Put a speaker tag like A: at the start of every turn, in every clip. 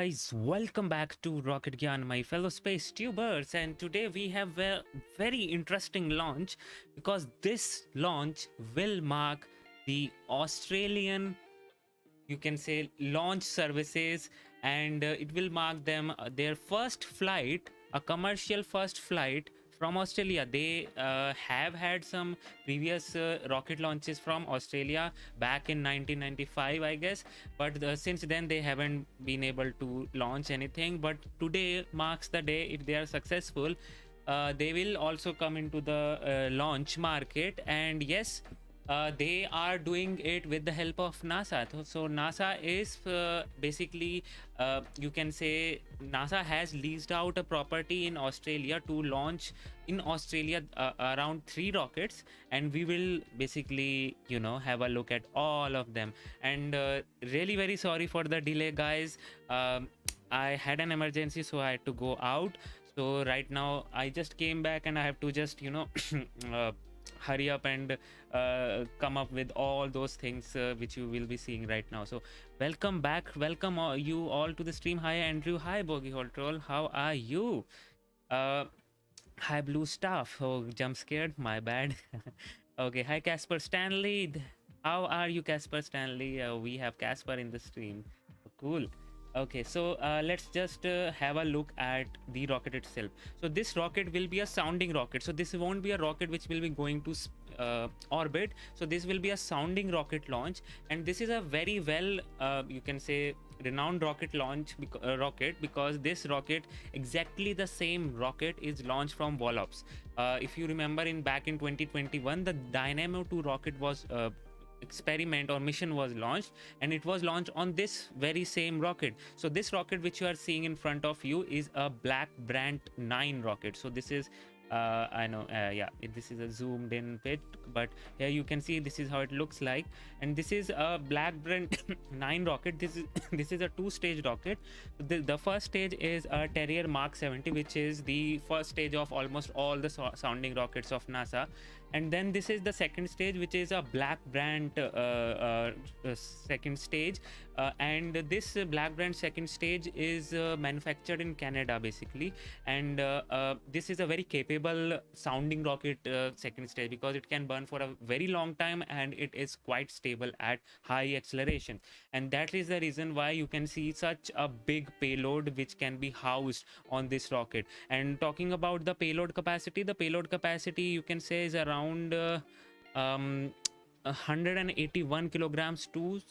A: guys, welcome back to Rocket Gyan, my fellow space tubers, and today we have a very interesting launch because this launch will mark the Australian, you can say, launch services, and it will mark them their first flight, a commercial first flight from Australia. They have had some previous rocket launches from Australia back in 1995, I guess, but since then they haven't been able to launch anything. But today marks the day. If they are successful, they will also come into the launch market. And yes, they are doing it with the help of NASA. So NASA is basically, you can say, NASA has leased out a property in Australia to launch in Australia around 3 rockets, and we will basically, have a look at all of them. And really very sorry for the delay, guys. I had an emergency, so I had to go out. So right now I just came back and I have to just hurry up and come up with all those things which you will be seeing right now. So welcome back, welcome you all to the stream. Hi Andrew, hi Bogey Hole Troll, how are you? Hi Blue Staff. Oh, jump scared, my bad. Okay, hi Casper Stanley, how are you Casper Stanley? We have Casper in the stream. Cool. Okay, so let's just have a look at the rocket itself. So this rocket will be a sounding rocket. So this won't be a rocket which will be going to orbit. So this will be a sounding rocket launch, and this is a very well, you can say, renowned rocket launch rocket, because this rocket, exactly the same rocket, is launched from Wallops. If you remember, back in 2021, the Dynamo 2 rocket was experiment or mission was launched, and it was launched on this very same rocket. So this rocket which you are seeing in front of you is a black Brant 9 rocket. So this is I know, yeah, this is a zoomed in bit, but here you can see this is how it looks like. And this is a black Brant 9 rocket. This is a 2-stage rocket. The first stage is a Terrier Mark 70, which is the first stage of almost all the sounding rockets of NASA. And then this is the second stage, which is a black Brant second stage, and this black Brant second stage is manufactured in Canada basically. And this is a very capable sounding rocket second stage, because it can burn for a very long time and it is quite stable at high acceleration. And that is the reason why you can see such a big payload which can be housed on this rocket. And talking about the payload capacity you can say is around 181 kilograms to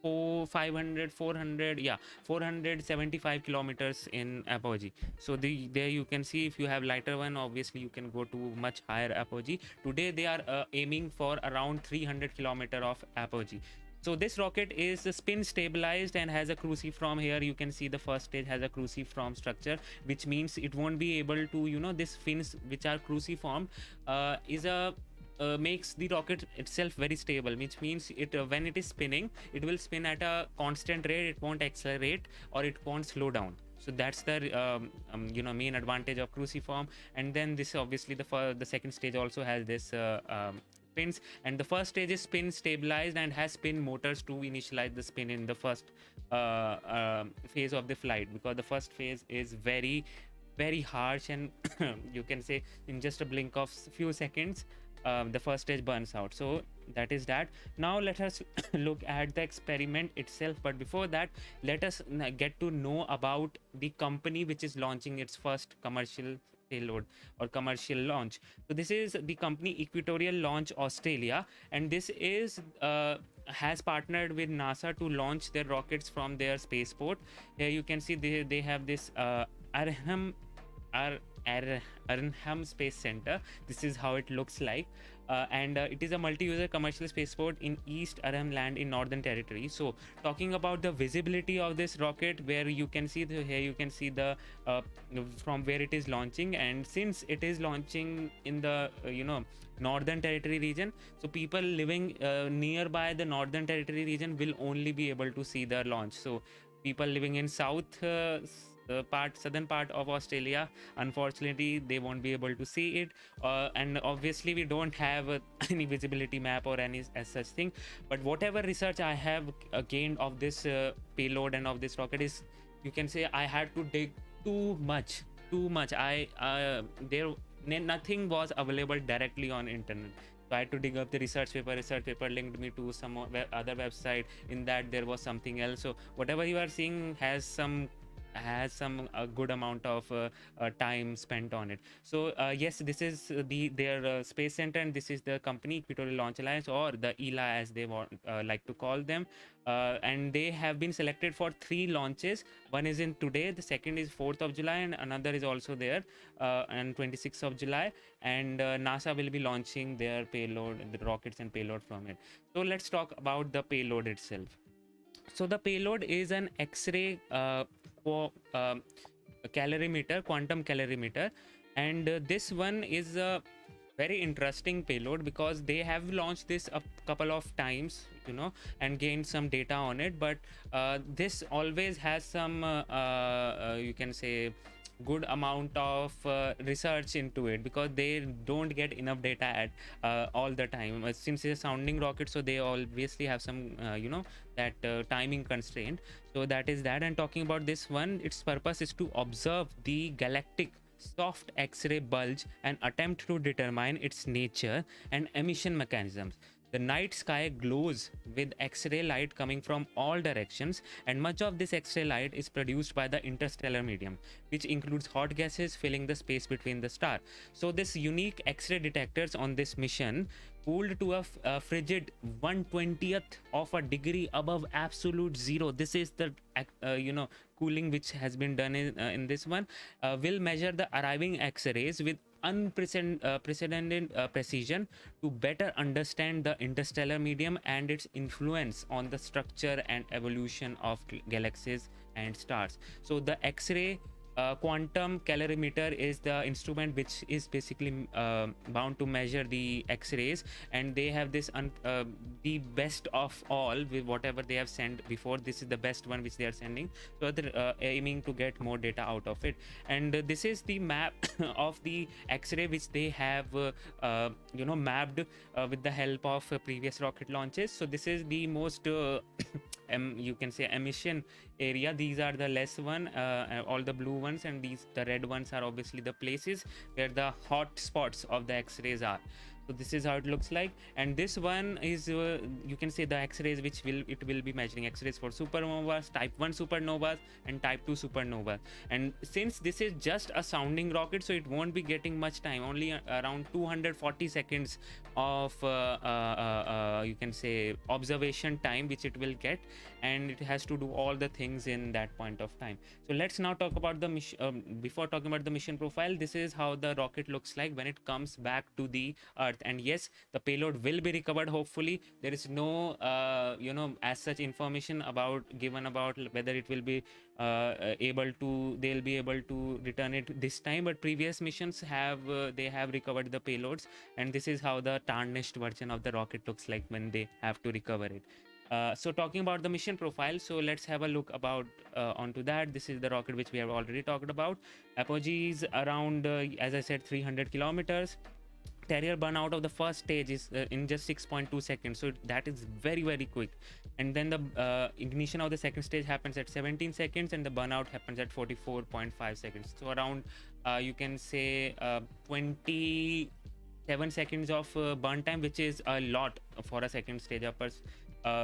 A: 475 kilometers in apogee. So there you can see, if you have lighter one, obviously you can go to much higher apogee. Today they are aiming for around 300 kilometer of apogee. So this rocket is spin stabilized and has a cruciform. Here you can see the first stage has a cruciform structure, which means it won't be able to, this fins which are cruciform makes the rocket itself very stable, which means it when it is spinning, it will spin at a constant rate. It won't accelerate or it won't slow down. So that's the main advantage of cruciform. And then this, obviously, the second stage also has this spins, and the first stage is spin stabilized and has spin motors to initialize the spin in the first phase of the flight, because the first phase is very, very harsh, and you can say in just a blink of few seconds the first stage burns out. So that is that. Now let us look at the experiment itself, but before that, let us get to know about the company which is launching its first commercial payload or commercial launch. So this is the company Equatorial Launch Australia, and this is has partnered with NASA to launch their rockets from their spaceport. Here you can see they have this Arnhem Space Center. This is how it looks like, and it is a multi-user commercial spaceport in East Arnhem Land in Northern Territory. So talking about the visibility of this rocket, where you can see here you can see the from where it is launching, and since it is launching in the Northern Territory region, so people living nearby the Northern Territory region will only be able to see the launch. So people living in southern part of Australia, unfortunately they won't be able to see it, and obviously we don't have any visibility map or any as such thing. But whatever research I have gained of this payload and of this rocket is you can say I had to dig too much. I there nothing was available directly on internet, so I had to dig up the research paper linked me to some other website. In that there was something else. So whatever you are seeing has some a good amount of time spent on it. So yes, this is their space center, and this is the company Equatorial Launch Alliance, or the ELA as they want like to call them. And they have been selected for 3 launches. One is in today, the second is 4th of July, and another is also there on 26th of July. And NASA will be launching their payload, the rockets and payload from it. So let's talk about the payload itself. So the payload is an X-ray calorimeter, quantum calorimeter, and this one is a very interesting payload because they have launched this a couple of times, and gained some data on it. But this always has some you can say good amount of research into it, because they don't get enough data at all the time, since it's a sounding rocket. So they obviously have some that timing constraint. So that is that. And talking about this one, its purpose is to observe the galactic soft X-ray bulge and attempt to determine its nature and emission mechanisms. The night sky glows with X-ray light coming from all directions, and much of this X-ray light is produced by the interstellar medium, which includes hot gases filling the space between the stars. So this unique X-ray detectors on this mission, cooled to a frigid 1/20th of a degree above absolute zero. This is the cooling which has been done in this one, will measure the arriving X-rays with unprecedented precision to better understand the interstellar medium and its influence on the structure and evolution of galaxies and stars. So the X-ray quantum calorimeter is the instrument which is basically bound to measure the X-rays, and they have this the best of all with whatever they have sent before. This is the best one which they are sending, so they're aiming to get more data out of it. And this is the map of the X-ray which they have mapped with the help of previous rocket launches. So this is the most you can say emission area. These are the less one, all the blue ones, and the red ones are obviously the places where the hot spots of the X-rays are. So this is how it looks like. And this one is you can say the X-rays which will be measuring X-rays for supernovas, type 1 supernovas and type 2 supernovas. And since this is just a sounding rocket, so it won't be getting much time, only around 240 seconds of you can say observation time which it will get, and it has to do all the things in that point of time. So let's now talk about the mission. Before talking about the mission profile, this is how the rocket looks like when it comes back to the Earth. And yes, the payload will be recovered. Hopefully there is no as such information given about whether it will be they'll be able to return it this time, but previous missions have recovered the payloads, and this is how the tarnished version of the rocket looks like when they have to recover it. So talking about the mission profile, so let's have a look about onto that. This is the rocket which we have already talked about. Apogee is around as I said, 300 kilometers. Carrier burnout of the first stage is in just 6.2 seconds, so that is very, very quick. And then the ignition of the second stage happens at 17 seconds, and the burnout happens at 44.5 seconds. So around you can say 27 seconds of burn time, which is a lot for a second stage upper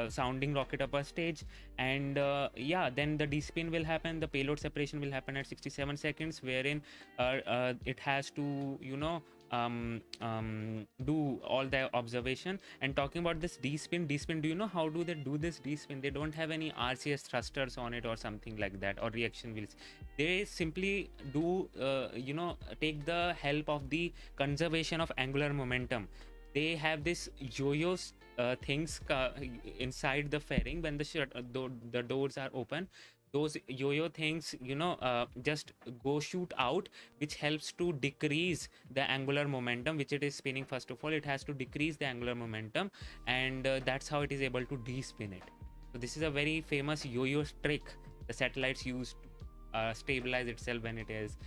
A: sounding rocket upper stage. And then the D-spin will happen. The payload separation will happen at 67 seconds, wherein it has to do all the observation. And talking about this D-spin, do you know how do they do this D-spin? They don't have any RCS thrusters on it or something like that, or reaction wheels. They simply do take the help of the conservation of angular momentum. They have this yo-yo things inside the fairing. When the doors are open, those yo-yo things just shoot out, which helps to decrease the angular momentum which it is spinning. First of all, it has to decrease the angular momentum, and that's how it is able to de-spin it. So this is a very famous yo-yo trick the satellites use to stabilize itself when it is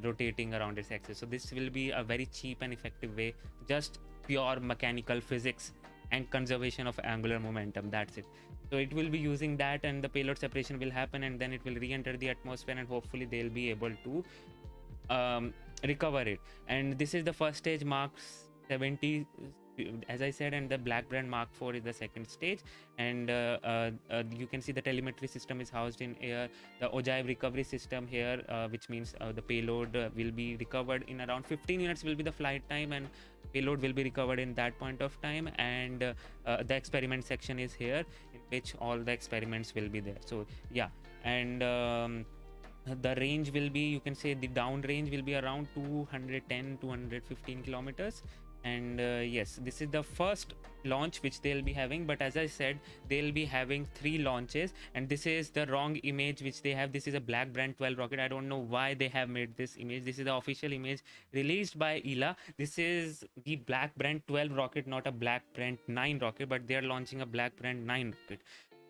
A: rotating around its axis. So this will be a very cheap and effective way, just pure mechanical physics and conservation of angular momentum. That's it. So it will be using that, and the payload separation will happen, and then it will re-enter the atmosphere, and hopefully they'll be able to recover it. And this is the first stage, Mark 70, as I said, and the Black Brant Mark 4 is the second stage. And you can see the telemetry system is housed in here, the ogive recovery system here, which means the payload will be recovered in around 15 minutes will be the flight time, and payload will be recovered in that point of time. And the experiment section is here, in which all the experiments will be there. So yeah, and the range will be, you can say the down range will be around 210-215 kilometers. And yes, this is the first launch which they'll be having, but as I said, they'll be having 3 launches, and this is the wrong image which they have. This is a Black Brant 12 rocket. I don't know why they have made this image. This is the official image released by ELA. This is the Black Brant 12 rocket, not a Black Brant 9 rocket, but they are launching a Black Brant 9 rocket.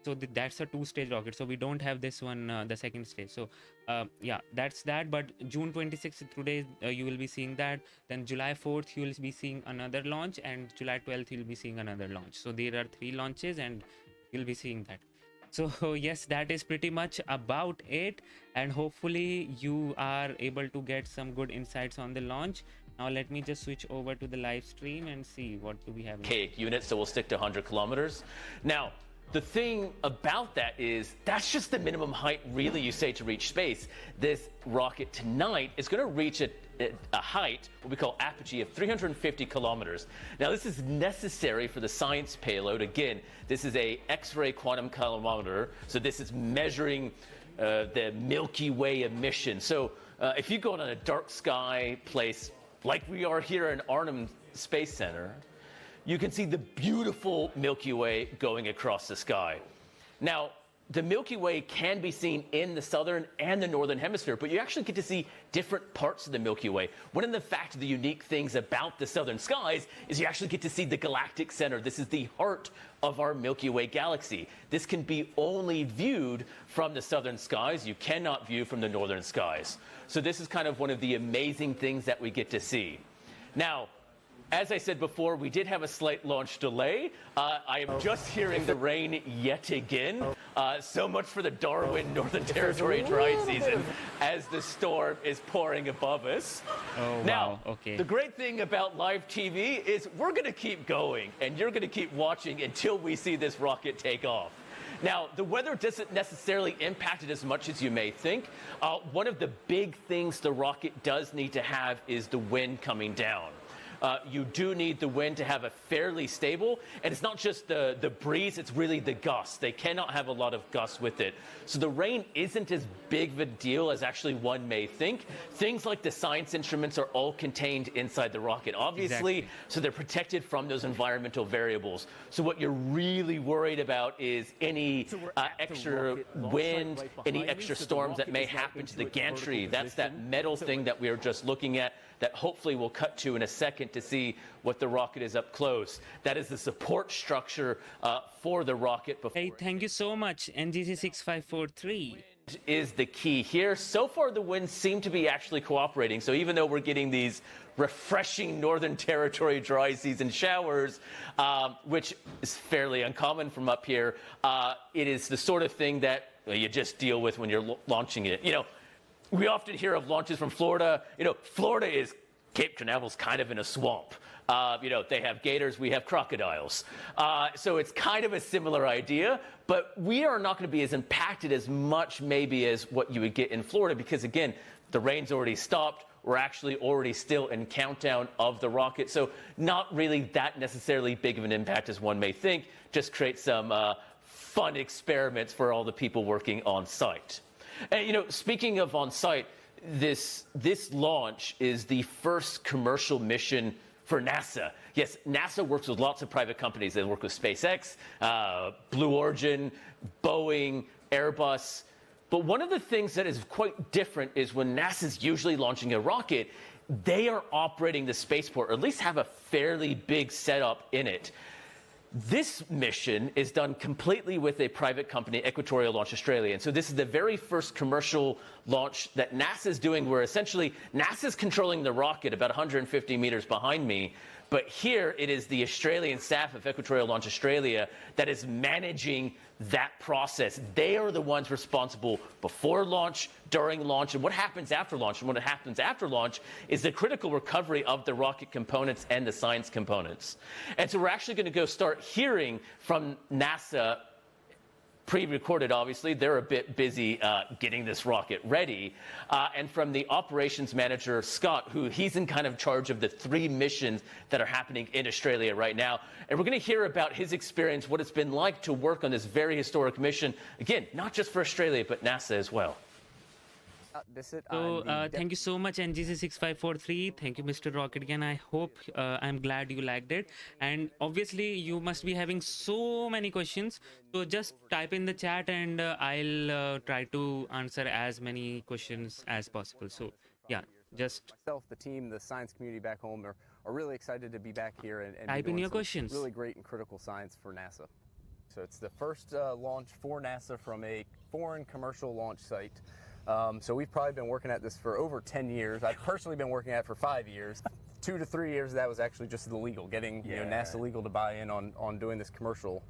A: So that's a 2-stage rocket, so we don't have this one, the second stage. So yeah, that's that. But June 26th today, you will be seeing that. Then July 4th you will be seeing another launch, and July 12th you'll be seeing another launch. So there are 3 launches, and you'll be seeing that. So yes, that is pretty much about it, and hopefully you are able to get some good insights on the launch. Now let me just switch over to the live stream and see what do we have.
B: Cake unit, so we'll stick to 100 kilometers. Now, the thing about that is that's just the minimum height, really, you say, to reach space. This rocket tonight is going to reach a height, what we call apogee, of 350 kilometers. Now, this is necessary for the science payload. Again, this is a X-ray Quantum Calorimeter, so this is measuring the Milky Way emission. So if you go on a dark sky place like we are here in Arnhem Space Center, you can see the beautiful Milky Way going across the sky. Now, the Milky Way can be seen in the southern and the northern hemisphere, but you actually get to see different parts of the Milky Way. One of the unique things about the southern skies is you actually get to see the galactic center. This is the heart of our Milky Way galaxy. This can be only viewed from the southern skies. You cannot view from the northern skies. So this is kind of one of the amazing things that we get to see. Now, as I said before, we did have a slight launch delay. I am just hearing the rain yet again. So much for the Darwin Northern Territory dry season as the storm is pouring above us.
A: Oh,
B: now,
A: wow. Okay.
B: The great thing about live TV is we're going to keep going, and you're going to keep watching until we see this rocket take off. Now, the weather doesn't necessarily impact it as much as you may think. One of the big things the rocket does need to have is the wind coming down. You do need the wind to have a fairly stable, and it's not just the breeze, it's really the gusts. They cannot have a lot of gusts with it. So the rain isn't as big of a deal as actually one may think. Things like the science instruments are all contained inside the rocket, obviously, exactly. So they're protected from those environmental variables. So what you're really worried about is any extra wind, any extra storms that may happen to the gantry. That's that metal thing that we are just looking at, that hopefully we'll cut to in a second to see what the rocket is up close. That is the support structure for the rocket.
A: Hey, thank you so much, NGC 6543.
B: Is the key here. So far, the winds seem to be actually cooperating. So even though we're getting these refreshing Northern Territory dry season showers, which is fairly uncommon from up here, it is the sort of thing that you just deal with when you're launching it. You know, we often hear of launches from Florida. You know, Florida is, Cape Canaveral's kind of in a swamp. You know, they have gators, we have crocodiles. So it's kind of a similar idea, but we are not going to be as impacted as much maybe as what you would get in Florida, because again, the rain's already stopped. We're actually already still in countdown of the rocket. So not really that necessarily big of an impact as one may think. Just create some fun experiments for all the people working on site. And, you know, speaking of on site, this launch is the first commercial mission for NASA. Yes, NASA works with lots of private companies. They work with SpaceX, Blue Origin, Boeing, Airbus. But one of the things that is quite different is when NASA's usually launching a rocket, they are operating the spaceport, or at least have a fairly big setup in it. This mission is done completely with a private company, Equatorial Launch Australia. And so this is the very first commercial launch that NASA is doing, where essentially NASA is controlling the rocket about 150 meters behind me, But here it is the Australian staff of Equatorial Launch Australia that is managing that process. They are the ones responsible before launch, during launch, and what happens after launch. And what happens after launch is the critical recovery of the rocket components and the science components. And so we're actually going to go start hearing from NASA, pre-recorded, obviously. They're a bit busy getting this rocket ready. And from the operations manager, Scott, who he's in kind of charge of the 3 missions that are happening in Australia right now. And we're going to hear about his experience, what it's been like to work on this very historic mission. Again, not just for Australia, but NASA as well.
A: So thank you so much, NGC6543. Thank you, Mr. Rocket again. I hope I'm glad you liked it. And obviously you must be having so many questions, so just type in the chat and I'll try to answer as many questions as possible. So yeah, just
C: myself, the team, the science community back home are really excited to be back here and
A: type in your questions.
C: Really great and critical science for NASA. So it's the first launch for NASA from a foreign commercial launch site. So we've probably been working at this for over 10 years. I've personally been working at it for 5 years. 2 to 3 years of that was actually just the legal, getting NASA legal to buy in on doing this commercial.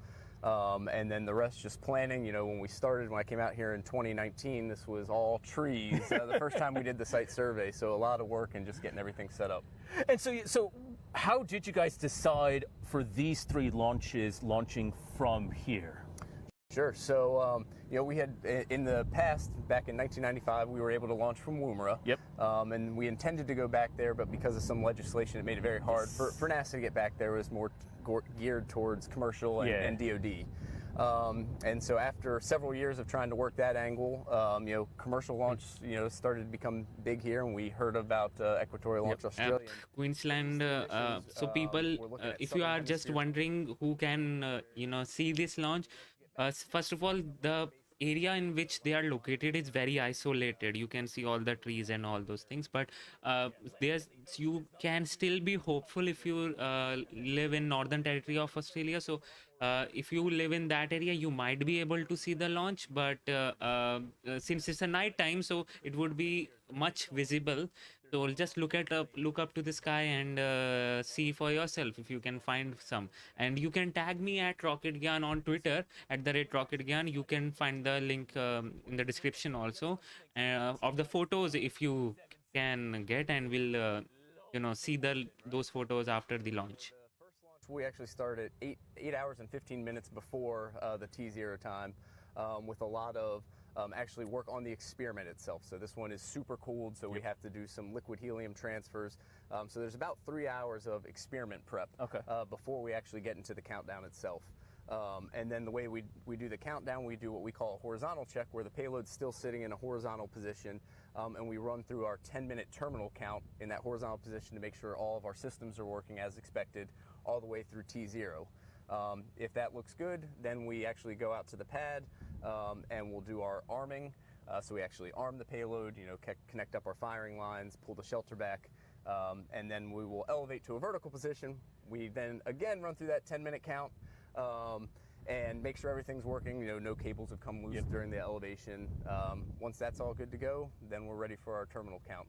C: And then the rest just planning. When I came out here in 2019, this was all trees. The first time we did the site survey, so a lot of work and just getting everything set up.
B: And so how did you guys decide for these 3 launches launching from here?
C: Sure. So, we had, in the past, back in 1995, we were able to launch from Woomera.
B: Yep.
C: And we intended to go back there, but because of some legislation, it made it very hard for NASA to get back there. It was more geared towards commercial and DoD. And so after several years of trying to work that angle, commercial launch, started to become big here, and we heard about Equatorial Launch Australia.
A: Queensland. So people, if you are just wondering who can, see this launch, first of all, the area in which they are located is very isolated. You can see all the trees and all those things, but you can still be hopeful if you live in Northern Territory of Australia. So if you live in that area, you might be able to see the launch, but since it's a night time, so it would be much visible. So just look up to the sky and see for yourself if you can find some. And you can tag me at RocketGyan on Twitter @RocketGyan. You can find the link in the description also of the photos if you can get, and we'll see those photos after the launch.
C: The first launch we actually started 8 hours and 15 minutes before the T0 time, with a lot of actually work on the experiment itself. So this one is super cooled, so we have to do some liquid helium transfers. So there's about 3 hours of experiment prep before we actually get into the countdown itself. And then the way we do the countdown, we do what we call a horizontal check, where the payload's still sitting in a horizontal position, and we run through our 10-minute terminal count in that horizontal position to make sure all of our systems are working as expected all the way through T0. If that looks good, then we actually go out to the pad and we'll do our arming. So we actually arm the payload, connect up our firing lines, pull the shelter back, and then we will elevate to a vertical position. We then again run through that 10-minute count and make sure everything's working. No cables have come loose during the elevation. Once that's all good to go, then we're ready for our terminal count.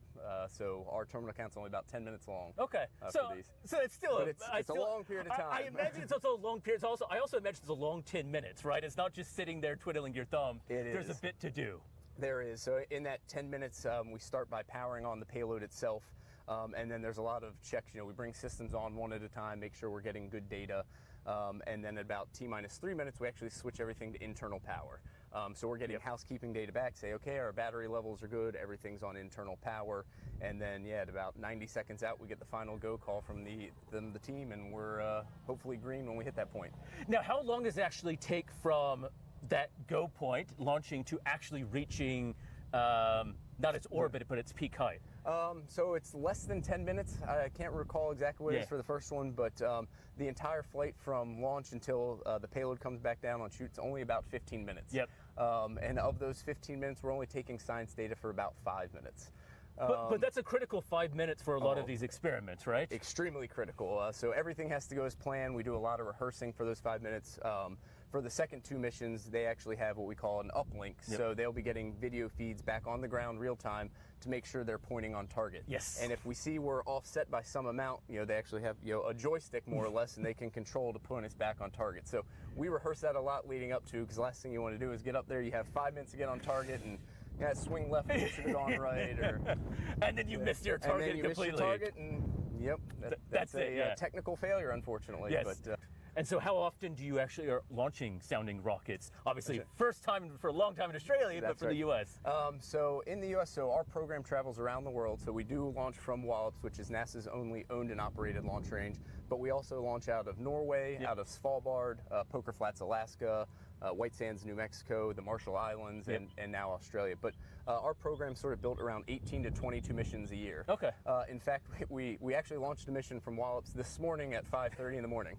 C: So our terminal count's only about 10 minutes long.
B: Okay.
C: For these.
B: So it's still
C: it's a long period of time.
B: I imagine it's also a long period. I also imagine it's a long 10 minutes, right? It's not just sitting there twiddling your thumb. There's a bit to do.
C: There is. So in that 10 minutes, we start by powering on the payload itself. And then there's a lot of checks. We bring systems on one at a time, make sure we're getting good data. And then at about T-3 minutes, we actually switch everything to internal power. So we're getting housekeeping data back, say, okay, our battery levels are good, everything's on internal power. And then, at about 90 seconds out, we get the final go call from the team, and we're hopefully green when we hit that point.
B: Now, how long does it actually take from that go point, launching, to actually reaching not its orbit, but its peak height?
C: So it's less than 10 minutes. I can't recall exactly what it is for the first one, but the entire flight from launch until the payload comes back down on chute is only about 15 minutes. And of those 15 minutes, we're only taking science data for about 5 minutes.
B: But that's a critical 5 minutes for a lot of these experiments, right?
C: Extremely critical. So everything has to go as planned. We do a lot of rehearsing for those 5 minutes. For the second 2 missions, they actually have what we call an uplink.
B: Yep.
C: So they'll be getting video feeds back on the ground real time to make sure they're pointing on target.
B: Yes.
C: And if we see we're offset by some amount, they actually have a joystick more or less, and they can control to point us back on target. So we rehearse that a lot leading up to, because the last thing you want to do is get up there, you have 5 minutes to get on target, and swing left when you should have gone right,
B: and then you miss your target
C: and then you
B: completely.
C: Miss your target, and that's a technical failure, unfortunately.
B: Yes.
C: But,
B: and so how often do you actually are launching sounding rockets? Obviously, first time for a long time in Australia, but for the U.S.
C: So in the U.S., our program travels around the world. So we do launch from Wallops, which is NASA's only owned and operated launch range. But we also launch out of Norway, out of Svalbard, Poker Flats, Alaska, White Sands, New Mexico, the Marshall Islands, and now Australia. But our program's sort of built around 18 to 22 missions a year.
B: Okay.
C: In fact, we actually launched a mission from Wallops this morning at 5:30 in the morning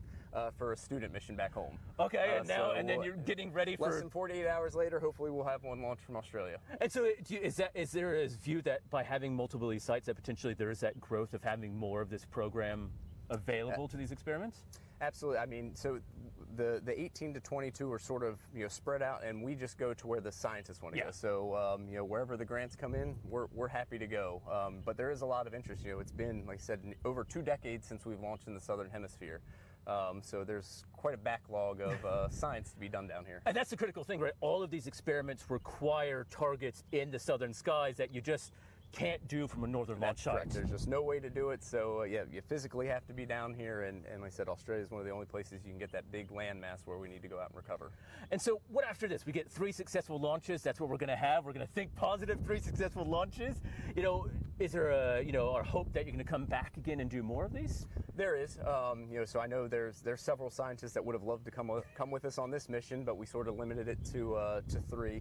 C: for a student mission back home.
B: Okay, and then you're getting ready for...
C: Less than 48 hours later, hopefully we'll have one launched from Australia.
B: And so is there a view that by having multiple of these sites that potentially there is that growth of having more of this program available to these experiments?
C: Absolutely. I mean, so the 18 to 22 are sort of spread out, and we just go to where the scientists want to go. So wherever the grants come in, we're happy to go. But there is a lot of interest. It's been, like I said, over 2 decades since we've launched in the Southern Hemisphere. So there's quite a backlog of science to be done down here.
B: And that's the critical thing, right? All of these experiments require targets in the southern skies that you just can't do from a northern launch site.
C: Correct. There's just no way to do it. So you physically have to be down here, and like I said, Australia is one of the only places you can get that big landmass where we need to go out and recover.
B: And so what after this? We get 3 successful launches. That's what we're going to have. We're going to think positive. 3 successful launches. Is there our hope that you're going to come back again and do more of these?
C: There is. So I know there's several scientists that would have loved to come with us on this mission, but we sort of limited it to 3.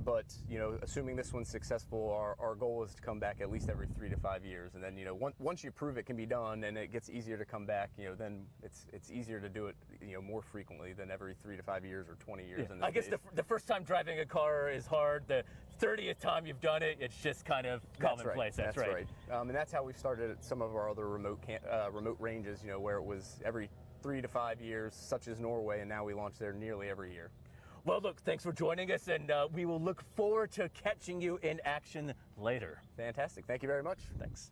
C: But assuming this one's successful, our goal is to come back at least every 3 to 5 years, and then once you prove it can be done and it gets easier to come back, then it's easier to do it more frequently than every 3 to 5 years or 20 years.
B: Yeah. I guess the first time driving a car is hard. The 30th time you've done it, it's just kind of commonplace.
C: That's right. And that's how we've started at some of our other remote ranges, where it was every 3 to 5 years, such as Norway, and now we launch there nearly every year.
B: Well, look, thanks for joining us, and we will look forward to catching you in action later.
C: Fantastic. Thank you very much.
B: Thanks.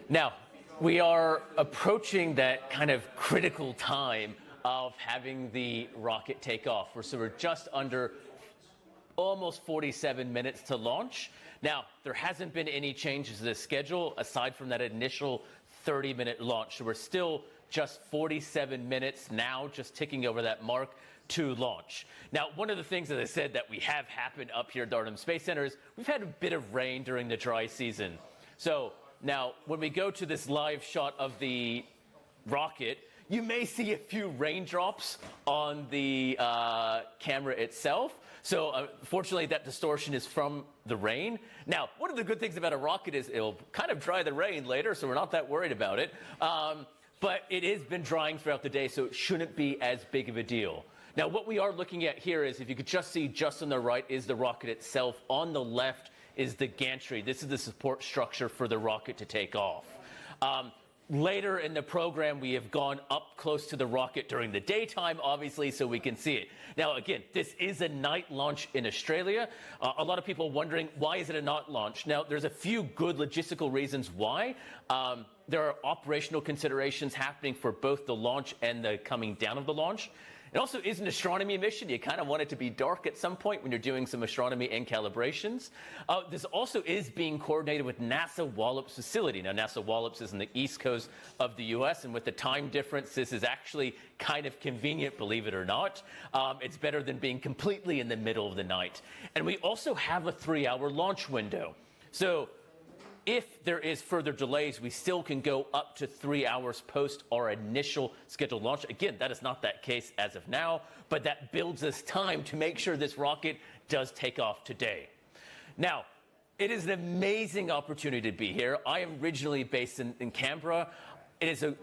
D: Now, we are approaching that kind of critical time of having the rocket take off. So we're just under almost 47 minutes to launch. Now, there hasn't been any changes to the schedule aside from that initial 30-minute launch. So we're still just 47 minutes now, just ticking over that mark to launch. Now, one of the things, as I said, that we have happened up here at the Arnhem Space Center is we've had a bit of rain during the dry season. So now, when we go to this live shot of the rocket, you may see a few raindrops on the camera itself. So fortunately, that distortion is from the rain. Now, one of the good things about a rocket is it'll kind of dry the rain later, so we're not that worried about it. But it has been drying throughout the day, so it shouldn't be as big of a deal. Now, what we are looking at here is, if you could just see just on the right is the rocket itself. On the left is the gantry. This is the support structure for the rocket to take off. Later in the program, we have gone up close to the rocket during the daytime, obviously, so we can see it. Now, again, this is a night launch in Australia. A lot of people wondering, why is it a night launch? Now, there's a few good logistical reasons why. There are operational considerations happening for both the launch and the coming down of the launch. It also is an astronomy mission. You kind of want it to be dark at some point when you're doing some astronomy and calibrations. This also is being coordinated with NASA Wallops facility. Now, NASA Wallops is on the east coast of the U.S., and with the time difference, this is actually kind of convenient, believe it or not. It's better than being completely in the middle of the night. And we also have a 3-hour launch window. So if there is further delays, we still can go up to 3 hours post our initial scheduled launch. Again, that is not that case as of now, but that builds us time to make sure this rocket does take off today. Now, it is an amazing opportunity to be here. I am originally based in Canberra. It is a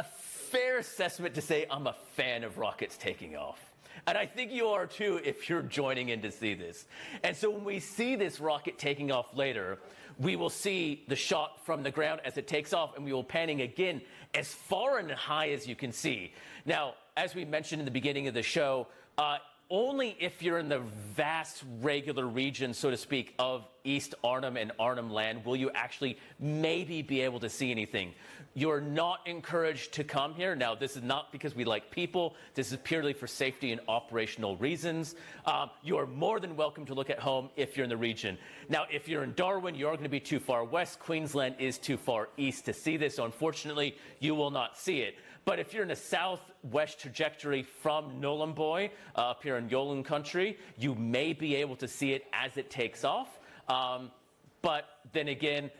D: fair assessment to say I'm a fan of rockets taking off.
B: And I think you are too if you're joining in to see this. And so when we see this rocket taking off later, we will see the shot from the ground as it takes off, and we will panning again as far and high as you can see. Now, as we mentioned in the beginning of the show, only if you're in the vast regular region, so to speak, of East Arnhem and Arnhem Land will you actually maybe be able to see anything. You're not encouraged to come here. Now, this is not because we like people. This is purely for safety and operational reasons. You are more than welcome to look at home if you're in the region. Now, if you're in Darwin, you are going to be too far west. Queensland is too far east to see this. So unfortunately, you will not see it. But if you're in a southwest trajectory from Nhulunbuy, up here in Yolan country, you may be able to see it as it takes off. But then again,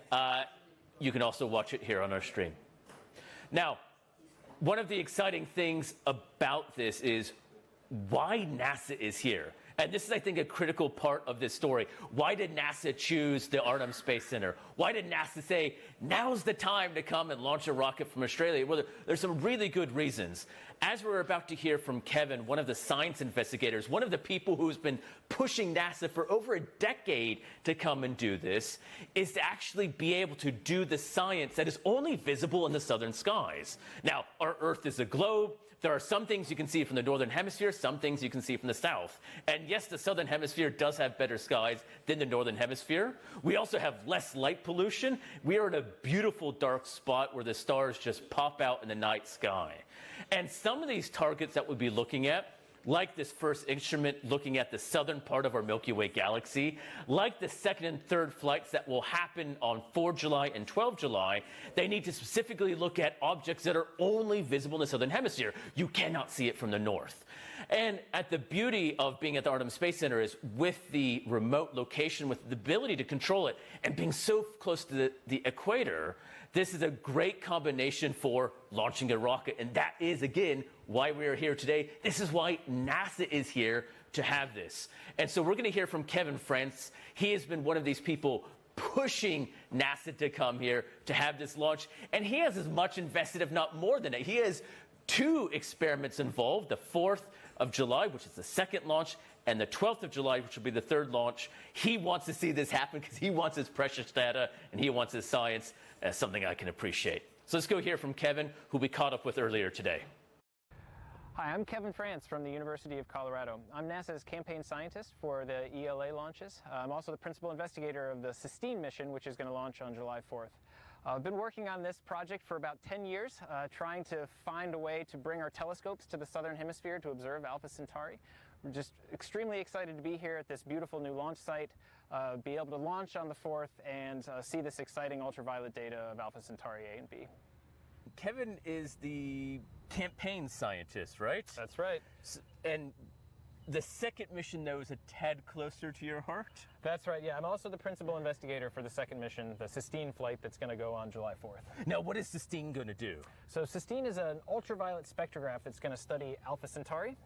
B: you can also watch it here on our stream. Now, one of the exciting things about this is why NASA is here. And this is, I think, a critical part of this story. Why did NASA choose the Arnhem Space Center? Why did NASA say, now's the time to come and launch a rocket from Australia? Well, there's some really good reasons. As we're about to hear from Kevin, one of the science investigators, one of the people who's been pushing NASA for over a decade to come and do this, is to actually be able to do the science that is only visible in the southern skies. Now, our Earth is a globe. There are some things you can see from the northern hemisphere, some things you can see from the south. And yes, the southern hemisphere does have better skies than the northern hemisphere. We also have less light pollution. We are in a beautiful dark spot where the stars just pop out in the night sky. And some of these targets that we'll be looking at, like this first instrument looking at the southern part of our Milky Way galaxy, like the second and third flights that will happen on 4 July and 12 July, they need to specifically look at objects that are only visible in the southern hemisphere. You cannot see it from the north. And at the beauty of being at the Arnhem Space Center is with the remote location, with the ability to control it, and being so close to the equator, this is a great combination for launching a rocket. And that is, again, why we are here today. This is why NASA is here to have this. And so we're going to hear from Kevin France. He has been one of these people pushing NASA to come here to have this launch. And he has as much invested, if not more than it. He has 2 experiments involved, the 4th of July, which is the second launch, and the 12th of July, which will be the third launch. He wants to see this happen because he wants his precious data and he wants his science, as something I can appreciate. So let's go hear from Kevin, who we caught up with earlier today.
E: Hi, I'm Kevin France from the University of Colorado. I'm NASA's campaign scientist for the ELA launches. I'm also the principal investigator of the Sistine mission, which is going to launch on July 4th. I've been working on this project for about 10 years, trying to find a way to bring our telescopes to the Southern Hemisphere to observe Alpha Centauri. We're just extremely excited to be here at this beautiful new launch site, be able to launch on the 4th and see this exciting ultraviolet data of Alpha Centauri A and B.
B: Kevin is the campaign scientist, right?
E: That's right.
B: And the second mission, though, is a tad closer to your heart?
E: That's right, yeah. I'm also the principal investigator for the second mission, the Sistine flight that's going to go on July 4th.
B: Now, what is Sistine going to do?
E: So Sistine is an ultraviolet spectrograph that's going to study Alpha Centauri,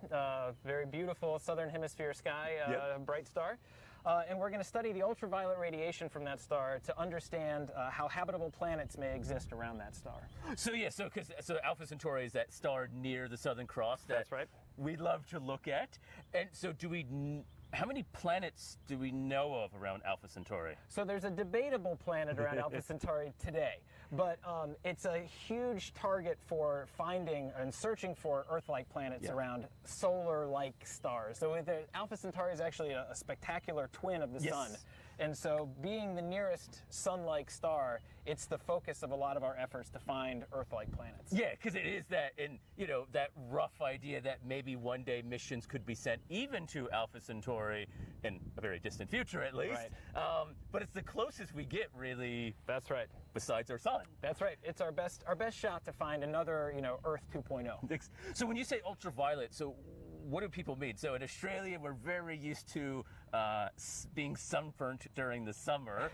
E: very beautiful southern hemisphere sky, bright star. And we're going to study the ultraviolet radiation from that star to understand how habitable planets may exist around that star.
B: So so Alpha Centauri is that star near the Southern Cross that
E: That's right.
B: we love to look at. And so how many planets do we know of around Alpha Centauri?
E: So there's a debatable planet around Alpha Centauri today, but it's a huge target for finding and searching for Earth-like planets around solar-like stars. So Alpha Centauri is actually a spectacular twin of the sun. And so being the nearest sun-like star, it's the focus of a lot of our efforts to find Earth-like planets.
B: Yeah, because it is that, and that rough idea that maybe one day missions could be sent even to Alpha Centauri in a very distant future, at least.
E: Right.
B: But it's the closest we get, really.
E: That's right.
B: Besides our sun.
E: That's right. It's our best shot to find another, Earth 2.0.
B: So when you say ultraviolet, so what do people mean? So in Australia, we're very used to being sunburnt during the summer.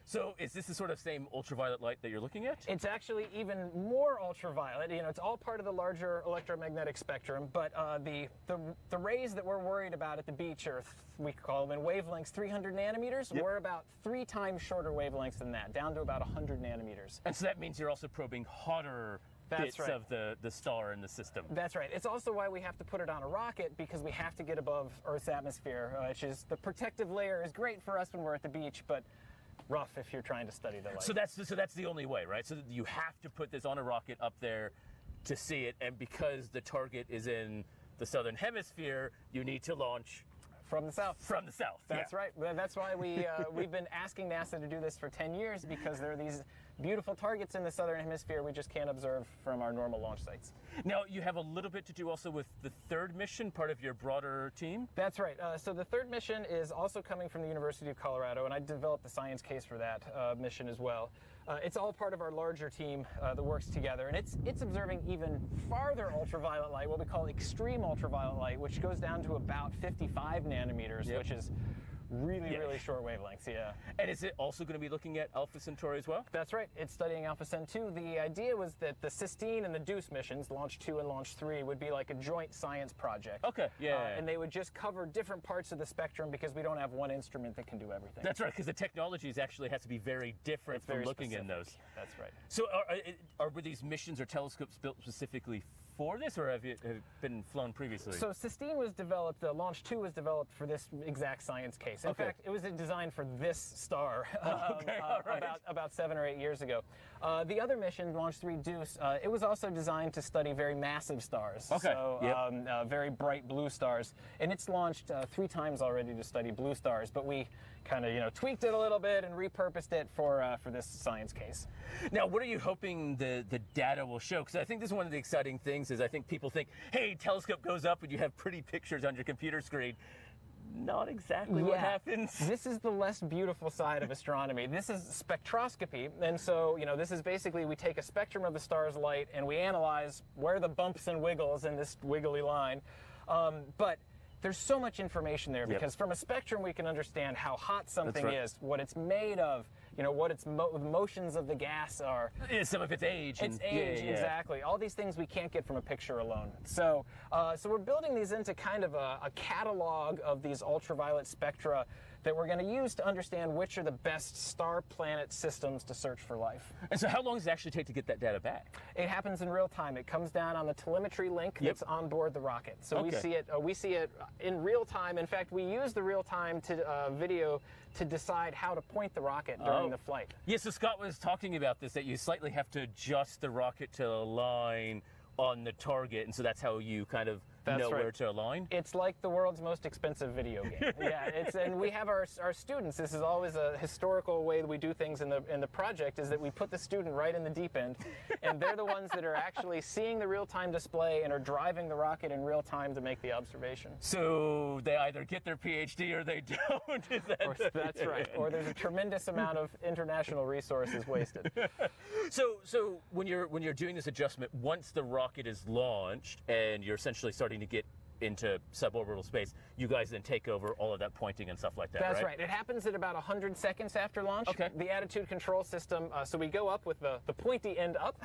B: So is this the sort of same ultraviolet light that you're looking at?
E: It's actually even more ultraviolet. It's all part of the larger electromagnetic spectrum, but the rays that we're worried about at the beach are, we call them in wavelengths 300 nanometers. We're about 3 times shorter wavelengths than that, down to about 100 nanometers.
B: And so that means you're also probing hotter
E: That's
D: bits
E: right.
D: of the star in the system.
E: That's right. It's also why we have to put it on a rocket, because we have to get above Earth's atmosphere, which is the protective layer is great for us when we're at the beach, but rough if you're trying to study the light.
D: So that's the only way, right? So you have to put this on a rocket up there to see it, and because the target is in the Southern Hemisphere, you need to launch
E: From the south.
D: from the south.
E: That's right. That's why we've been asking NASA to do this for 10 years, because there are these beautiful targets in the Southern Hemisphere we just can't observe from our normal launch sites.
D: Now, you have a little bit to do also with the third mission, part of your broader team.
E: That's right. So the third mission is also coming from the University of Colorado, and I developed the science case for that mission as well. It's all part of our larger team that works together, and it's observing even farther ultraviolet light, what we call extreme ultraviolet light, which goes down to about 55 nanometers, which is really short wavelengths, yeah.
D: And is it also going to be looking at Alpha Centauri as well?
E: That's right. It's studying Alpha Centauri 2. The idea was that the Sistine and the Deuce missions, Launch 2 and Launch 3, would be like a joint science project.
D: Okay, yeah.
E: And they would just cover different parts of the spectrum, because we don't have one instrument that can do everything.
D: That's right, because the technologies actually has to be very different
E: It's
D: from
E: very
D: looking in
E: specific.
D: those.
E: That's right.
D: So were these missions or telescopes built specifically for this, or have it been flown previously?
E: So Sistine was developed, Launch 2 was developed for this exact science case. In fact, it was designed for this star about 7 or 8 years ago. The other mission, Launch 3 Deuce, it was also designed to study very massive stars. So very bright blue stars. And it's launched 3 times already to study blue stars, but we kind of tweaked it a little bit and repurposed it for this science case.
D: Now, what are you hoping the data will show? Because I think this is one of the exciting things is I think people think, hey, telescope goes up and you have pretty pictures on your computer screen. Not exactly what happens.
E: This is the less beautiful side of astronomy. This is spectroscopy, and so this is basically we take a spectrum of the star's light and we analyze where are the bumps and wiggles in this wiggly line. But there's so much information there, because from a spectrum we can understand how hot something is, what it's made of, what its motions of the gas are.
D: Some of its age.
E: Its age, exactly. All these things we can't get from a picture alone. So, so we're building these into kind of a catalog of these ultraviolet spectra that we're going to use to understand which are the best star-planet systems to search for life.
D: And so how long does it actually take to get that data back?
E: It happens in real time. It comes down on the telemetry link that's on board the rocket. So we see it in real time. In fact, we use the real time video to decide how to point the rocket during the flight.
D: Yeah, so Scott was talking about this, that you slightly have to adjust the rocket to align on the target, and so that's how you kind of know where to align?
E: It's like the world's most expensive video game. And we have our students. This is always a historical way that we do things in the project, is that we put the student right in the deep end, and they're the ones that are actually seeing the real-time display and are driving the rocket in real time to make the observation.
D: So they either get their PhD or they don't.
E: That's right. Or there's a tremendous amount of international resources wasted.
D: So when you're doing this adjustment, once the rocket is launched and you're essentially starting to get into suborbital space, you guys then take over all of that pointing and stuff like that,
E: That's right. It happens at about 100 seconds after launch. The attitude control system, so we go up with the pointy end up,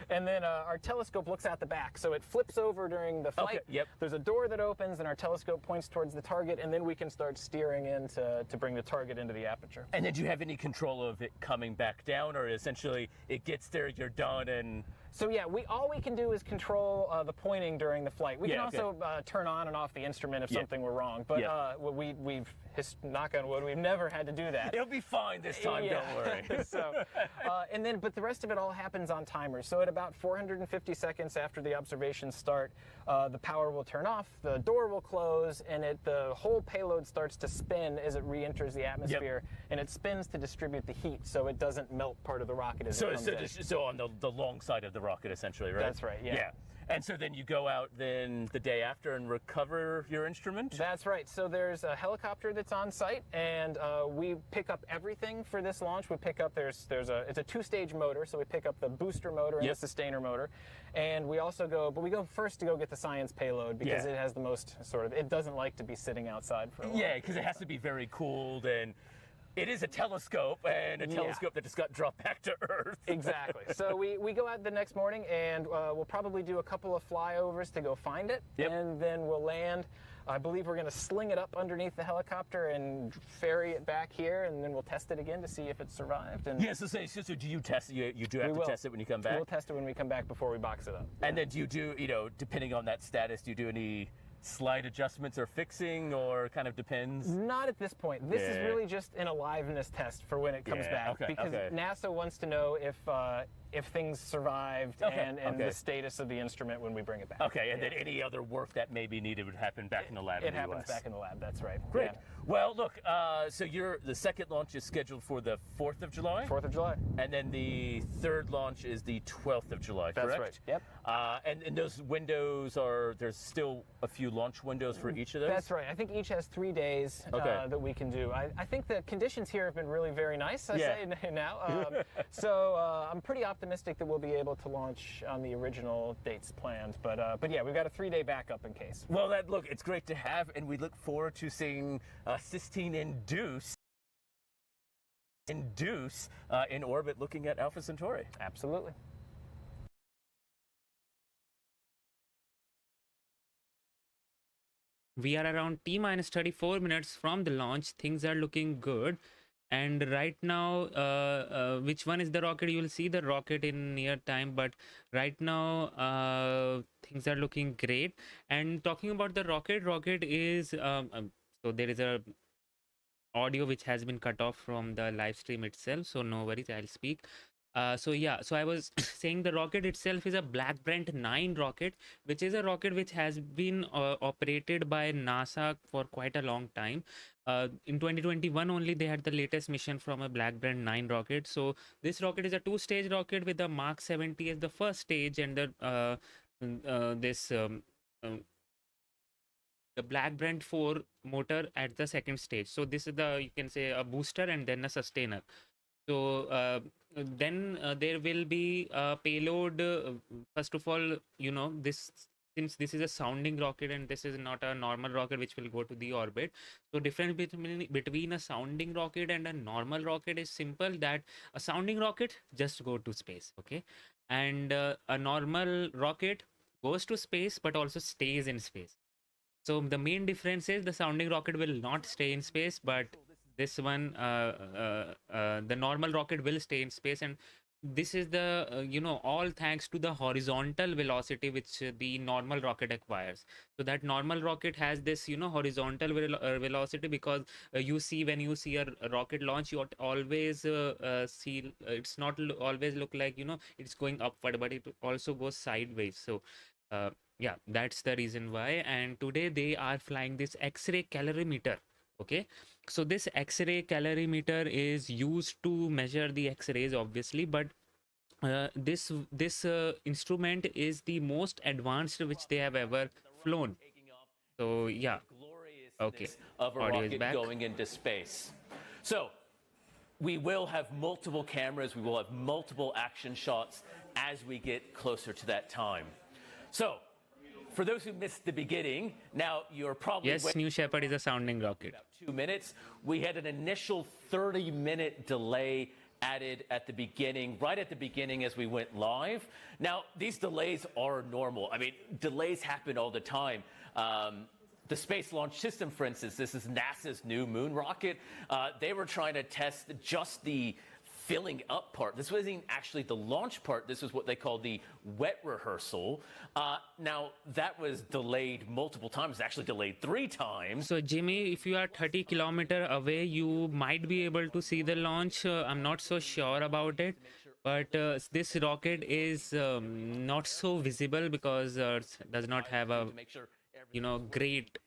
E: and then our telescope looks out the back. So it flips over during the flight. There's a door that opens, and our telescope points towards the target, and then we can start steering in to bring the target into the aperture.
D: And then do you have any control of it coming back down, or essentially it gets there, you're done, and...
E: So yeah, all we can do is control the pointing during the flight. We can also turn on and off the instrument if something were wrong. But we've knock on wood, we've never had to do that.
D: It'll be fine this time, don't worry.
E: But the rest of it all happens on timers. So at about 450 seconds after the observations start, the power will turn off, the door will close, and the whole payload starts to spin as it re-enters the atmosphere, and it spins to distribute the heat so it doesn't melt part of the rocket as it comes in.
D: So on the long side of the rocket, essentially, right?
E: That's right, yeah.
D: And so then you go out then the day after and recover your instrument?
E: That's right. So there's a helicopter that's on site, and we pick up everything for this launch. We pick up, it's a 2-stage motor, so we pick up the booster motor and the sustainer motor. And we also we go first to go get the science payload, because it has the most it doesn't like to be sitting outside for a while.
D: Yeah, because it has to be very cooled, and
B: it is a telescope, and a telescope that just got dropped back to Earth.
E: Exactly. So we go out the next morning, and we'll probably do a couple of flyovers to go find it, and then we'll land. I believe we're going to sling it up underneath the helicopter and ferry it back here, and then we'll test it again to see if it survived. And
B: so do you test it? You do have to test it when you come back?
E: We'll test it when we come back before we box it up.
B: And then do you do, depending on that status, do you do any slight adjustments or fixing, or kind of depends?
E: Not at this point. This is really just an aliveness test for when it comes back, because NASA wants to know if things survived and the status of the instrument when we bring it back.
B: Okay, and then any other work that may be needed would happen back in the lab.
E: It happens back in the lab. That's right.
B: Great.
E: Yeah.
B: Well, look, so the second launch is scheduled for the 4th of July?
E: 4th of July.
B: And then the third launch is the 12th of July, correct?
E: That's right. Yep.
B: And those windows there's still a few launch windows for each of those?
E: That's right. I think each has 3 days that we can do. I think the conditions here have been really very nice, I say now. So I'm pretty optimistic that we'll be able to launch on the original dates planned. But yeah, we've got a 3-day backup in case.
B: Well, look, it's great to have, and we look forward to seeing cysteine induce in orbit looking at Alpha Centauri.
E: Absolutely.
A: We are around T-minus 34 minutes from the launch. Things are looking good. And right now, which one is the rocket? You will see the rocket in near time. But right now, things are looking great. And talking about the rocket is, so there is a audio which has been cut off from the live stream itself. So no worries, I'll speak. So I was saying the rocket itself is a Brant 9 rocket, which is a rocket which has been operated by NASA for quite a long time. In 2021 only they had the latest mission from a Brant 9 rocket. So this rocket is a 2-stage rocket with the Mark 70 as the first stage, and the Brant 4 motor at the second stage. So this is you can say a booster and then a sustainer. So then there will be a payload. First of all, since this is a sounding rocket and this is not a normal rocket which will go to the orbit. So difference between a sounding rocket and a normal rocket is simple, that a sounding rocket just go to space, okay? And a normal rocket goes to space but also stays in space. So the main difference is the sounding rocket will not stay in space, but this one, the normal rocket will stay in space. And this is the, all thanks to the horizontal velocity which the normal rocket acquires. So that normal rocket has this, horizontal velocity, because you see, when you see a rocket launch, you always see, it's not always look like, it's going upward, but it also goes sideways. So yeah, that's the reason why. And today they are flying this X-ray calorimeter. Okay, so this X-ray calorimeter is used to measure the X-rays, obviously, but this instrument is the most advanced which they have ever flown. So yeah, okay,
B: of a
A: audio is
B: rocket
A: back.
B: Going into space. So we will have multiple cameras, we will have multiple action shots as we get closer to that time. So for those who missed the beginning, now you're probably
A: Yes, New Shepard is a sounding rocket.
B: about 2 minutes. We had an initial 30-minute delay added at the beginning, right at the beginning as we went live. Now, these delays are normal. I mean, delays happen all the time. The Space Launch System, for instance, this is NASA's new moon rocket. They were trying to test just the filling up part. This wasn't actually the launch part. This was what they call the wet rehearsal. Now, that was delayed multiple times, actually delayed 3 times.
A: So Jimmy, if you are 30 kilometers away, you might be able to see the launch. I'm not so sure about it, but this rocket is not so visible because it does not have a, great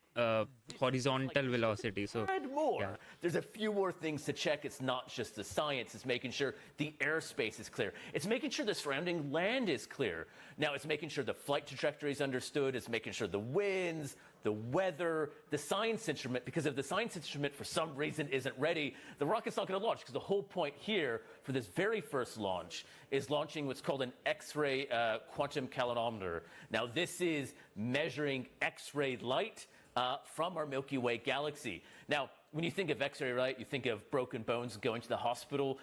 A: horizontal velocity. So
B: More. There's a few more things to check. It's not just the science. It's making sure the airspace is clear. It's making sure the surrounding land is clear. Now, it's making sure the flight trajectory is understood. It's making sure the winds, the weather, the science instrument, because if the science instrument for some reason isn't ready, the rocket's not going to launch, because the whole point here for this very first launch is launching what's called an X-ray Quantum Calorimeter. Now, this is measuring X-ray light
D: from our Milky Way galaxy. Now, when you think of X-ray light, you think of broken bones going to the hospital.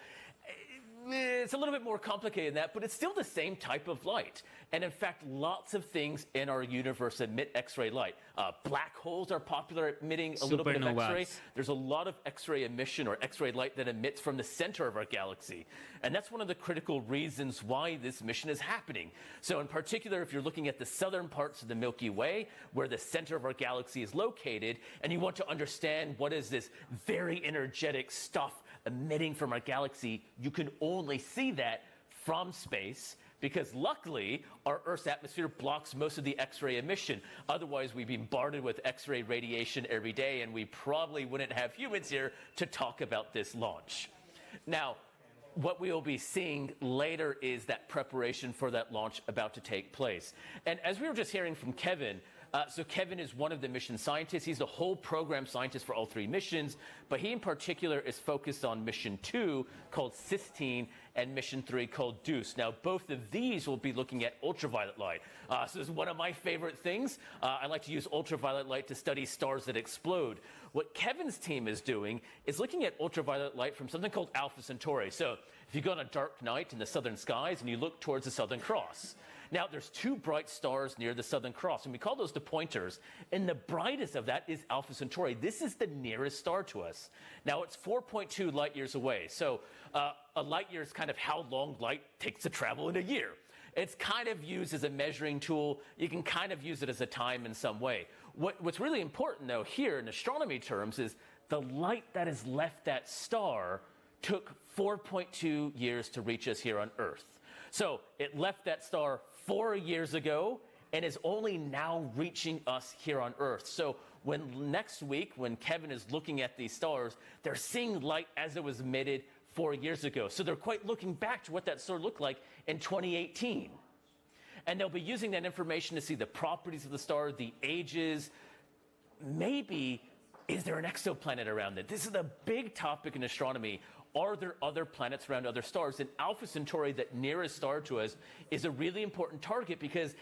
D: It's a little bit more complicated than that, but it's still the same type of light. And in fact, lots of things in our universe emit X-ray light. Black holes are popular at emitting a little bit of X-ray. There's a lot of X-ray emission or X-ray light that emits from the center of our galaxy. And that's one of the critical reasons why this mission is happening. So in particular, if you're looking at the southern parts of the Milky Way, where the center of our galaxy is located, and you want to understand what is this very energetic stuff emitting from our galaxy, you can only see that from space, because luckily our Earth's atmosphere blocks most of the X-ray emission. Otherwise, we'd be bombarded with X-ray radiation every day, and we probably wouldn't have humans here to talk about this launch. Now, what we will be seeing later is that preparation for that launch about to take place. And as we were just hearing from Kevin, so Kevin is one of the mission scientists. He's the whole program scientist for all three missions, but he in particular is focused on mission 2 called Sistine and mission 3 called Deuce. Now, both of these will be looking at ultraviolet light. So this is one of my favorite things. I like to use ultraviolet light to study stars that explode. What Kevin's team is doing is looking at ultraviolet light from something called Alpha Centauri. So if you go on a dark night in the southern skies and you look towards the Southern Cross, now, there's two bright stars near the Southern Cross, and we call those the pointers. And the brightest of that is Alpha Centauri. This is the nearest star to us. Now, it's 4.2 light years away. So a light year is kind of how long light takes to travel in a year. It's kind of used as a measuring tool. You can kind of use it as a time in some way. What's really important, though, here in astronomy terms is the light that has left that star took 4.2 years to reach us here on Earth. So it left that star 4 years ago and is only now reaching us here on Earth. So when next week, when Kevin is looking at these stars, they're seeing light as it was emitted 4 years ago. So they're quite looking back to what that star looked like in 2018. And they'll be using that information to see the properties of the star, the ages, maybe is there an exoplanet around it? This is a big topic in astronomy. Are there other planets around other stars? And Alpha Centauri, that nearest star to us, is a really important target because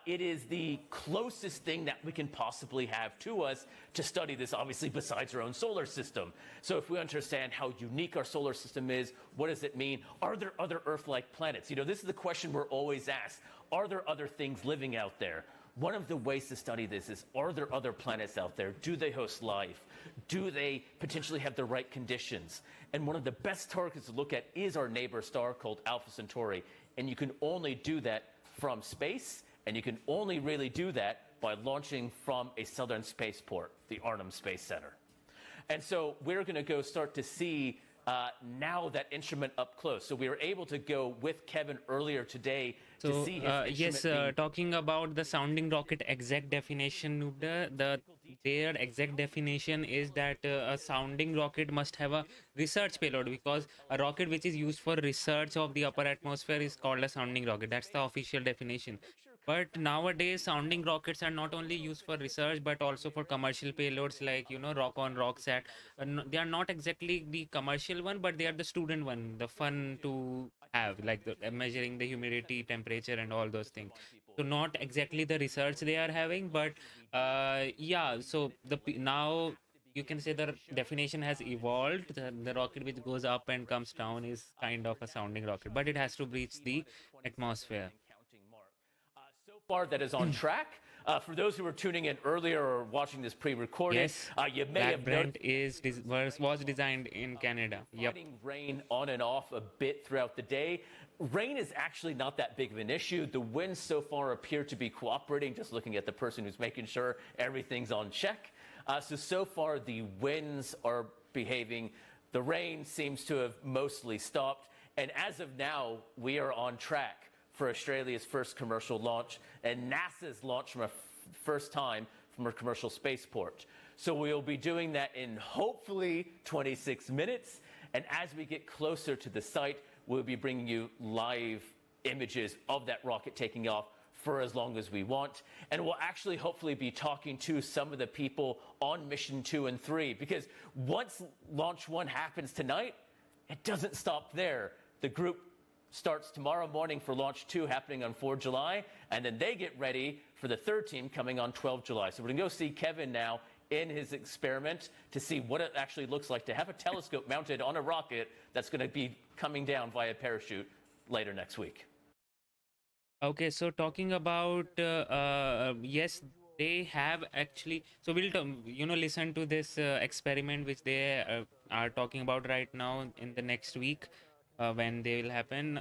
D: it is the closest thing that we can possibly have to us to study this, obviously, besides our own solar system. So if we understand how unique our solar system is, what does it mean? Are there other Earth-like planets? You know, this is the question we're always asked. Are there other things living out there? One of the ways to study this is, are there other planets out there? Do they host life? Do they potentially have the right conditions? And one of the best targets to look at is our neighbor star called Alpha Centauri. And you can only do that from space, and you can only really do that by launching from a southern spaceport, the Arnhem Space Center. And so we're going to go start to see now that instrument up close. So we were able to go with Kevin earlier today to see his instrument.
A: Talking about the sounding rocket exact definition, their exact definition is that a sounding rocket must have a research payload, because a rocket which is used for research of the upper atmosphere is called a sounding rocket. That's the official definition. But nowadays, sounding rockets are not only used for research, but also for commercial payloads like, Rock on, Rocksat. They are not exactly the commercial one, but they are the student one, the fun to have, like measuring the humidity, temperature, and all those things. So not exactly the research they are having, but so now you can say the definition has evolved. The rocket which goes up and comes down is kind of a sounding rocket, but it has to breach the atmosphere.
D: Far that is on track. For those who were tuning in earlier or watching this pre-recorded,
A: yes,
D: you may have
A: Brant was designed in Canada. Yep.
D: Rain on and off a bit throughout the day. Rain is actually not that big of an issue. The winds so far appear to be cooperating, just looking at the person who's making sure everything's on check. So far the winds are behaving. The rain seems to have mostly stopped. And as of now, we are on track for Australia's first commercial launch and NASA's launch from a first time from a commercial spaceport. So we'll be doing that in hopefully 26 minutes. And as we get closer to the site, we'll be bringing you live images of that rocket taking off for as long as we want. And we'll actually hopefully be talking to some of the people on mission 2 and 3, because once launch 1 happens tonight, it doesn't stop there. The group
B: starts tomorrow morning for Launch 2 happening on 4 July, and then they get ready for the third team coming on 12 July. So we're going to go see Kevin now in his experiment to see what it actually looks like to have a telescope mounted on a rocket that's going to be coming down via parachute later next week.
A: Okay, so talking about yes, they have actually. So we'll listen to this experiment which they are talking about right now in the next week when they will happen.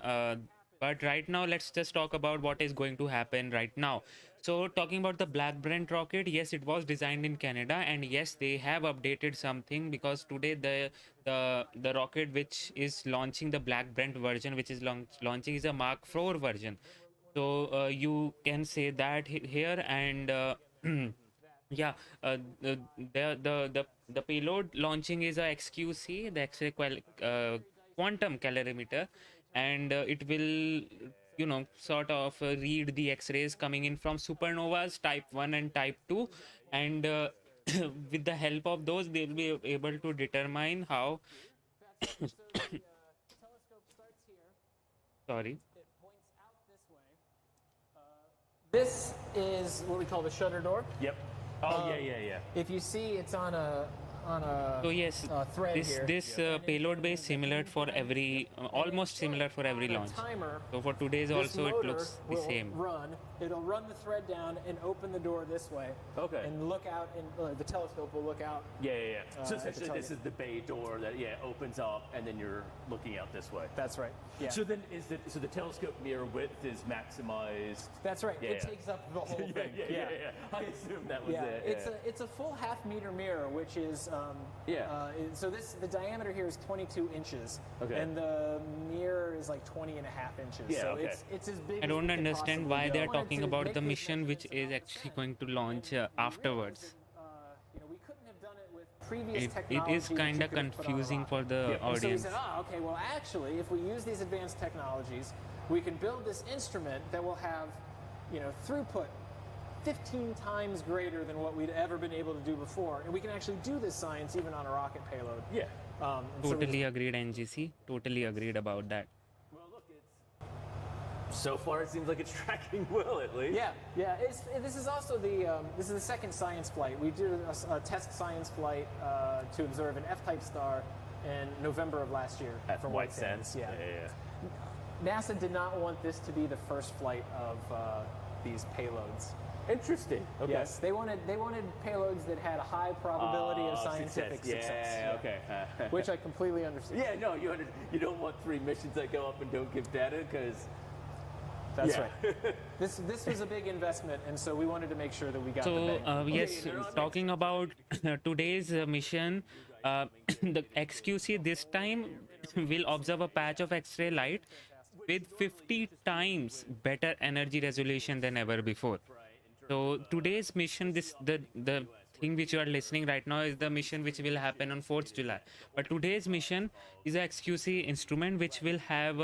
A: But right now, let's just talk about what is going to happen right now. So talking about the Black Brant rocket, yes, it was designed in Canada, and yes, they have updated something because today the rocket which is launching the Black Brant version, which is launching, is a Mark IV version. So you can say that here, and yeah, the payload launching is a XQC, the X-ray Quantum Calorimeter, and it will sort of read the X-rays coming in from supernovas type 1 and type 2, and with the help of those they'll be able to determine how sorry.
E: This is what we call the shutter door.
B: Yep. Oh, yeah.
E: If you see, it's on a
A: So yes,
E: thread
A: this
E: here.
A: payload base similar for every almost similar for every launch.
E: Timer.
A: So for today's
E: This
A: also it
E: motor
A: looks the
E: will
A: same.
E: It'll run the thread down and open the door this way.
B: Okay.
E: And look out, and the telescope will look out.
B: Yeah. So
E: at the
B: essentially, this is the bay door that opens up, and then you're looking out this way.
E: That's right. Yeah.
B: So then, the telescope mirror width is maximized?
E: That's right.
B: Yeah,
E: It
B: yeah.
E: takes up the whole thing.
B: Yeah. I assume that was it.
E: It's a full half-meter mirror, which is so the diameter here is 22 inches,
B: Okay.
E: and the mirror is like 20 and a half inches.
B: Yeah,
E: so
B: okay.
E: it's as big.
A: I
E: as
A: don't
E: it can
A: understand
E: possibly
A: why
E: go.
A: they are
E: Wanted
A: talking
E: to
A: about
E: make
A: the
E: these
A: mission which
E: measurements
A: is actually going to launch afterwards.
E: we couldn't have done it with previous
A: It
E: technology.
A: is
E: that
A: kind
E: you
A: of
E: could have put on a
A: confusing
E: rocket.
A: for the
E: And so we
A: audience.
E: said, okay, well, actually, if we use these advanced technologies, we can build this instrument that will have, throughput 15 times greater than what we'd ever been able to do before. And we can actually do this science even on a rocket payload.
B: Yeah.
E: And so
A: Totally agreed, NGC. Totally agreed about that.
B: Well, look, so far it seems like it's tracking well, at least.
E: Yeah. This is also the second science flight. We did a test science flight to observe an F-type star in November of last year
B: At
E: from
B: White
E: White
B: Sands.
E: Sands. Yeah. NASA did not want this to be the first flight of these payloads.
B: Interesting. Okay.
E: Yes, they wanted payloads that had a high probability of scientific success.
B: Yeah, okay.
E: Which I completely understand.
B: Yeah, no, you don't want 3 missions that go up and don't give data, because
E: That's right. This was a big investment, and so we wanted to make sure that we got the
A: So
E: bang.
A: yes, talking about today's mission, the XQC this time will observe a patch of X-ray light with 50 times better energy resolution than ever before. So today's mission, the thing which you are listening right now is the mission which will happen on 4th July. But today's mission is a XQC instrument which will have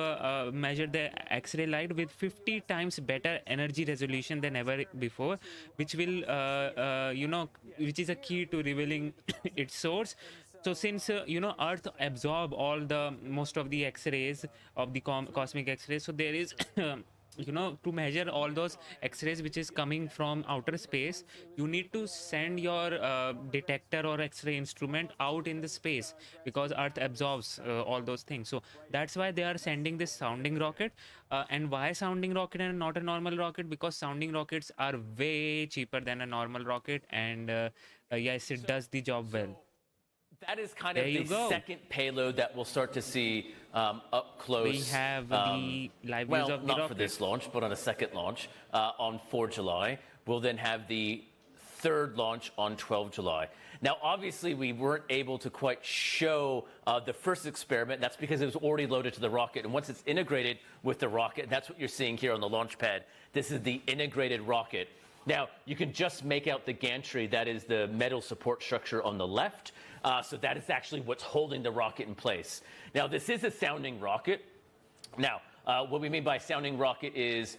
A: measure the X-ray light with 50 times better energy resolution than ever before, which will which is a key to revealing its source. So since Earth absorb most of the X-rays of the cosmic X-rays, so there is to measure all those X-rays which is coming from outer space, you need to send your detector or X-ray instrument out in the space, because Earth absorbs all those things. So that's why they are sending this sounding rocket. And why sounding rocket and not a normal rocket? Because sounding rockets are way cheaper than a normal rocket, and yes, it does the job well.
B: That is kind of
A: There you
B: the
A: go.
B: second payload that we'll start to see up close.
A: We have the live views of the
B: not for
A: rocket.
B: this launch, but on a second launch on 4 July. We'll then have the third launch on 12 July. Now, obviously, we weren't able to quite show the first experiment. That's because it was already loaded to the rocket. And once it's integrated with the rocket, that's what you're seeing here on the launch pad. This is the integrated rocket. Now, you can just make out the gantry. That is the metal support structure on the left. So that is actually what's holding the rocket in place. Now, this is a sounding rocket. Now, what we mean by sounding rocket is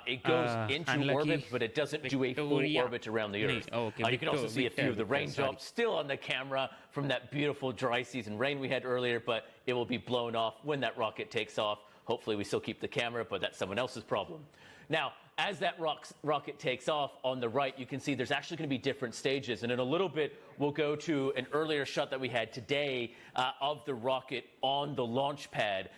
B: it goes into
A: unlucky
B: orbit, but it doesn't do a full
A: Victoria.
B: orbit around the Earth.
A: Okay,
B: You can also see a few of the
A: Victor,
B: raindrops still on the camera from that beautiful dry season rain we had earlier, but it will be blown off when that rocket takes off
D: Hopefully we still keep the camera, but that's someone else's problem. Now, as that rocket takes off on the right, you can see there's actually going to be different stages. And in a little bit, we'll go to an earlier shot that we had today of the rocket on the launch pad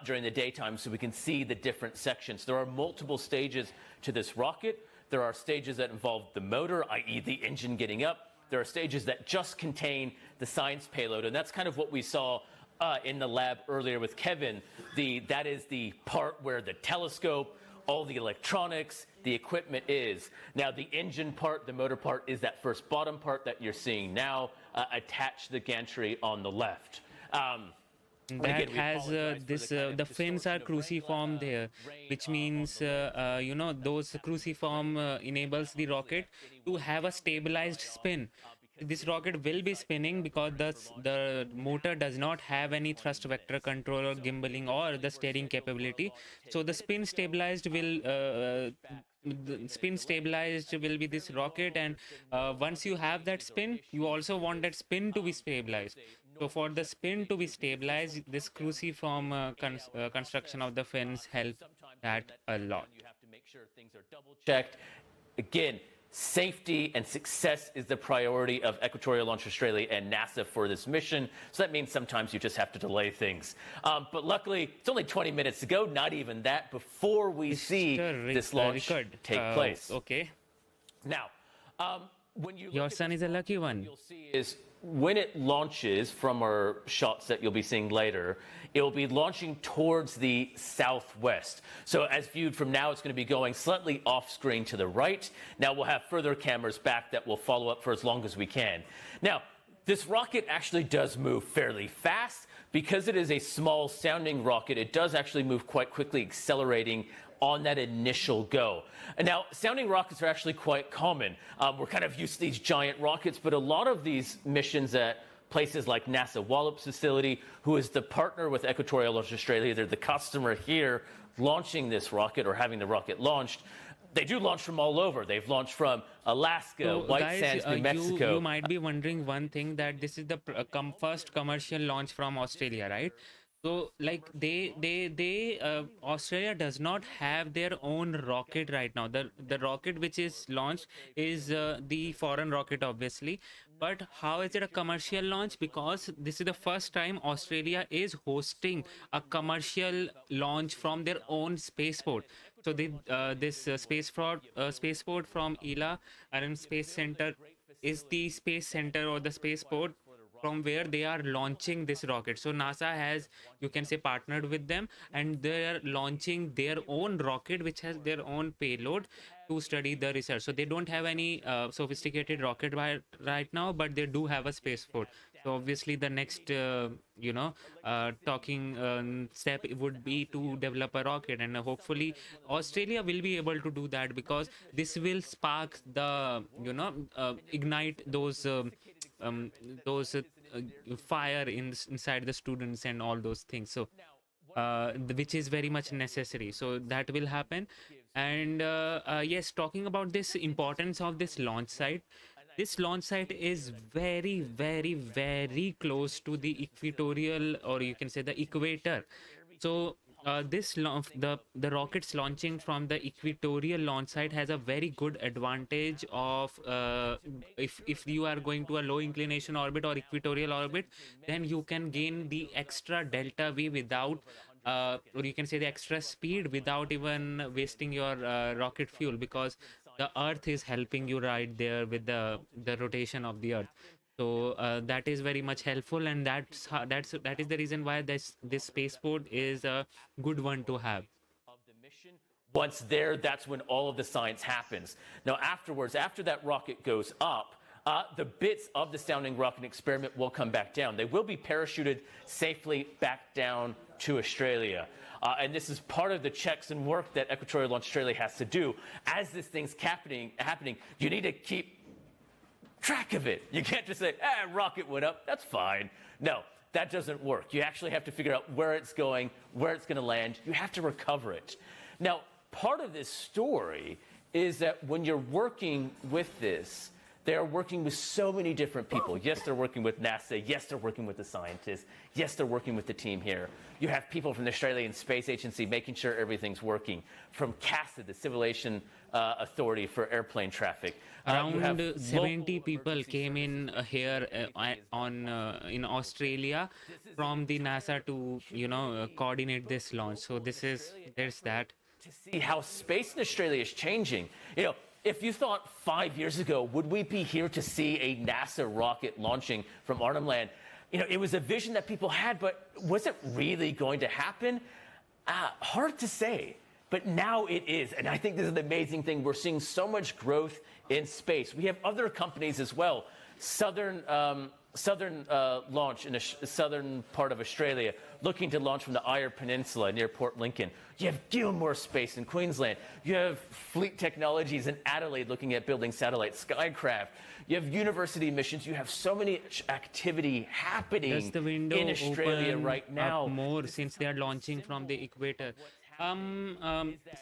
D: during the daytime, so we can see the different sections. There are multiple stages to this rocket. There are stages that involve the motor, i.e. the engine getting up. There are stages that just contain the science payload, and that's kind of what we saw in the lab earlier with Kevin. That is the part where the telescope, all the electronics, the equipment is. Now, the engine part, the motor part, is that first bottom part that you're seeing now, attached to the gantry on the left.
A: That has the fins are cruciform there, which means those cruciform enables the rocket to have a stabilized spin. This rocket will be spinning because the motor does not have any thrust vector control or gimbaling or the steering capability. So the spin stabilized will be this rocket, and once you have that spin, you also want that spin to be stabilized. So for the spin to be stabilized, this cruciform construction of the fins help that a lot.
D: You have to make sure things are double checked. Again, safety and success is the priority of Equatorial Launch Australia and NASA for this mission. So that means sometimes you just have to delay things. But luckily, it's only 20 minutes to go, not even that, before we see this launch take place.
A: Okay.
D: Now, when you
A: Your son is a lucky one.
D: You'll see is when it launches from our shots that you'll be seeing later, it will be launching towards the southwest. So as viewed from now, it's going to be going slightly off screen to the right. Now we'll have further cameras back that will follow up for as long as we can. Now, this rocket actually does move fairly fast. Because it is a small sounding rocket, it does actually move quite quickly, accelerating on that initial go. And now, sounding rockets are actually quite common. We're kind of used to these giant rockets, but a lot of these missions at places like NASA Wallops facility, who is the partner with Equatorial Launch Australia, they're the customer here launching this rocket or having the rocket launched. They do launch from all over. They've launched from Alaska,
A: So,
D: White
A: guys,
D: Sands, New Mexico.
A: You might be wondering one thing, that this is the first commercial launch from Australia, right? So like Australia does not have their own rocket right now. The rocket which is launched is the foreign rocket, obviously. But how is it a commercial launch? Because this is the first time Australia is hosting a commercial launch from their own spaceport. So this spaceport from ELA, Arnhem Space Center, is the space center or the spaceport from where they are launching this rocket. So NASA has, you can say, partnered with them, and they are launching their own rocket which has their own payload to study the research. So they don't have any sophisticated rocket right now, but they do have a spaceport. So obviously the next talking step would be to develop a rocket, and hopefully Australia will be able to do that, because this will spark the ignite those fire inside the students and all those things. So which is very much necessary. So that will happen. And yes, talking about this importance of this launch site, this launch site is very, very, very close to the equatorial, or you can say the equator. So the rockets launching from the equatorial launch site has a very good advantage of if you are going to a low inclination orbit or equatorial orbit, then you can gain the extra delta V without or you can say the extra speed without even wasting your rocket fuel, because the earth is helping you right there with the rotation of the earth. So that is very much helpful, and that is the reason why this spaceport is a good one to have.
D: Once there, that's when all of the science happens. Now afterwards, after that rocket goes up, the bits of the sounding rocket experiment will come back down. They will be parachuted safely back down to Australia. And this is part of the checks and work that Equatorial Launch Australia has to do. As this thing's happening, you need to keep track of it. You can't just say, rocket went up, that's fine. No, that doesn't work. You actually have to figure out where it's going, where it's going to land. You have to recover it. Now, part of this story is that when you're working with this,
B: they're working with so many different people. Yes, they're working with NASA. Yes, they're working with the scientists. Yes, they're working with the team here. You have people from the Australian Space Agency making sure everything's working. From CASA, the Civil Aviation Authority for airplane traffic. You have
A: Around 70 people came in here in Australia from the NASA to coordinate this launch. So there's that.
B: to see how space in Australia is changing. If you thought 5 years ago, would we be here to see a NASA rocket launching from Arnhem Land? It was a vision that people had, but was it really going to happen? Hard to say, but now it is. And I think this is the amazing thing. We're seeing so much growth in space. We have other companies as well. Southern Launch in the southern part of Australia, looking to launch from the Eyre Peninsula near Port Lincoln. You have Gilmore Space in Queensland. You have Fleet Technologies in Adelaide looking at building satellite Skycraft. You have university missions. You have so many activity happening in Australia right now.
A: More since they are launching from the equator.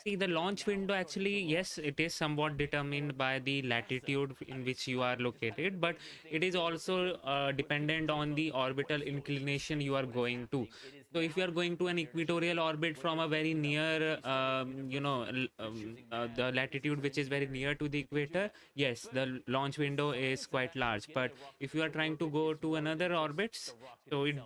A: See, the launch window actually, yes, it is somewhat determined by the latitude in which you are located, but it is also dependent on the orbital inclination you are going to. So if you are going to an equatorial orbit from a very near, the latitude which is very near to the equator, yes, the launch window is quite large. But if you are trying to go to another orbits, so it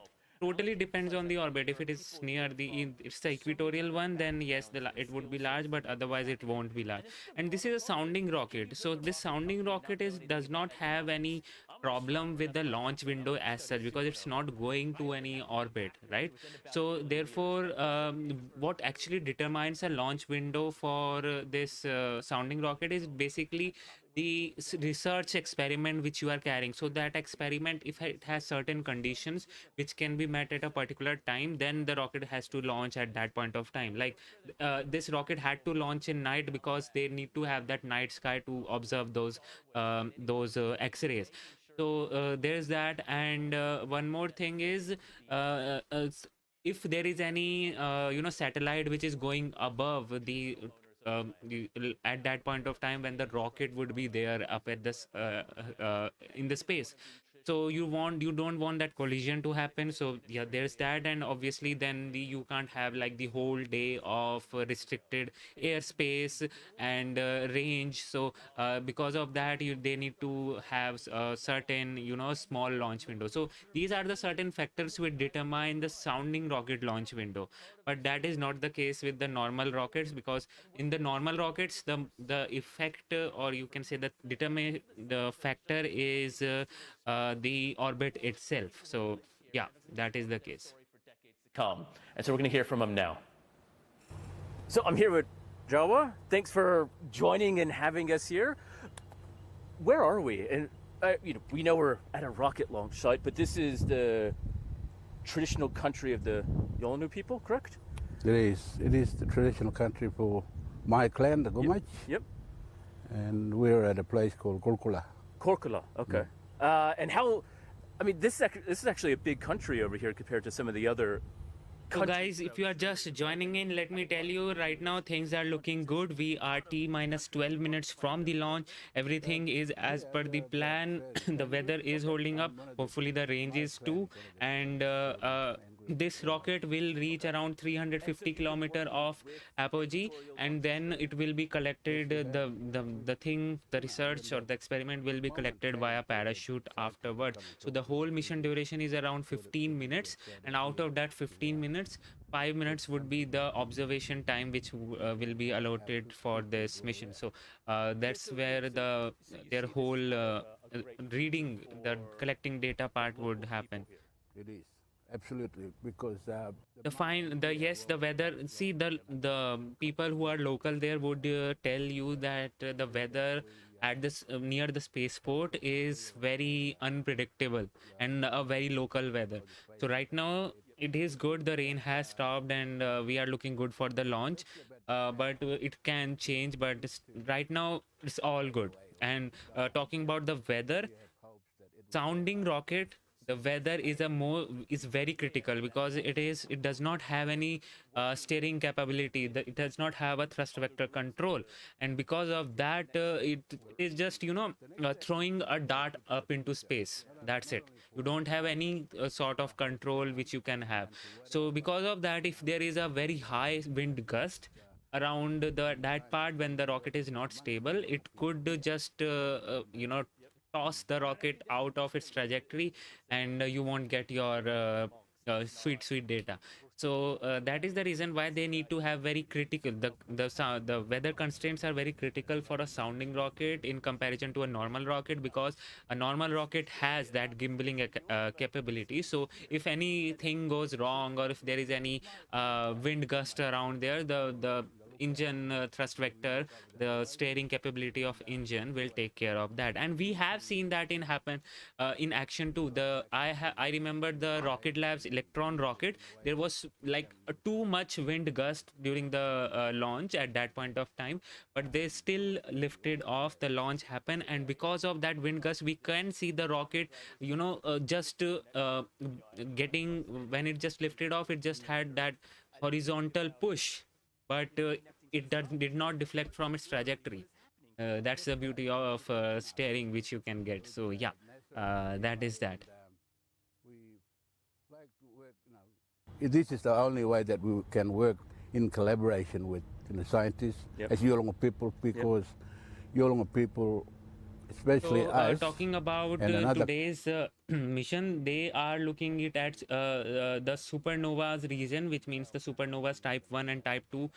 A: totally depends on the orbit. If it is near it's the equatorial one, then yes, it would be large, but otherwise it won't be large. And this is a sounding rocket, so this sounding rocket does not have any problem with the launch window as such, because it's not going to any orbit, right? So therefore, what actually determines a launch window for this sounding rocket is basically the research experiment which you are carrying. So that experiment, if it has certain conditions which can be met at a particular time, then the rocket has to launch at that point of time. Like this rocket had to launch in night because they need to have that night sky to observe those X-rays. So there's that. And one more thing is, if there is any satellite which is going above at that point of time when the rocket would be there up at this in the space, so you don't want that collision to happen. So yeah, there's that. And obviously then you can't have like the whole day of restricted airspace and range. So because of that, they need to have a certain small launch window. So these are the certain factors which determine the sounding rocket launch window. But that is not the case with the normal rockets, because in the normal rockets the effect, or you can say that determine the factor is the orbit itself. So yeah, that is the case.
B: Come. And so we're going to hear from him now. So I'm here with Jawa. Thanks for joining and having us here. Where are we? And we know we're at a rocket launch site, but this is the traditional country of the Yolngu people, correct?
F: It is the traditional country for my clan, the Gumach.
B: Yep.
F: And we're at a place called Korkula.
B: Korkula, okay. And how? I mean, this is actually a big country over here compared to some of the other.
A: So guys, if you are just joining in, let me tell you right now things are looking good. We are T-minus 12 minutes from the launch. Everything is as per the plan. The weather is holding up. Hopefully the range is too. And this rocket will reach around 350 kilometer of apogee, and then it will be collected, the research or the experiment will be collected via parachute afterward. So the whole mission duration is around 15 minutes, and out of that 15 minutes, 5 minutes would be the observation time which will be allotted for this mission. So that's where their whole reading, the collecting data part would happen.
F: It is. Absolutely, because
A: the weather. See, the people who are local there would tell you that the weather at this near the spaceport is very unpredictable and a very local weather. So right now it is good. The rain has stopped, and we are looking good for the launch. But it can change. But right now it's all good. And talking about the weather, sounding rocket, the weather is very critical, because it does not have any steering capability. It does not have a thrust vector control, and because of that, it is just throwing a dart up into space. That's it. You don't have any sort of control which you can have. So because of that, if there is a very high wind gust around that part when the rocket is not stable, it could just toss the rocket out of its trajectory, and you won't get your sweet data. So that is the reason why they need to have very critical, the weather constraints are very critical for a sounding rocket in comparison to a normal rocket, because a normal rocket has that gimbaling capability. So if anything goes wrong, or if there is any wind gust around there, the engine thrust vector, the steering capability of engine will take care of that. And we have seen that in action too. I remember the Rocket Lab's Electron rocket. There was like too much wind gust during the launch at that point of time, but they still lifted off. The launch happened, and because of that wind gust, we can see the rocket just getting, when it just lifted off, it just had that horizontal push, but it did not deflect from its trajectory. That's the beauty of steering which you can get. So yeah, that is that.
F: This is the only way that we can work in collaboration with scientists, as Yolngu people, because Yolngu people, especially us.
A: Talking about today's mission, they are looking it at the supernovas region, which means the supernovas type 1 and type 2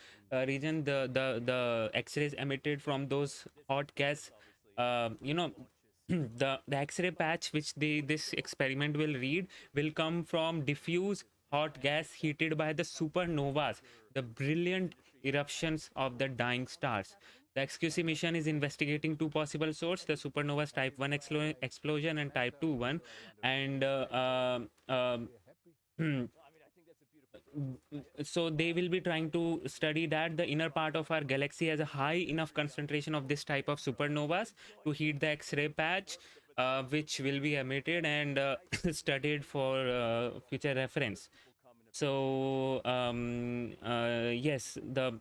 A: region. The X-rays emitted from those hot gas, the X-ray patch which this experiment will read will come from diffuse hot gas heated by the supernovas, the brilliant eruptions of the dying stars. The XQC mission is investigating two possible sources: the supernovas type 1 explosion and type 2 one. And so they will be trying to study that the inner part of our galaxy has a high enough concentration of this type of supernovas to heat the X-ray patch, which will be emitted and studied for future reference. So yes, the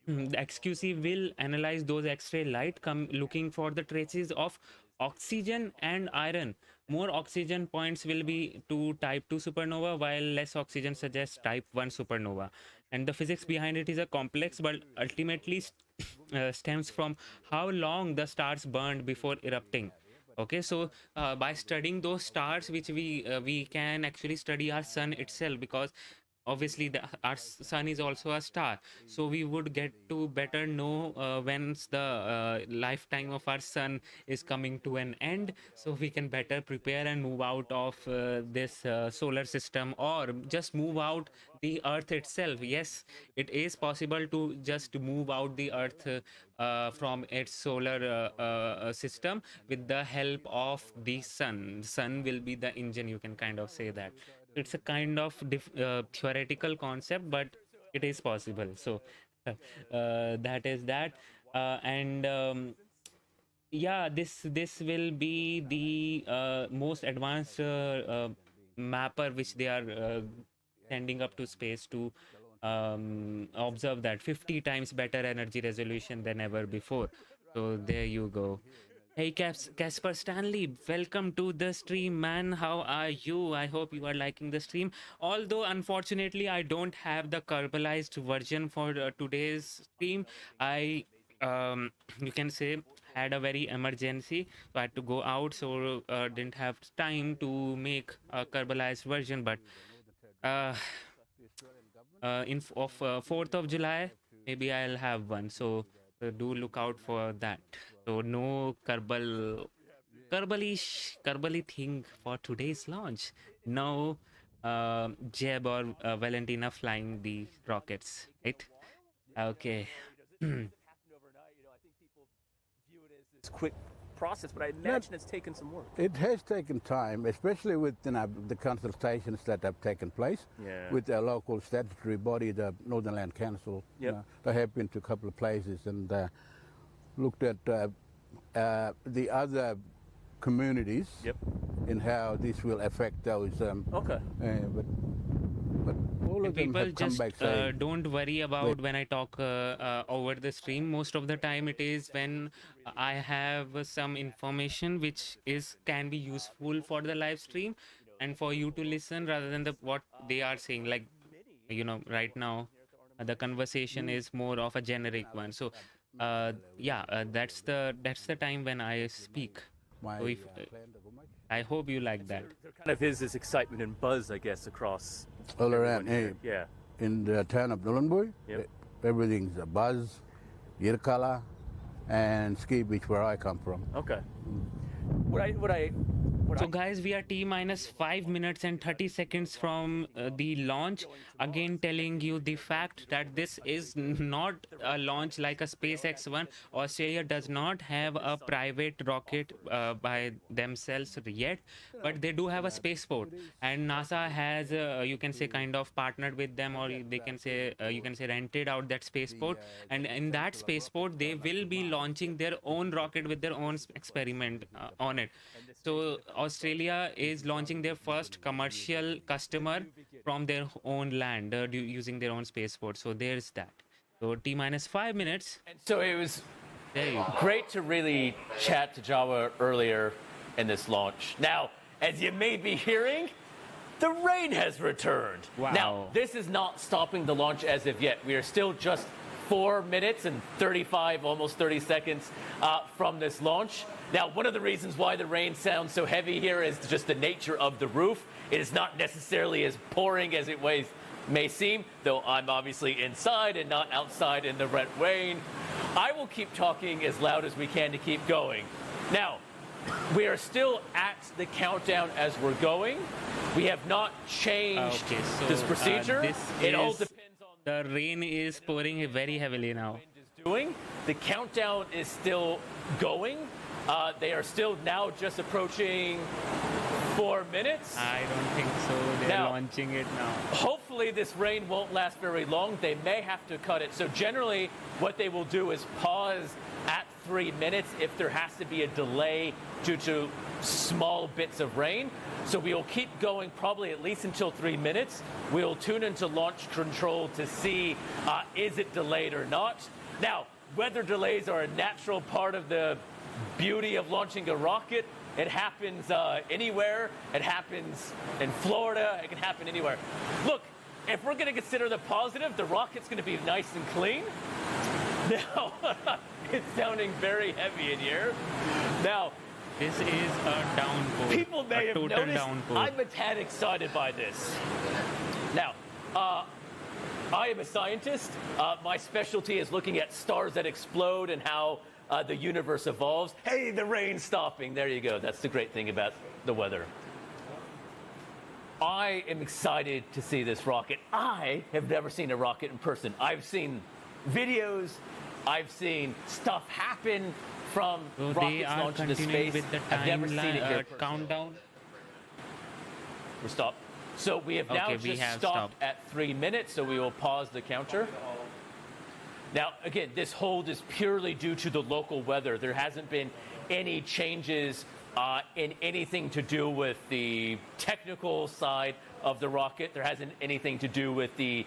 A: XQC will analyze those X-ray light, looking for the traces of oxygen and iron. More oxygen points will be to type 2 supernova, while less oxygen suggests type 1 supernova. And the physics behind it is a complex, but ultimately stems from how long the stars burned before erupting. Okay, so by studying those stars, which we can actually study our sun itself, because obviously our sun is also a star, so we would get to better know when's the lifetime of our sun is coming to an end, so we can better prepare and move out of this solar system, or just move out the earth itself. Yes, it is possible to just move out the earth from its solar system with the help of the sun. The sun will be the engine, you can kind of say that. It's a kind of theoretical concept, but it is possible. So that is that. And yeah, this will be the most advanced mapper which they are sending up to space to observe that 50 times better energy resolution than ever before. So there you go. Hey Casper Stanley, welcome to the stream, man. How are you? I hope you are liking the stream. Although unfortunately I don't have the carbonized version for today's stream. I you can say had a very emergency, so I had to go out, so didn't have time to make a carbonized version. But in 4th of July maybe I'll have one, so do look out for that. So no kerbally thing for today's launch. No Jeb or Valentina flying the rockets, right? Okay.
G: It's quick process, but I imagine it's taken some work.
F: It has taken time, especially with the consultations that have taken place with our local statutory body, the Northern Land Council. They have been to a couple of places and looked at the other communities
G: Yep.
F: in how this will affect those.
G: Okay.
F: But all of them
A: People
F: have come
A: just
F: back saying,
A: don't worry about when I talk over the stream. Most of the time it is when I have some information which can be useful for the live stream and for you to listen rather than what they are saying. Like, right now the conversation is more of a generic one. So that's the time when I speak.
F: my
A: So if,
F: plan to go much
A: I hope you like that.
G: There kind of is this excitement and buzz, I guess, across
F: all around
G: everyone
F: here.
G: Yeah.
F: In the town of Nhulunbuy,
G: Yep.
F: everything's a buzz, Yirrkala, and Ski Beach where I come from.
G: Okay. What I
A: So guys, we are T minus 5 minutes and 30 seconds from the launch. Again, telling you the fact that this is not a launch like a SpaceX one. Australia does not have a private rocket by themselves yet, but they do have a spaceport, and NASA has, you can say, kind of partnered with them, or they can say, rented out that spaceport. And in that spaceport, they will be launching their own rocket with their own experiment on it. So Australia is launching their first commercial customer from their own land using their own spaceport. So there's that. So T minus 5 minutes.
B: And so it was
A: There you go.
B: great to really chat to Jawa earlier in this launch. Now, as you may be hearing, the rain has returned.
A: Wow.
B: Now, this is not stopping the launch as of yet. We are still just 4 minutes and 35, almost 30 seconds from this launch. Now, one of the reasons why the rain sounds so heavy here is just the nature of the roof. It is not necessarily as pouring as it may seem, though I'm obviously inside and not outside in the red rain. I will keep talking as loud as we can to keep going. Now, we are still at the countdown as we're going. We have not changed
A: Okay, so,
B: this procedure. It all depends on
A: the rain is pouring very heavily now.
B: wind is doing. The countdown is still going. They are still now just approaching 4 minutes.
A: I don't think so. They're
B: Now-
A: launching it now.
B: Hopefully this rain won't last very long. They may have to cut it. So generally what they will do is pause at 3 minutes if there has to be a delay due to small bits of rain. So we will keep going probably at least until 3 minutes. We'll tune into launch control to see is it delayed or not. Now, weather delays are a natural part of the beauty of launching a rocket. It happens anywhere. It happens in Florida. It can happen anywhere. Look, if we're going to consider the positive, the rocket's going to be nice and clean. Now, it's sounding very heavy in here. Now,
A: This is a downpour.
B: people may
A: a
B: have
A: total
B: noticed
A: downpour.
B: I'm a tad excited by this. Now, I am a scientist. My specialty is looking at stars that explode and how the universe evolves. Hey, the rain's stopping. There you go. That's the great thing about the weather. I am excited to see this rocket. I have never seen a rocket in person. I've seen videos. I've seen stuff happen from
A: So they
B: rockets
A: are
B: launched into
A: continuing
B: space.
A: with the
B: I've never seen it here.
A: countdown.
B: We're stopped. So we have now
A: Okay, we
B: just
A: have
B: stopped
A: stopped.
B: at 3 minutes, so we will pause the counter. Now, again, this hold is purely due to the local weather. There hasn't been any changes in anything to do with the technical side of the rocket. There hasn't anything to do with the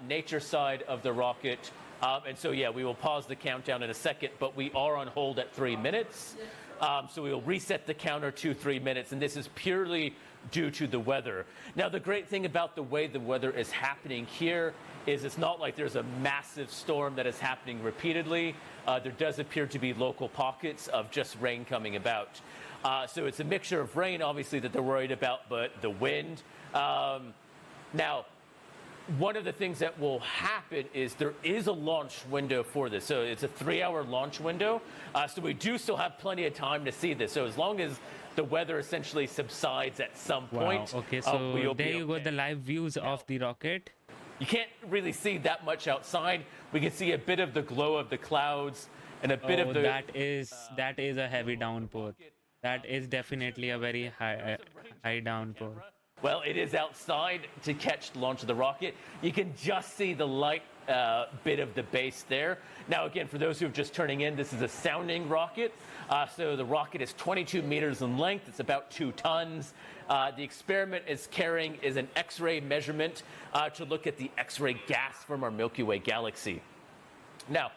B: nature side of the rocket. And so, yeah, we will pause the countdown in a second, but we are on hold at 3 minutes. So we will reset the counter to 3 minutes, and this is purely due to the weather. Now, the great thing about the way the weather is happening here is it's not like there's a massive storm that is happening repeatedly. There does appear to be local pockets of just rain coming about. So it's a mixture of rain, obviously, that they're worried about, but the wind. Now, one of the things that will happen is there is a launch window for this. So it's a 3-hour launch window. So we do still have plenty of time to see this. So as long as the weather essentially subsides at some point,
A: Wow. Okay, so
B: we'll
A: there
B: be
A: you go,
B: okay.
A: the live views of the rocket.
B: You can't really see that much outside. We can see a bit of the glow of the clouds and a bit of the...
A: that is a heavy downpour. That is definitely a very high downpour.
B: Well, it is outside to catch the launch of the rocket. You can just see the light
D: bit of the base there. Now, again, for those who are just turning in, this is a sounding rocket. So the rocket is 22 meters in length. It's about 2 tons. The experiment is carrying is an X-ray measurement to look at the X-ray gas from our Milky Way galaxy. Now,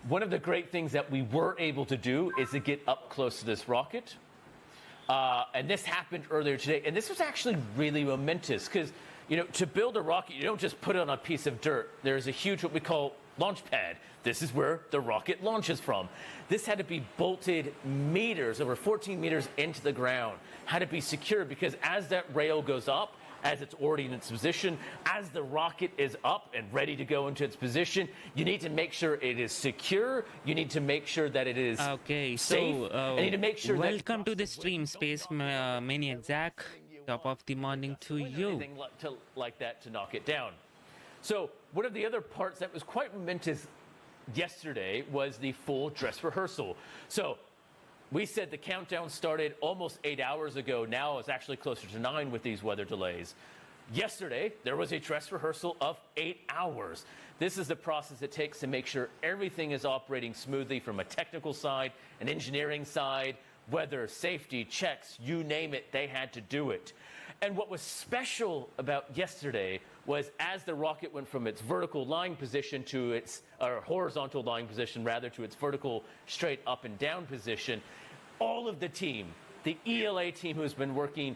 D: one of the great things that we were able to do is to get up close to this rocket. And this happened earlier today. And this was actually really momentous because, you know, to build a rocket, you don't just put it on a piece of dirt. There's a huge, what we call, launch pad. This is where the rocket launches from. This had to be bolted meters, over 14 meters into the ground. Had to be secure because as that rail goes up, as it's already in its position, as the rocket is up and ready to go into its position, you need to make sure it is secure. You need to make sure that it is
A: Okay,
D: safe.
A: so
D: and you need to make sure
A: welcome to the stream, Space Maniac Zach. Top of the morning to you.
D: Anything like that to knock it down. So one of the other parts that was quite momentous yesterday was the full dress rehearsal. So we said the countdown started almost 8 hours ago. Now it's actually closer to 9 with these weather delays. Yesterday, there was a dress rehearsal of 8 hours. This is the process it takes to make sure everything is operating smoothly from a technical side, an engineering side, weather, safety, checks, you name it, they had to do it. And what was special about yesterday was as the rocket went from its vertical lying position to its, or horizontal lying position rather, to its vertical straight up and down position, all of the team, the ELA team who's been working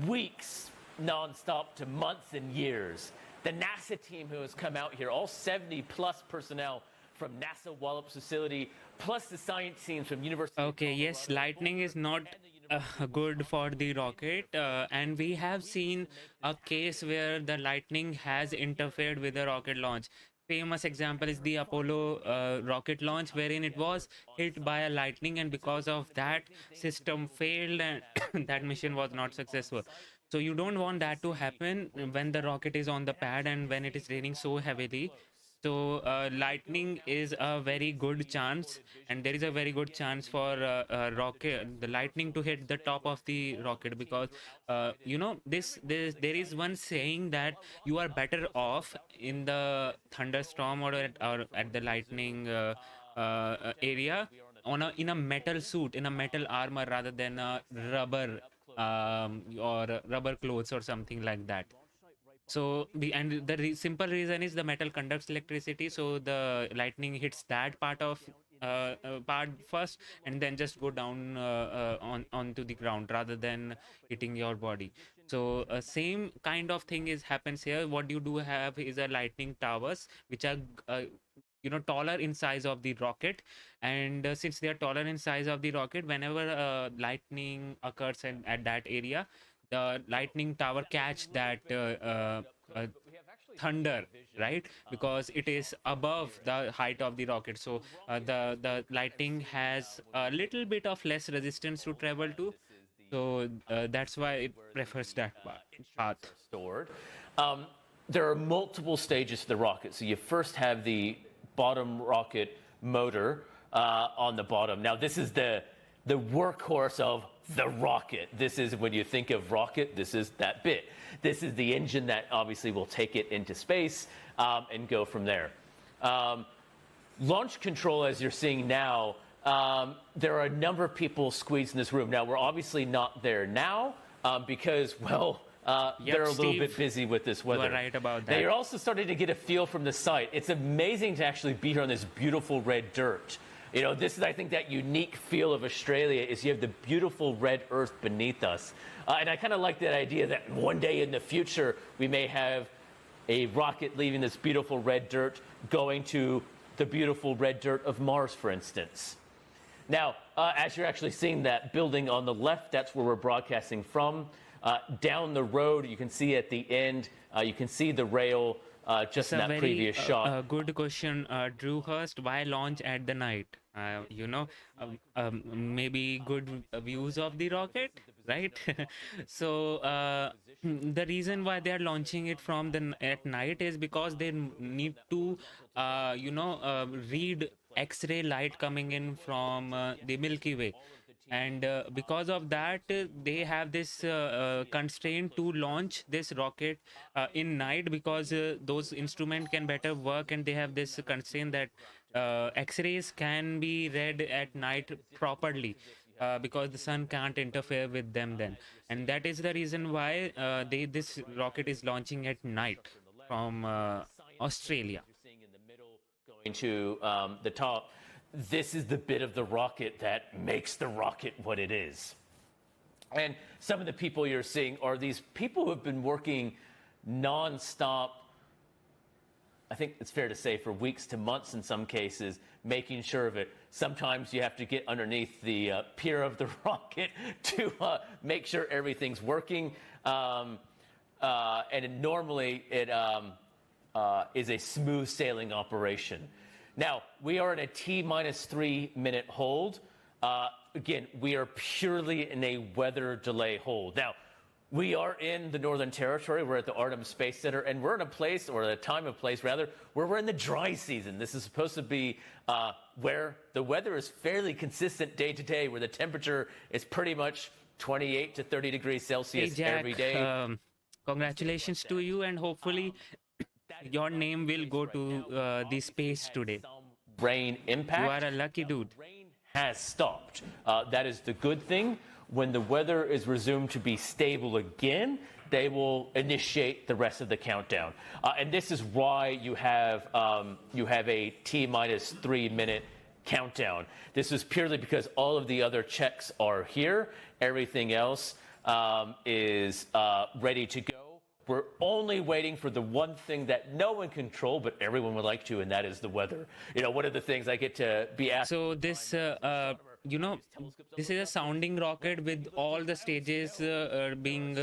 D: weeks nonstop to months and years, the NASA team who has come out here, all 70 plus personnel from NASA Wallops facility, plus the science teams from University of
A: Okay, yes,
D: Colorado,
A: lightning is not good for the rocket, and we have seen a case where the lightning has interfered with the rocket launch. Famous example is the Apollo rocket launch, wherein it was hit by a lightning, and because of that, system failed and that mission was not successful. So you don't want that to happen when the rocket is on the pad and when it is raining so heavily. So lightning is a very good chance, and there is a very good chance for the lightning to hit the top of the rocket, because you know there is one saying that you are better off in the thunderstorm or at the lightning area in a metal suit, in a metal armor, rather than a rubber or rubber clothes or something like that. So the simple reason is the metal conducts electricity, so the lightning hits that part first, and then just go down onto the ground rather than hitting your body. So same kind of thing happens here. What you do have is a lightning towers, which are taller in size of the rocket, and since they are taller in size of the rocket, whenever lightning occurs at that area, the lightning tower catch that thunder, right? Because it is above the height of the rocket, so the lightning has a little bit of less resistance to travel to, so that's why it prefers that path.
D: Stored. There are multiple stages to the rocket. So you first have the bottom rocket motor on the bottom. Now this is the workhorse of the rocket. This is, when you think of rocket, this is that bit. This is the engine that obviously will take it into space and go from there. Launch control, as you're seeing now, there are a number of people squeezed in this room. Now, we're obviously not there now because, well, they're a little bit busy with this weather.
A: You are right about that.
D: Now, you're also starting to get a feel from the site. It's amazing to actually be here on this beautiful red dirt. You know, this is, I think, that unique feel of Australia is you have the beautiful red earth beneath us. And I kind of like that idea that one day in the future, we may have a rocket leaving this beautiful red dirt going to the beautiful red dirt of Mars, for instance. Now, as you're actually seeing that building on the left, that's where we're broadcasting from. Down the road, you can see at the end, you can see the rail just in that previous shot.
A: Good question, Drew Hurst. Why launch at the night? Maybe good views of the rocket, right? So the reason why they are launching it at night is because they need to, read X-ray light coming in from the Milky Way. And because of that, they have this constraint to launch this rocket in night, because those instruments can better work, and they have this constraint that X-rays can be read at night properly. Because the sun can't interfere with them then, and that is the reason why this rocket is launching at night from Australia.
B: Going to the top, this is the bit of the rocket that makes the rocket what it is. And some of the people you're seeing are these people who have been working non-stop, I think it's fair to say, for weeks to months in some cases, making sure of it. Sometimes you have to get underneath the pier of the rocket to make sure everything's working. And normally it is a smooth sailing operation. Now, we are in a T-3 minute hold. Again, we are purely in a weather delay hold. Now, we are in the Northern Territory. We're at the Arnhem Space Center, and we're in a place, or a time of place rather, where we're in the dry season. This is supposed to be where the weather is fairly consistent day to day, where the temperature is pretty much 28 to 30 degrees Celsius
A: Hey, Jack,
B: every day.
A: Congratulations to you, and hopefully your name will go to the space today.
B: Rain impact.
A: You are a lucky dude.
B: Rain has stopped. That is the good thing. When the weather is resumed to be stable again, they will initiate the rest of the countdown. And this is why you have a T-3 minute countdown. This is purely because all of the other checks are here. Everything else is ready to go. We're only waiting for the one thing that no one can control, but everyone would like to, and that is the weather. You know, one of the things I get to be asked.
A: So this, you know, this is a sounding rocket with all the stages being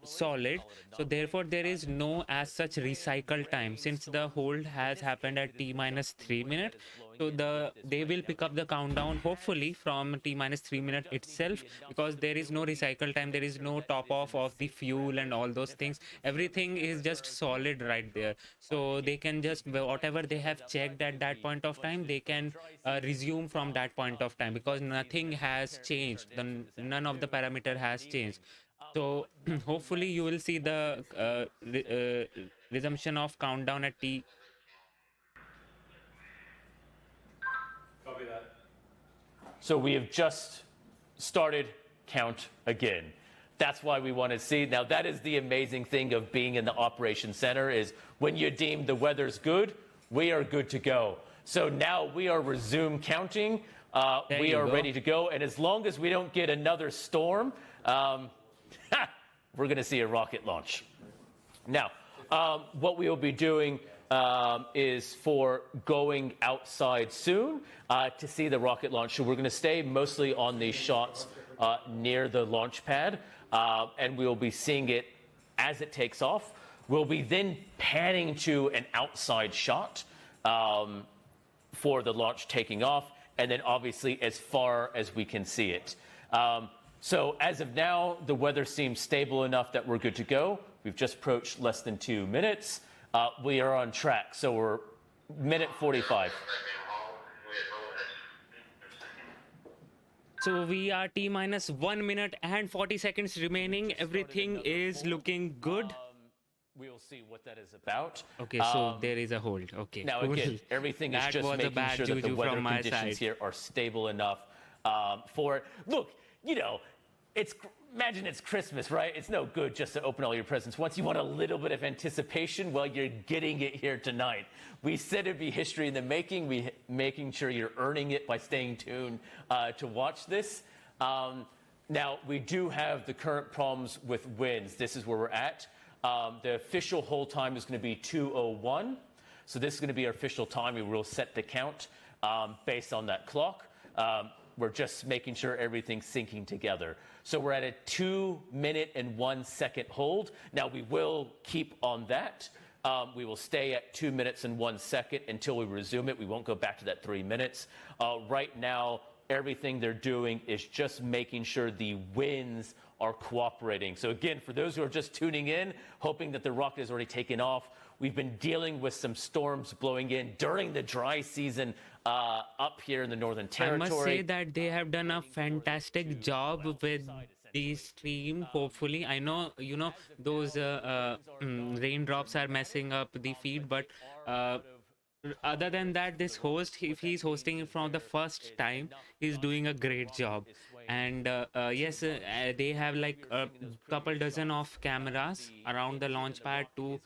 A: solid. So therefore, there is no as such recycle time, since the hold has happened at T-3 minute. So they will pick up the countdown hopefully from T-3 minute itself, because there is no recycle time, there is no top off of the fuel and all those things. Everything is just solid right there. So they can just, whatever they have checked at that point of time, they can resume from that point of time, because nothing has changed. None of the parameter has changed. So hopefully you will see the resumption of countdown at T.
G: Copy that.
B: So we have just started count again. That's why we want to see. Now, that is the amazing thing of being in the operations center, is when you deem the weather's good, we are good to go. So now we are resume counting. We are ready to go. And as long as we don't get another storm, we're going to see a rocket launch. Now, what we will be doing is for going outside soon to see the rocket launch. So we're going to stay mostly on these shots near the launch pad, and we'll be seeing it as it takes off. We'll be then panning to an outside shot for the launch taking off, and then obviously as far as we can see it. So as of now, the weather seems stable enough that we're good to go. We've just approached less than 2 minutes. We are on track, so we're minute 45.
A: So we are T-1 minute and 40 seconds remaining. Everything is looking good.
B: We will see what that is about.
A: Okay, so there is a hold. Okay.
B: Now again, everything is just making sure that the weather conditions here are stable enough for it. Look, you know, imagine it's Christmas, right? It's no good just to open all your presents once. You want a little bit of anticipation. Well, you're getting it here tonight. We said it'd be history in the making. Making sure you're earning it by staying tuned to watch this. Now, we do have the current problems with winds. This is where we're at. The official hold time is going to be 2:01. So this is going to be our official time. We will set the count based on that clock. We're just making sure everything's syncing together. So we're at a 2 minute and 1 second hold. Now we will keep on that. We will stay at 2 minutes and 1 second until we resume it. We won't go back to that 3 minutes. Right now, everything they're doing is just making sure the winds are cooperating. So again, for those who are just tuning in, hoping that the rocket has already taken off, We've been dealing with some storms blowing in during the dry season up here in the Northern Territory.
A: I must say that they have done a fantastic job with the stream. Hopefully, I know those raindrops are messing up the feed, but other than that, this host, if he's hosting it from the first time, he's doing a great job. And yes, they have like a couple dozen of cameras around the launch pad to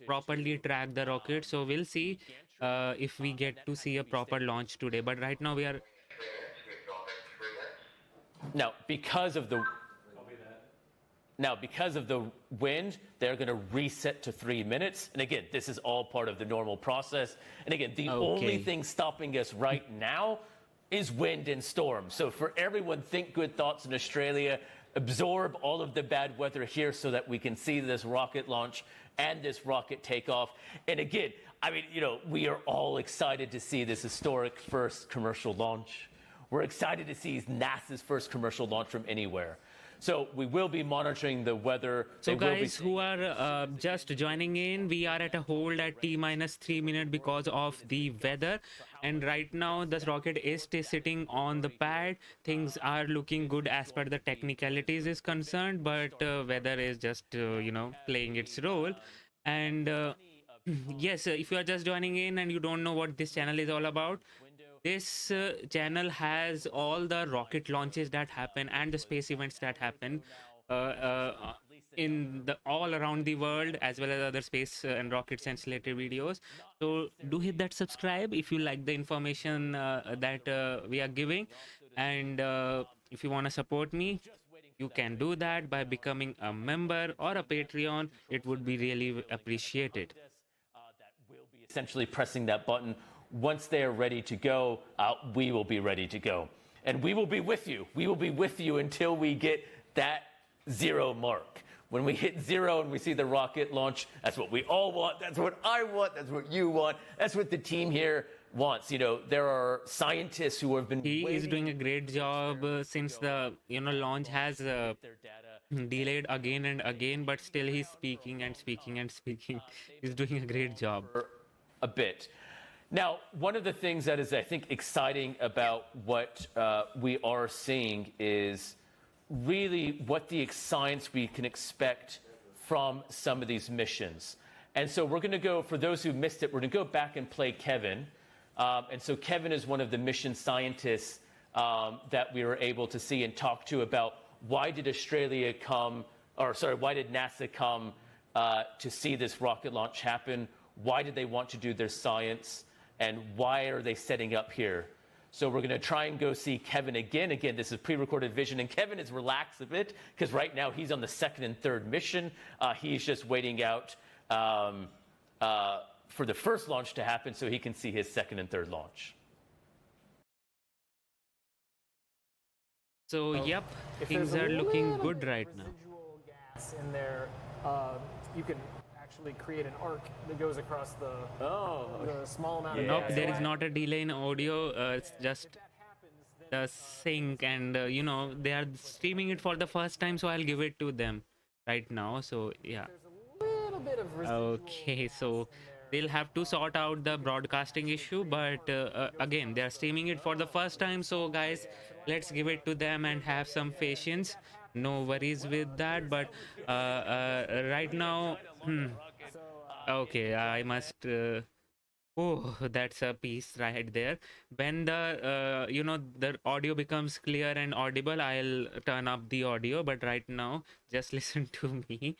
A: properly track the rocket. So we'll see if we get to see a proper launch today. But right now we are
B: because of the wind, they're going to reset to 3 minutes. And again, this is all part of the normal process. And again, the only thing stopping us right now is wind and storm. So for everyone, think good thoughts in Australia. Absorb all of the bad weather here so that we can see this rocket launch and this rocket takeoff. And again, I mean, we are all excited to see this historic first commercial launch. We're excited to see NASA's first commercial launch from anywhere. So we will be monitoring the weather.
A: So guys who are just joining in, we are at a hold at T-3 minutes because of the weather. And right now this rocket is still sitting on the pad. Things are looking good as per the technicalities is concerned, but weather is just, playing its role. And yes, if you are just joining in and you don't know what this channel is all about, this channel has all the rocket launches that happen and the space events that happen in all around the world, as well as other space and rockets and related videos. So do hit that subscribe if you like the information that we are giving. And if you want to support me, you can do that by becoming a member or a Patreon. It would be really appreciated.
B: Essentially pressing that button. Once they are ready to go, we will be ready to go. And we will be with you. We will be with you until we get that 0 mark. When we hit 0 and we see the rocket launch, that's what we all want. That's what I want. That's what you want. That's what the team here wants. There are scientists who have been
A: He is doing a great job since the launch has delayed again and again, but still he's speaking and speaking and speaking. He's doing a great job.
B: A bit. Now, one of the things that is, I think, exciting about what we are seeing is really what the science we can expect from some of these missions. And so we're going to go, for those who missed it, we're going to go back and play Kevin. And so Kevin is one of the mission scientists that we were able to see and talk to about why did NASA come to see this rocket launch happen? Why did they want to do their science? And why are they setting up here? So we're going to try and go see Kevin again. Again, this is pre-recorded vision, and Kevin is relaxed a bit because right now he's on the 2nd and 3rd mission. He's just waiting out for the first launch to happen so he can see his 2nd and 3rd launch.
A: So, yep, things are looking good right now.
E: Gas in there, you can actually create an arc that goes across the small amount of
A: Nope,
E: gas.
A: there is not a delay in audio. It's just the sync, and they are streaming it for the first time, so I'll give it to them right now. So yeah.
E: There's a little bit of
A: Okay, so they'll have to sort out the broadcasting issue, but again, they are streaming it for the first time. So guys, let's give it to them and have some patience. No worries with that, but right now, okay, I must. Oh, that's a piece right there. When the the audio becomes clear and audible, I'll turn up the audio. But right now, just listen to me.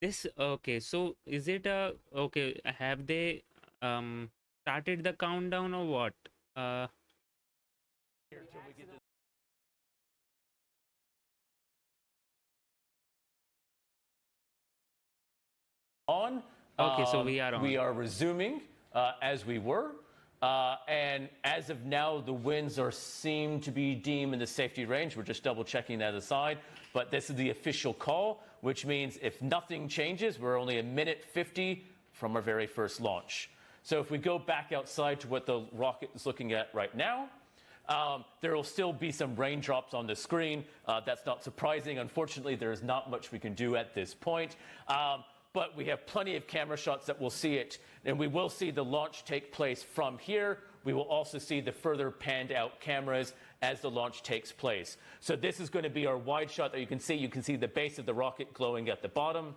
A: This okay. So is it okay? Have they started the countdown or what?
B: On.
A: Okay, so we are on.
B: We are resuming as we were. And as of now, the winds seem to be deemed in the safety range. We're just double checking that aside. But this is the official call, which means if nothing changes, we're only 1:50 from our very first launch. So if we go back outside to what the rocket is looking at right now, there will still be some raindrops on the screen. That's not surprising. Unfortunately, there is not much we can do at this point. but we have plenty of camera shots that will see it, and we will see the launch take place from here. We will also see the further panned out cameras as the launch takes place. So this is going to be our wide shot that you can see. You can see the base of the rocket glowing at the bottom.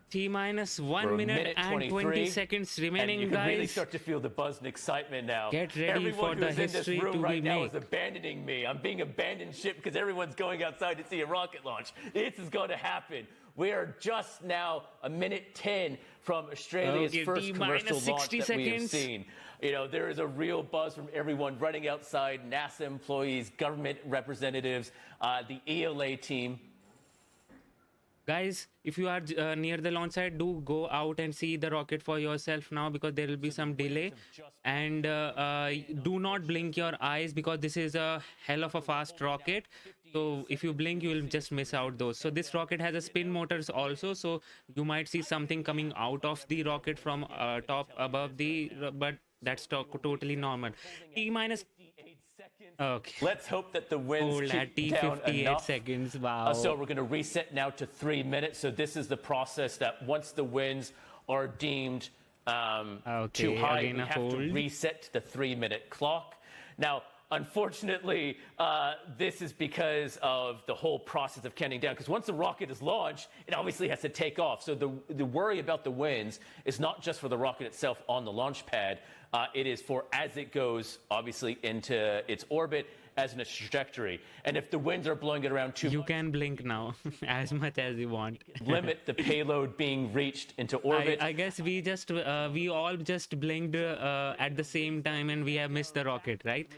A: T-minus
B: We're
A: 1
B: a
A: minute and 20
B: 23,
A: seconds
B: and
A: remaining,
B: you can
A: guys.
B: really start to feel the buzz and excitement now.
A: Get ready
B: Everyone
A: for the
B: who's in this
A: history
B: room
A: to be
B: right now
A: made.
B: is abandoning me. I'm being abandoned ship because everyone's going outside to see a rocket launch. This is going to happen. We are just now a minute 10 from Australia's
A: Okay,
B: first commercial launch
A: 60
B: that we have
A: seconds.
B: seen. You know, there is a real buzz from everyone running outside, NASA employees, government representatives, the ELA team.
A: Guys, if you are near the launch site, do go out and see the rocket for yourself now, because there will be some delay. And do not blink your eyes, because this is a hell of a fast rocket. So if you blink, you will just miss out those. So this rocket has a spin motors also, so you might see something coming out of the rocket from top above the, but that's totally normal. T-minus. Okay.
B: Let's hope that the winds
A: Hold at
B: keep down
A: T58
B: enough.
A: seconds. Wow.
B: So we're going to reset now to 3 minutes. So this is the process that once the winds are deemed too high,
A: again
B: we
A: a
B: have to
A: hold.
B: reset to the 3-minute clock. Now, unfortunately, this is because of the whole process of counting down. Because once the rocket is launched, it obviously has to take off. So the worry about the winds is not just for the rocket itself on the launch pad. It is for as it goes, obviously, into its orbit as in its trajectory. And if the winds are blowing it around too
A: You can blink now as much as you want.
B: limit the payload being reached into orbit.
A: I guess we all just blinked at the same time, and we have missed the rocket, right?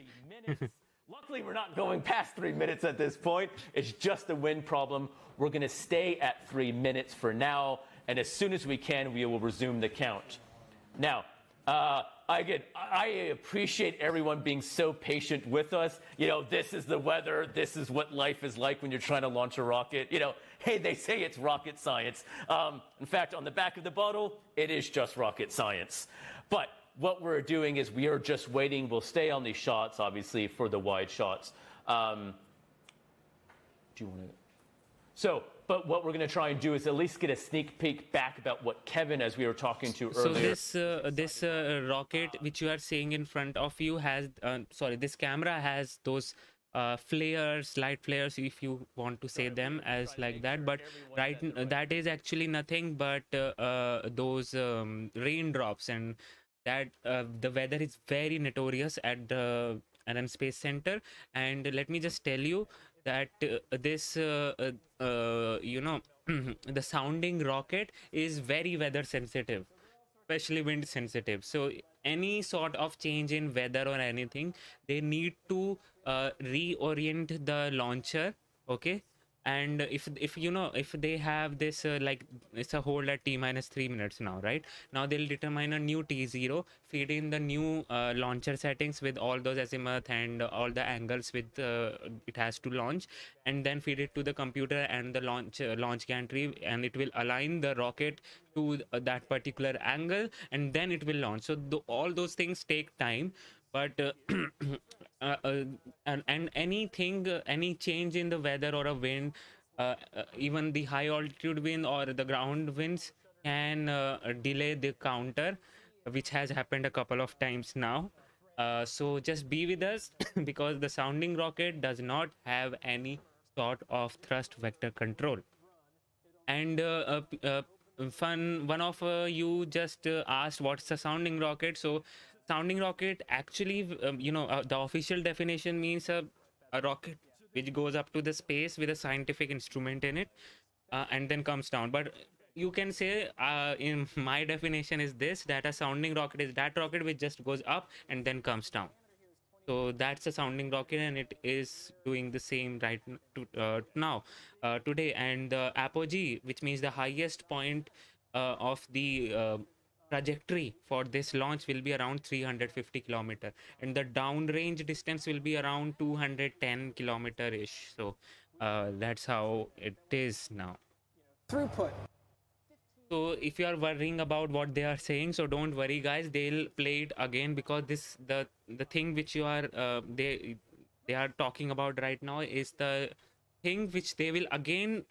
B: Luckily, we're not going past 3 minutes at this point. It's just a wind problem. We're going to stay at 3 minutes for now, and as soon as we can, we will resume the count. Now, again, I appreciate everyone being so patient with us. You know, this is the weather. This is what life is like when you're trying to launch a rocket. You know, hey, they say it's rocket science. In fact, on the back of the bottle, it is just rocket science. But what we're doing is we are just waiting. We'll stay on these shots, obviously, for the wide shots. Do you want to? But what we're going to try and do is at least get a sneak peek back about what Kevin, as we were talking to earlier.
A: So this rocket which you are seeing in front of you has, this camera has those flares, light flares, if you want to say them as like that. But that is actually nothing but those raindrops, and that the weather is very notorious at the Arnhem Space Center. And let me just tell you that this the sounding rocket is very weather sensitive, especially wind sensitive. So any sort of change in weather or anything, they need to reorient the launcher. Okay. And if they have this like it's a hold at T-minus 3 minutes now, right? Now they'll determine a new T0, feed in the new launcher settings with all those azimuth and all the angles with it has to launch, and then feed it to the computer and the launch gantry, and it will align the rocket to that particular angle, and then it will launch. So all those things take time. But and anything, any change in the weather or a wind, even the high altitude wind or the ground winds can delay the counter, which has happened a couple of times now. So just be with us because the sounding rocket does not have any sort of thrust vector control. And one of you just asked what's the sounding rocket. So sounding rocket actually, the official definition means a rocket which goes up to the space with a scientific instrument in it and then comes down. But you can say, in my definition is this, that a sounding rocket is that rocket which just goes up and then comes down. So that's a sounding rocket, and it is doing the same right now today. And the apogee, which means the highest point of the trajectory for this launch, will be around 350 kilometer, and the downrange distance will be around 210 kilometer ish. So that's how it is now.
E: Throughput.
A: So if you are worrying about what they are saying, so don't worry guys, they'll play it again, because this the thing which you are they are talking about right now is the thing which they will again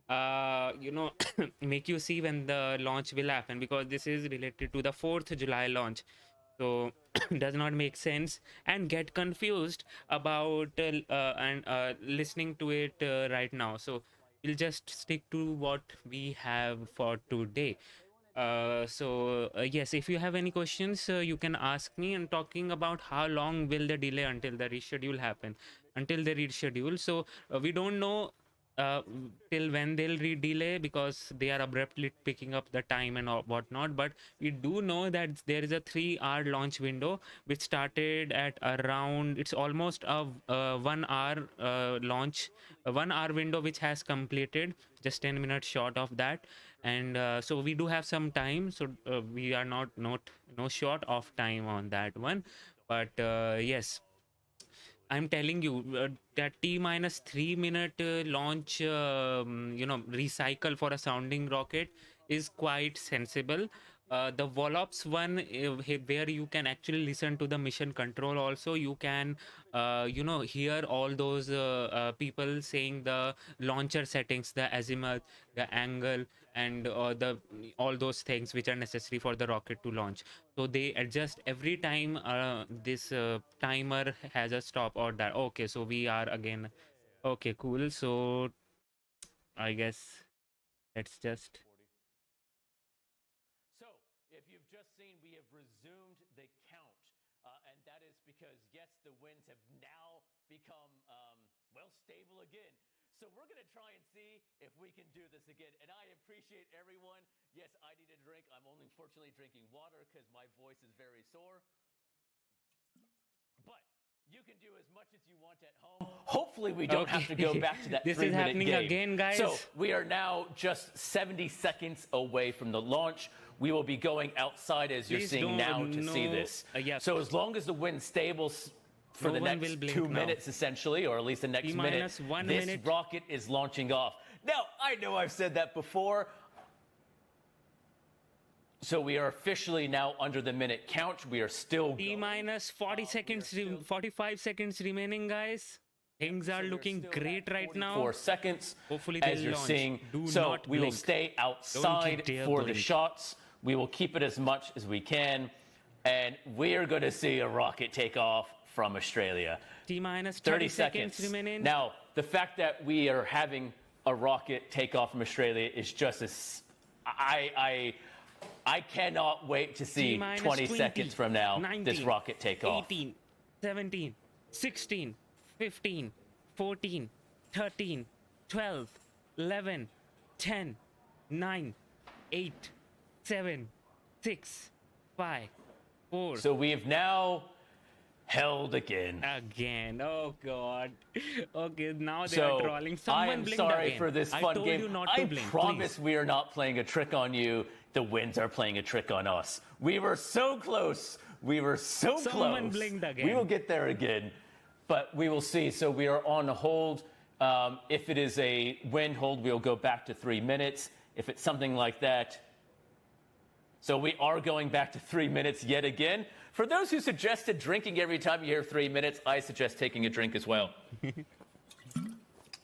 A: make you see when the launch will happen, because this is related to the 4th July launch. So does not make sense and get confused about and listening to it right now. So we'll just stick to what we have for today. Yes, if you have any questions, you can ask me. And talking about how long will the delay until the reschedule happen, until the reschedule. So we don't know till when they'll delay, because they are abruptly picking up the time and whatnot. But we do know that there is a 3-hour launch window which started at around, it's almost a 1 hour launch, a 1 hour window which has completed, just 10 minutes short of that. And so we do have some time, so we are not no short of time on that one. But yes, I'm telling you that T-minus 3 minute launch, recycle for a sounding rocket is quite sensible. The Volops one, where you can actually listen to the mission control also, you can, hear all those people saying the launcher settings, the azimuth, the angle, and all those things which are necessary for the rocket to launch. So they adjust every time this timer has a stop or that. Okay, so we are again. Okay, cool. So I guess let's just.
D: So, if you've just seen, we have resumed the count, and that is because, yes, the winds have now become, stable again. So we're going to try and see if we can do this again. And I appreciate everyone. Yes, I need a drink. I'm only unfortunately drinking water because my voice is very sore. But you can do as much as you want at home. Hopefully we don't have to go back to that 3-minute game.
A: This is happening again, guys.
D: So we are now just 70 seconds away from the launch. We will be going outside, as you're seeing now, to see this.
A: Yes.
D: So as long as the wind's stable for the next 2 minutes, essentially, or at least the next minute, this rocket is launching off. Now, I know I've said that before. So we are officially now under the minute count. We are still
A: T-minus 40 seconds, 45 seconds remaining, guys. Things are looking great right now.
D: 4 seconds,
A: hopefully
D: as you're seeing. So we will stay outside for the shots. We will keep it as much as we can. And we are going to see a rocket take off from Australia.
A: T-minus 30 seconds remaining.
D: Now, the fact that we are having a rocket take off from Australia is just as... I cannot wait to see 20 seconds from now
A: 19,
D: this rocket take off.
A: 18, 17, 16, 15, 14, 13, 12, 11, 10, 9, 8, 7, 6, 5, 4.
D: So we have now held again.
A: Oh God. Okay, now they are trolling. Someone
D: I am
A: blinked
D: sorry
A: again.
D: for this
A: I
D: fun
A: told
D: game.
A: You not to
D: I
A: blink,
D: promise
A: please.
D: we are not playing a trick on you. The winds are playing a trick on us. We were so close. We were so
A: Someone
D: close.
A: blinked again.
D: We will get there again, but we will see. So we are on a hold. If it is a wind hold, we'll go back to 3 minutes. If it's something like that. So we are going back to 3 minutes yet again. For those who suggested drinking every time you hear 3 minutes, I suggest taking a drink as well.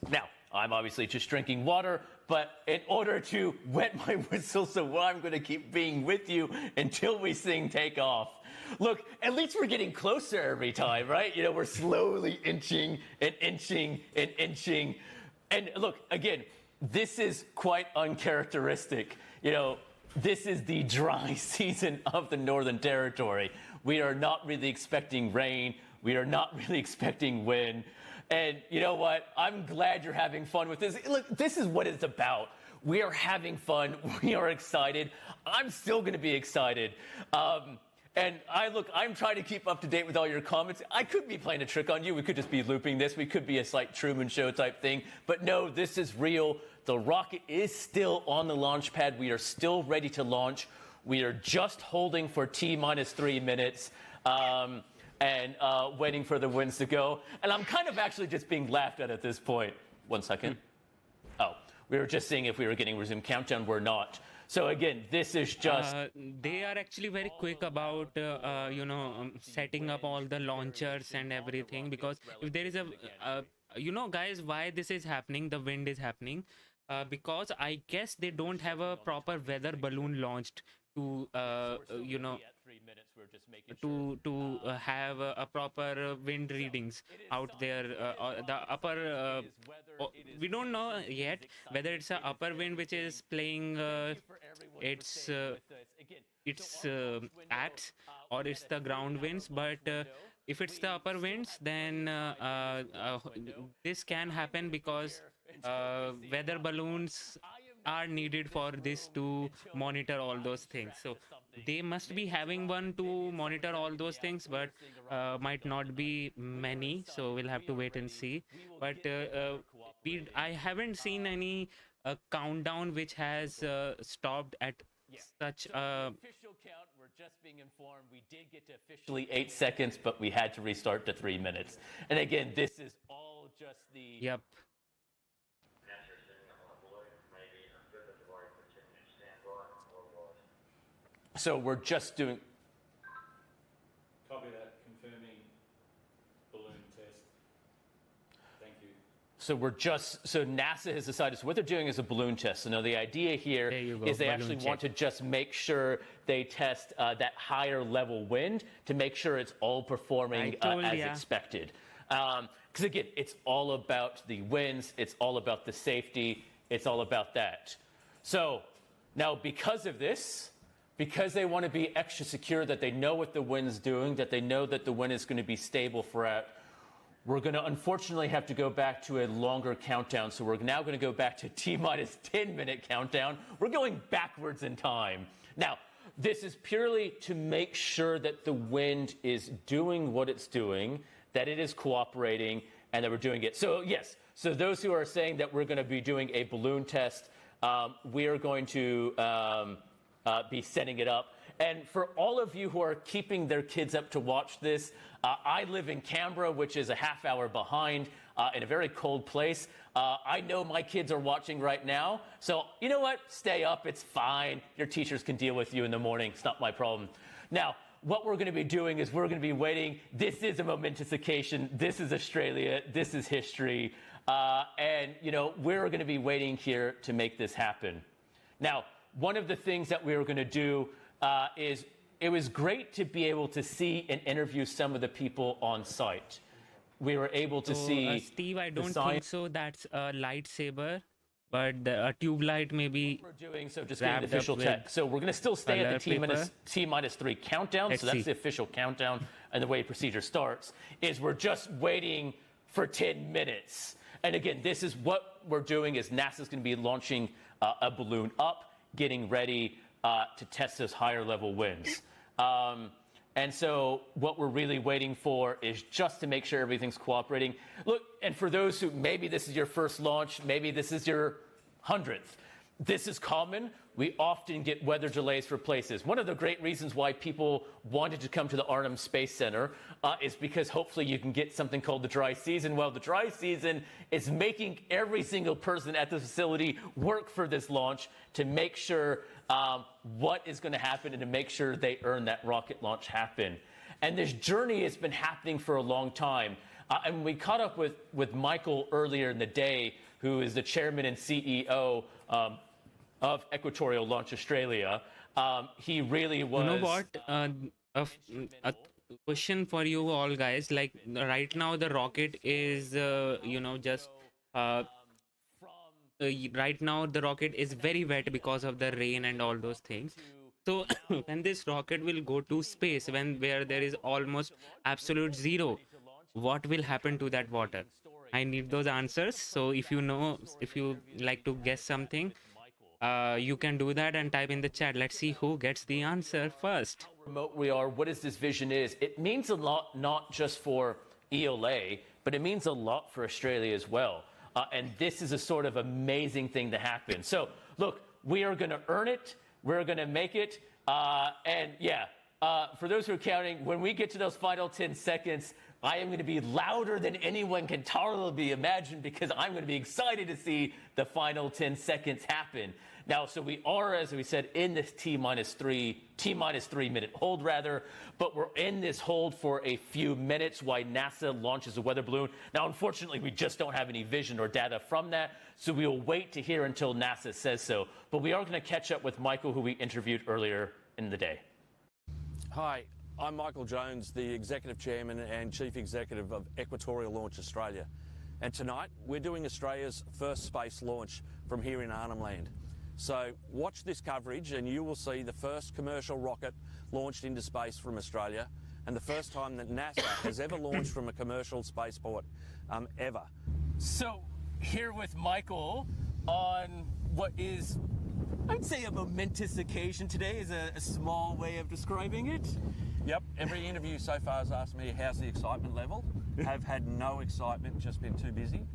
D: Now, I'm obviously just drinking water, but in order to wet my whistle, so I'm going to keep being with you until we sing take off. Look, at least we're getting closer every time, right? You know, we're slowly inching and inching and inching. And look, again, this is quite uncharacteristic. You know, this is the dry season of the Northern Territory. We are not really expecting rain. We are not really expecting wind. And you know what? I'm glad you're having fun with this. Look, this is what it's about. We are having fun. We are excited. I'm still going to be excited. And I'm trying to keep up to date with all your comments. I could be playing a trick on you. We could just be looping this. We could be a slight Truman Show type thing. But no, this is real. The rocket is still on the launch pad. We are still ready to launch. We are just holding for T-minus 3 minutes. And waiting for the winds to go. And I'm kind of actually just being laughed at this point. 1 second. Oh, we were just seeing if we were getting resumed countdown. We're not. So again, this is just...
A: they are actually very quick about, setting up all the launchers and everything. Because if there is a... guys, why this is happening, the wind is happening. because I guess they don't have a proper weather balloon launched to you know to have a proper wind readings out there. The upper we don't know yet whether it's a upper wind which is playing its acts, or it's the ground winds. But if it's the upper winds, then this can happen because weather balloons are needed for this to monitor all those things. So they must be having one to monitor all those things, but might not be many. So we'll have to wait and see. But I haven't seen any countdown which has stopped at such a
B: Official count, we're just being informed. We did get to officially 8 seconds, but we had to restart to 3 minutes. And again, this is all just the.
A: yep.
B: So we're just doing.
H: Copy that, confirming balloon test. Thank you.
B: So NASA has decided, so what they're doing is a balloon test. So now the idea here
A: There you go,
B: is they
A: balloon
B: actually
A: check.
B: want to just make sure they test that higher level wind to make sure it's all performing
A: I told
B: as
A: ya.
B: expected. Because again, it's all about the winds, it's all about the safety, it's all about that. So now because of this, because they want to be extra secure that they know what the wind's doing, that they know that the wind is going to be stable throughout, we're going to unfortunately have to go back to a longer countdown. So we're now going to go back to T-minus 10-minute countdown. We're going backwards in time. Now, this is purely to make sure that the wind is doing what it's doing, that it is cooperating, and that we're doing it. So yes, so those who are saying that we're going to be doing a balloon test, we are going to be setting it up. And for all of you who are keeping their kids up to watch this, I live in Canberra, which is a half hour behind in a very cold place. I know my kids are watching right now. So you know what? Stay up. It's fine. Your teachers can deal with you in the morning. It's not my problem. Now, what we're going to be doing is we're going to be waiting. This is a momentous occasion. This is Australia. This is history. And, you know, we're going to be waiting here to make this happen. Now, one of the things that we were going to do is it was great to be able to see and interview some of the people on site. We were able to see.
A: Steve, I don't think so. That's a lightsaber, but a tube light maybe.
B: We're doing so just getting the
A: wrapped up
B: official
A: with
B: check. So we're going to still stay at the
A: color
B: T-minus 3 countdown.
A: Let's
B: so that's
A: see.
B: the official countdown. And the way procedure starts is we're just waiting for 10 minutes. And again, this is what we're doing is NASA's going to be launching a balloon up, getting ready to test those higher level winds. And so what we're really waiting for is just to make sure everything's cooperating. Look, and for those who maybe this is your first launch, maybe this is your 100th, this is common. We often get weather delays for places. One of the great reasons why people wanted to come to the Arnhem Space Center is because hopefully you can get something called the dry season. Well, the dry season is making every single person at the facility work for this launch to make sure what is going to happen and to make sure they earn that rocket launch happen. And this journey has been happening for a long time. And we caught up with Michael earlier in the day, who is the chairman and CEO of Equatorial Launch Australia. He really was.
A: You know what? A question for you all guys. Like right now, the rocket is, just. Right now, the rocket is very wet because of the rain and all those things. So when this rocket will go to space, where there is almost absolute zero, what will happen to that water? I need those answers. So if you like to guess something, you can do that and type in the chat. Let's see who gets the answer first.
B: How remote we are, what this vision is. It means a lot, not just for ELA, but it means a lot for Australia as well. And this is a sort of amazing thing to happen. So, look, we are going to earn it. We're going to make it. And yeah, for those who are counting, when we get to those final 10 seconds, I am going to be louder than anyone can tolerably imagine because I'm going to be excited to see the final 10 seconds happen. Now, so we are, as we said, in this T minus 3 minute hold rather, but we're in this hold for a few minutes while NASA launches a weather balloon. Now, unfortunately, we just don't have any vision or data from that, so we will wait to hear until NASA says so. But we are going to catch up with Michael, who we interviewed earlier in the day.
I: Hi, I'm Michael Jones, the Executive Chairman and Chief Executive of Equatorial Launch Australia. And tonight, we're doing Australia's first space launch from here in Arnhem Land. So watch this coverage and you will see the first commercial rocket launched into space from Australia and the first time that NASA has ever launched from a commercial spaceport ever.
G: So, here with Michael on what is, I'd say, a momentous occasion today is a small way of describing it.
I: Yep, every interview so far has asked me how's the excitement level. Have had no excitement, just been too busy.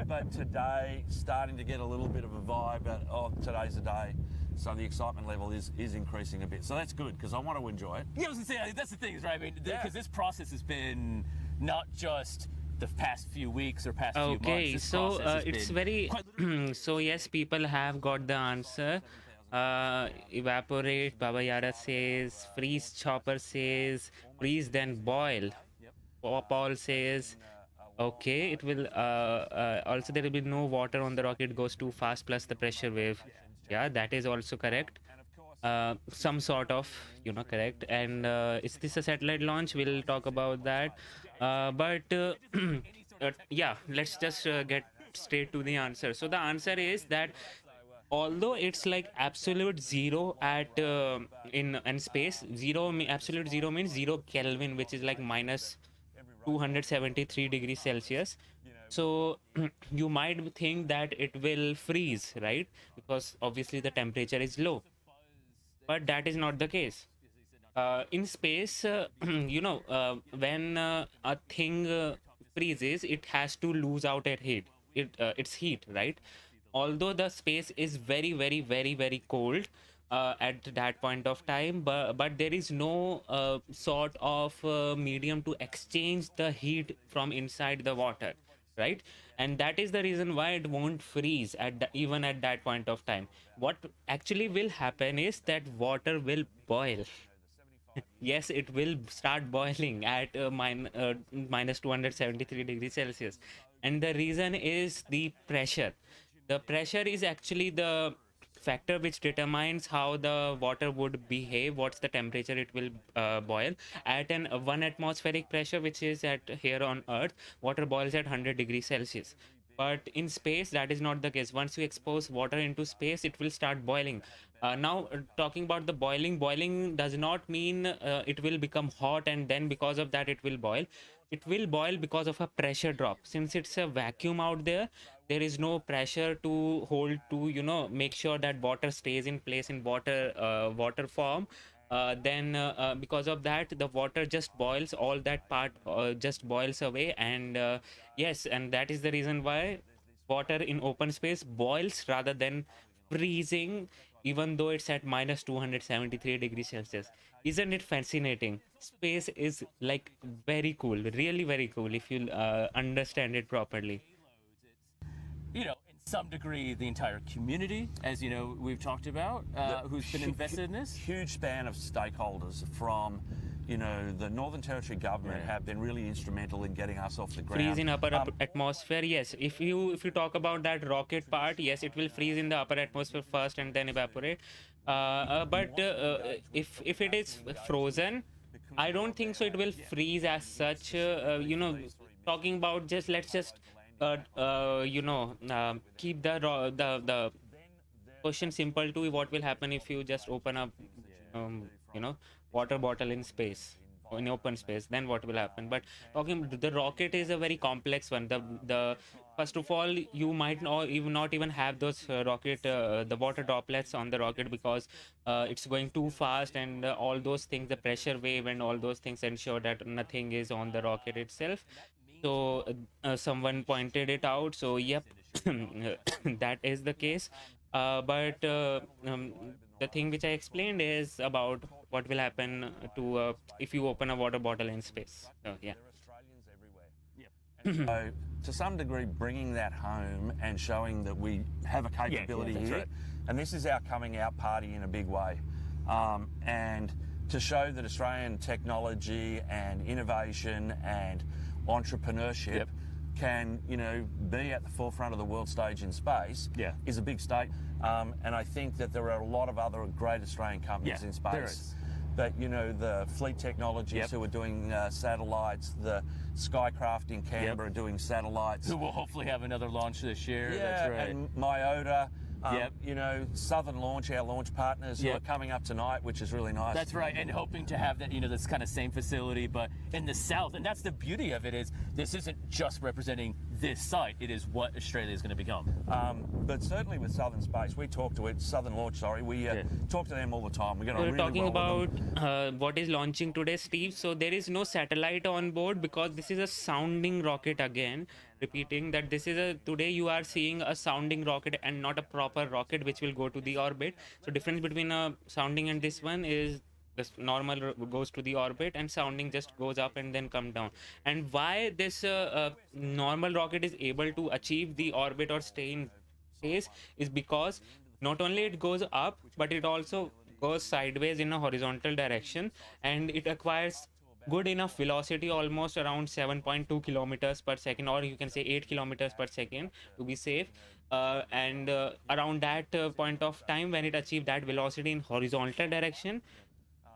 I: But today, starting to get a little bit of a vibe that, oh, today's the day. So the excitement level is increasing a bit. So that's good, because I want to enjoy it.
G: Yeah, I was going to say, that's the thing, right? I mean, because this process has been not just the past few weeks or past few months.
A: Okay,
G: This
A: so
G: process has
A: it's
G: been
A: very
G: quite
A: so yes, people have got the answer. Evaporate, Baba Yara says, freeze, Chopper says, freeze then boil. Paul says, okay, it will also there will be no water on the rocket, goes too fast, plus the pressure wave. Yeah, that is also correct. Some sort of, correct. And is this a satellite launch? We'll talk about that. Yeah, let's just get straight to the answer. So the answer is that although it's like absolute zero at in space, absolute zero means 0 Kelvin, which is like minus 273 degrees Celsius. So you might think that it will freeze, right? Because obviously the temperature is low. But that is not the case. In space, when a thing freezes, it has to lose out at heat. Its heat, right? Although the space is very, very, very, very cold at that point of time, but there is no sort of medium to exchange the heat from inside the water, right? And that is the reason why it won't freeze even at that point of time. What actually will happen is that water will boil. Yes, it will start boiling at minus 273 degrees Celsius. And the reason is the pressure. The pressure is actually the factor which determines how the water would behave, what's the temperature it will boil. At an 1 atmospheric pressure, which is at here on Earth, water boils at 100 degrees Celsius. But in space, that is not the case. Once you expose water into space, it will start boiling. Now, talking about the boiling does not mean it will become hot and then because of that it will boil. It will boil because of a pressure drop. Since it's a vacuum out there, there is no pressure to hold to, make sure that water stays in place in water form. Then because of that, the water just boils, all that part just boils away. And yes, and that is the reason why water in open space boils rather than freezing, even though it's at minus 273 degrees Celsius. Isn't it fascinating? Space is like very cool, really very cool if you understand it properly.
G: in some degree, the entire community, as we've talked about, who's been invested in this.
I: Huge span of stakeholders from, the Northern Territory government have been really instrumental in getting us off the ground.
A: Freeze in upper atmosphere, yes. If you talk about that rocket part, yes, it will freeze in the upper atmosphere first and then evaporate. But if it is frozen, I don't think so. It will freeze as such. Talking about let's just keep the question simple to what will happen if you just open up water bottle in space, in open space, then what will happen. But talking, the rocket is a very complex one. The first of all, you might not even have those the water droplets on the rocket because it's going too fast, and all those things, the pressure wave and all those things ensure that nothing is on the rocket itself. So someone pointed it out. So yep, that is the case. But the thing which I explained is about what will happen to if you open a water bottle in space. So yeah.
I: So, to some degree, bringing that home and showing that we have a capability
B: that's
I: here.
B: right.
I: And this is our coming out party in a big way. And to show that Australian technology and innovation and entrepreneurship can, be at the forefront of the world stage in space is a big state. And I think that there are a lot of other great Australian companies in space.
B: there is.
I: But, the Fleet Technologies who are doing satellites, the Skycraft in Canberra doing satellites.
B: Who will hopefully have another launch this year.
I: Yeah,
B: That's right.
I: and Myota. Southern Launch, our launch partners who are coming up tonight, which is really nice.
B: That's right, and hoping to have that, this kind of same facility, but in the south. And that's the beauty of it, is this isn't just representing this site, it is what Australia is going to become.
I: But certainly with Southern Space, we talk to it, Southern Launch, we talk to them all the time. We get on
A: We're
I: really
A: talking
I: well with them.
A: about what is launching today, Steve. So there is no satellite on board because this is a sounding rocket again. Repeating that today you are seeing a sounding rocket and not a proper rocket which will go to the orbit. So difference between a sounding and this one is this normal goes to the orbit and sounding just goes up and then come down. And why this normal rocket is able to achieve the orbit or stay in space is because not only it goes up, but it also goes sideways in a horizontal direction, and it acquires good enough velocity, almost around 7.2 kilometers per second, or you can say 8 kilometers per second to be safe. And around that point of time, when it achieved that velocity in horizontal direction,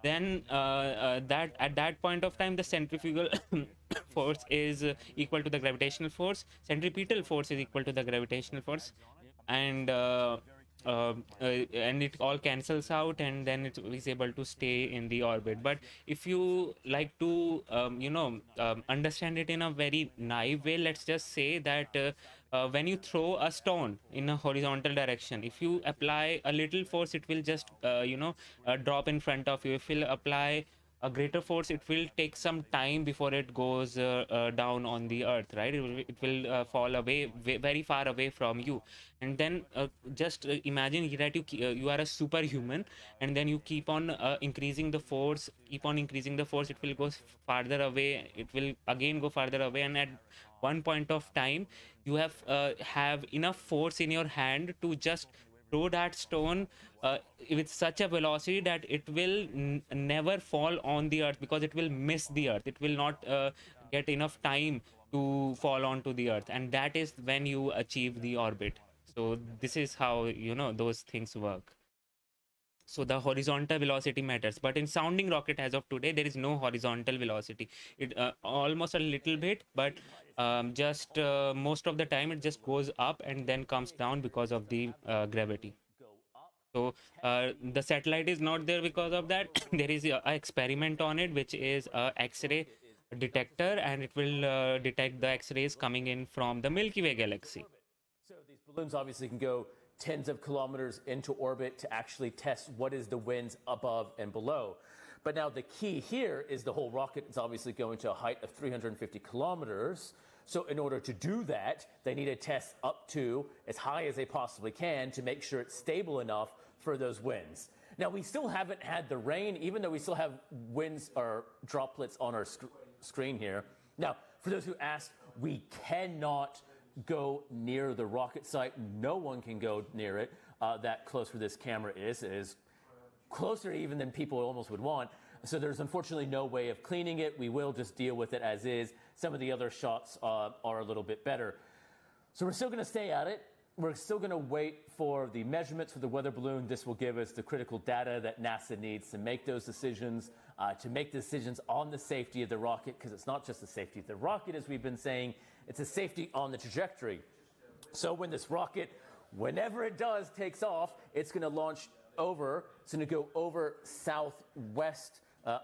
A: then at that point of time, the centrifugal force is equal to the gravitational force. Centripetal force is equal to the gravitational force, and it all cancels out, and then it is able to stay in the orbit. But if you like to understand it in a very naive way, let's just say that when you throw a stone in a horizontal direction, if you apply a little force, it will just drop in front of you. If you apply a greater force, it will take some time before it goes down on the earth, right? It will fall away, very far away from you. And then just imagine that you are a superhuman, and then you keep on increasing the force, it will go farther away, it will again go farther away, and at one point of time you have enough force in your hand to just throw that stone with such a velocity that it will never fall on the earth, because it will miss the earth. It will not get enough time to fall onto the earth, and that is when you achieve the orbit. So this is how those things work. So the horizontal velocity matters, but in sounding rocket as of today, there is no horizontal velocity. It almost a little bit, but just most of the time it just goes up and then comes down because of the gravity. So the satellite is not there because of that. There is an experiment on it, which is a X-ray detector, and it will detect the X-rays coming in from the Milky Way galaxy.
B: So these balloons obviously can go tens of kilometers into orbit to actually test what is the winds above and below. But now the key here is the whole rocket is obviously going to a height of 350 kilometers. So in order to do that, they need to test up to as high as they possibly can to make sure it's stable enough for those winds. Now, we still haven't had the rain, even though we still have winds or droplets on our screen here. Now, for those who asked, we cannot go near the rocket site. No one can go near it that close where this camera is. It is closer even than people almost would want. So there's unfortunately no way of cleaning it. We will just deal with it as is. Some of the other shots are a little bit better. So we're still going to stay at it. We're still going to wait for the measurements for the weather balloon. This will give us the critical data that NASA needs to make those decisions, on the safety of the rocket, because it's not just the safety of the rocket, as we've been saying, it's a safety on the trajectory. So when this rocket, whenever it does, takes off, it's going to launch over, it's going to go over southwest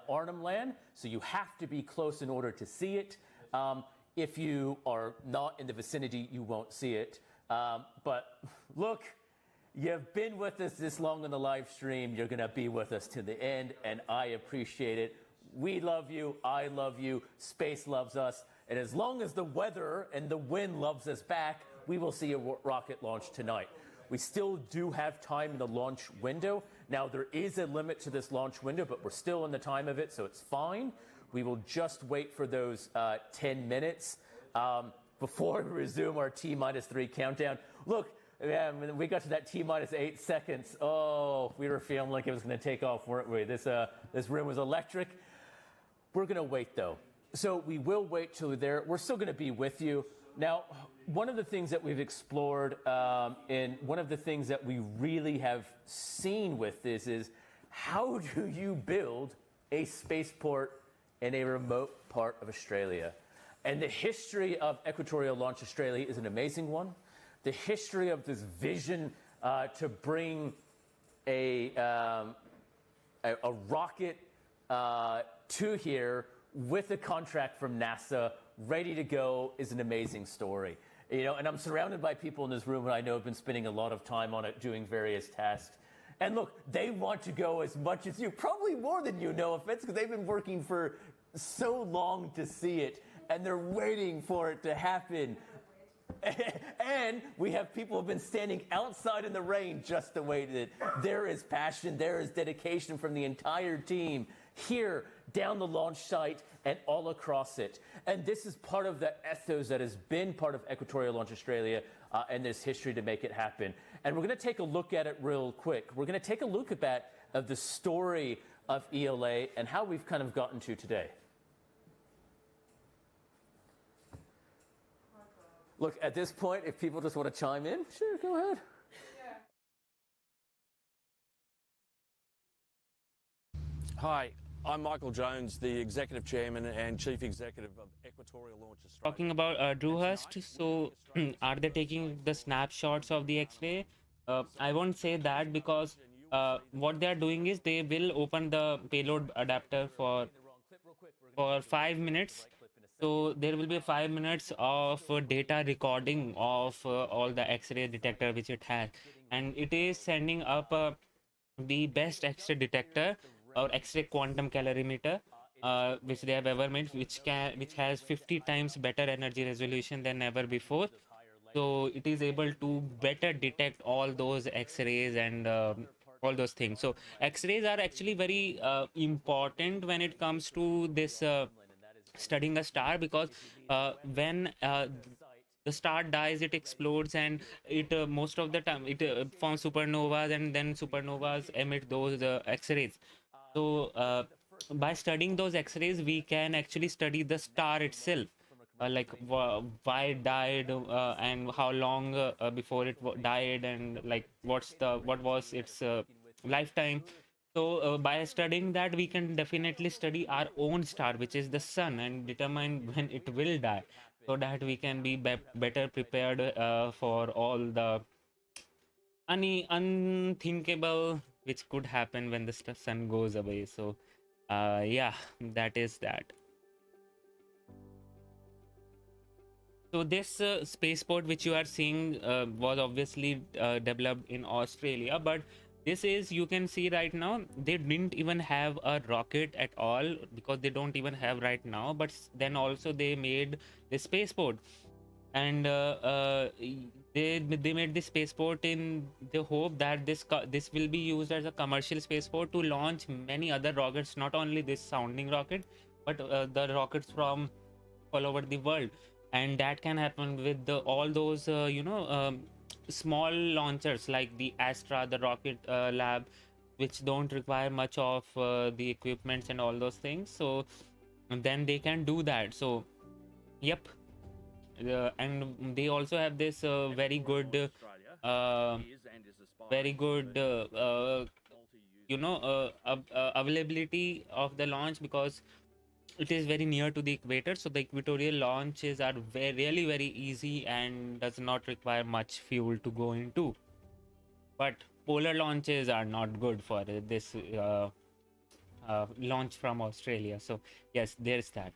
B: Arnhem land. So you have to be close in order to see it. If you are not in the vicinity, you won't see it. But look, you've been with us this long on the live stream. You're going to be with us to the end, and I appreciate it. We love you. I love you. Space loves us. And as long as the weather and the wind loves us back, we will see a rocket launch tonight. We still do have time in the launch window. Now, there is a limit to this launch window, but we're still in the time of it, so it's fine. We will just wait for those 10 minutes Before we resume our T-3 countdown, look, when we got to that T-8 seconds, oh, we were feeling like it was going to take off, weren't we? This room was electric. We're going to wait, though. So we will wait till we're there. We're still going to be with you. Now, one of the things that we've explored and one of the things that we really have seen with this is how do you build a spaceport in a remote part of Australia? And the history of Equatorial Launch Australia is an amazing one. The history of this vision to bring a rocket to here with a contract from NASA ready to go is an amazing story. You know, and I'm surrounded by people in this room who I know have been spending a lot of time on it doing various tasks. And look, they want to go as much as you, probably more than you, no offense, because they've been working for so long to see it, and they're waiting for it to happen. And we have people who have been standing outside in the rain just to wait it. There is passion, there is dedication from the entire team here, down the launch site, and all across it. And this is part of the ethos that has been part of Equatorial Launch Australia and this history to make it happen. And we're going to take a look at it real quick. We're going to take a look at that, of the story of ELA and how we've kind of gotten to today. Look, at this point, if people just want to chime in, sure, go ahead.
I: Hi, I'm Michael Jones, the Executive Chairman and Chief Executive of Equatorial Launch Australia.
A: Talking about Dewhurst, so are they taking the snapshots of the X-ray? I won't say that, because what they are doing is they will open the payload adapter for 5 minutes. So there will be 5 minutes of data recording of all the X-ray detector which it has, and it is sending up the best X-ray detector or X-ray Quantum Calorimeter which they have ever made, which has 50 times better energy resolution than ever before. So it is able to better detect all those X-rays and all those things. So X-rays are actually very important when it comes to this studying a star, because when the star dies, it explodes, and it most of the time it forms supernovas, and then supernovas emit those X-rays. So by studying those X-rays, we can actually study the star itself, like why it died and how long before it died, and like what was its lifetime. So by studying that, we can definitely study our own star, which is the sun, and determine when it will die, so that we can be better prepared for all the unthinkable which could happen when the sun goes away. So yeah, that is that. So this spaceport which you are seeing was obviously developed in Australia, but this is, you can see right now, they didn't even have a rocket at all, because they don't even have right now. But then also they made the spaceport, and they made this spaceport in the hope that this will be used as a commercial spaceport to launch many other rockets, not only this sounding rocket, but the rockets from all over the world. And that can happen with all those small launchers like the Astra, the rocket lab, which don't require much of the equipments and all those things. So then they can do that. So yep, and they also have this very good availability of the launch, because it is very near to the equator. So the equatorial launches are really very easy and does not require much fuel to go into. But polar launches are not good for this launch from Australia. So yes, there's that.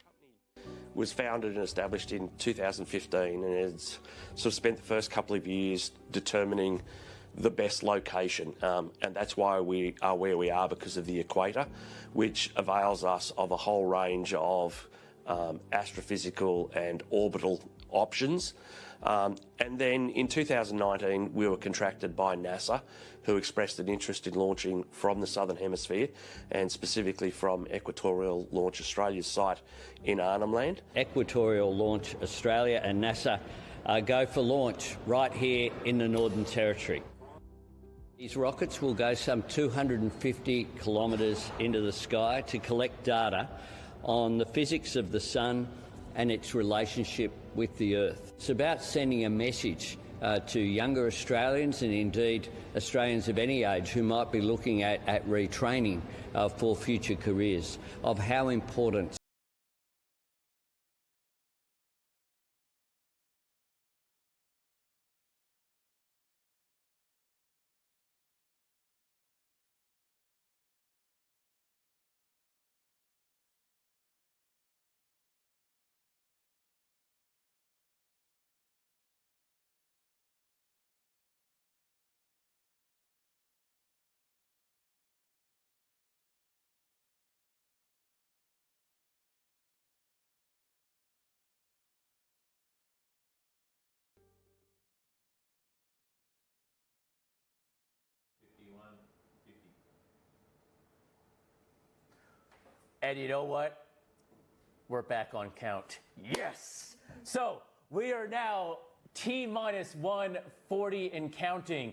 J: Was founded and established in 2015, and it's sort of spent the first couple of years determining the best location, and that's why we are where we are, because of the equator, which avails us of a whole range of astrophysical and orbital options. And then in 2019, we were contracted by NASA, who expressed an interest in launching from the Southern Hemisphere and specifically from Equatorial Launch Australia's site in Arnhem Land.
K: Equatorial Launch Australia and NASA go for launch right here in the Northern Territory. These rockets will go some 250 kilometres into the sky to collect data on the physics of the sun and its relationship with the Earth. It's about sending a message to younger Australians and indeed Australians of any age who might be looking at retraining for future careers of how important
B: And you know what? We're back on count. Yes! So we are now T-minus 140 and counting.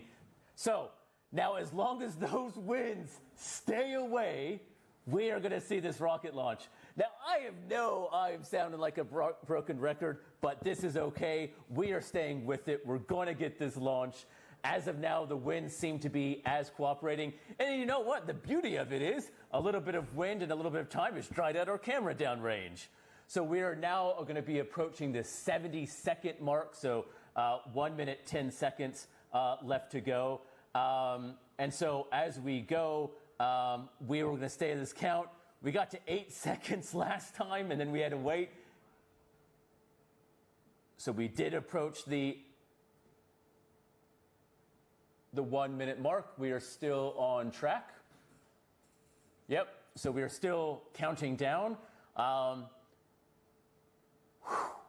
B: So now as long as those winds stay away, we are going to see this rocket launch. Now I'm sounding like a broken record, but this is okay. We are staying with it. We're going to get this launch. As of now, the winds seem to be as cooperating. And you know what? The beauty of it is a little bit of wind and a little bit of time has dried out our camera downrange. So we are now going to be approaching the 70-second mark. So 1 minute, 10 seconds left to go. And so as we go, we were going to stay in this count. We got to 8 seconds last time, and then we had to wait. So we did approach the 1 minute mark. We are still on track. Yep, so we are still counting down.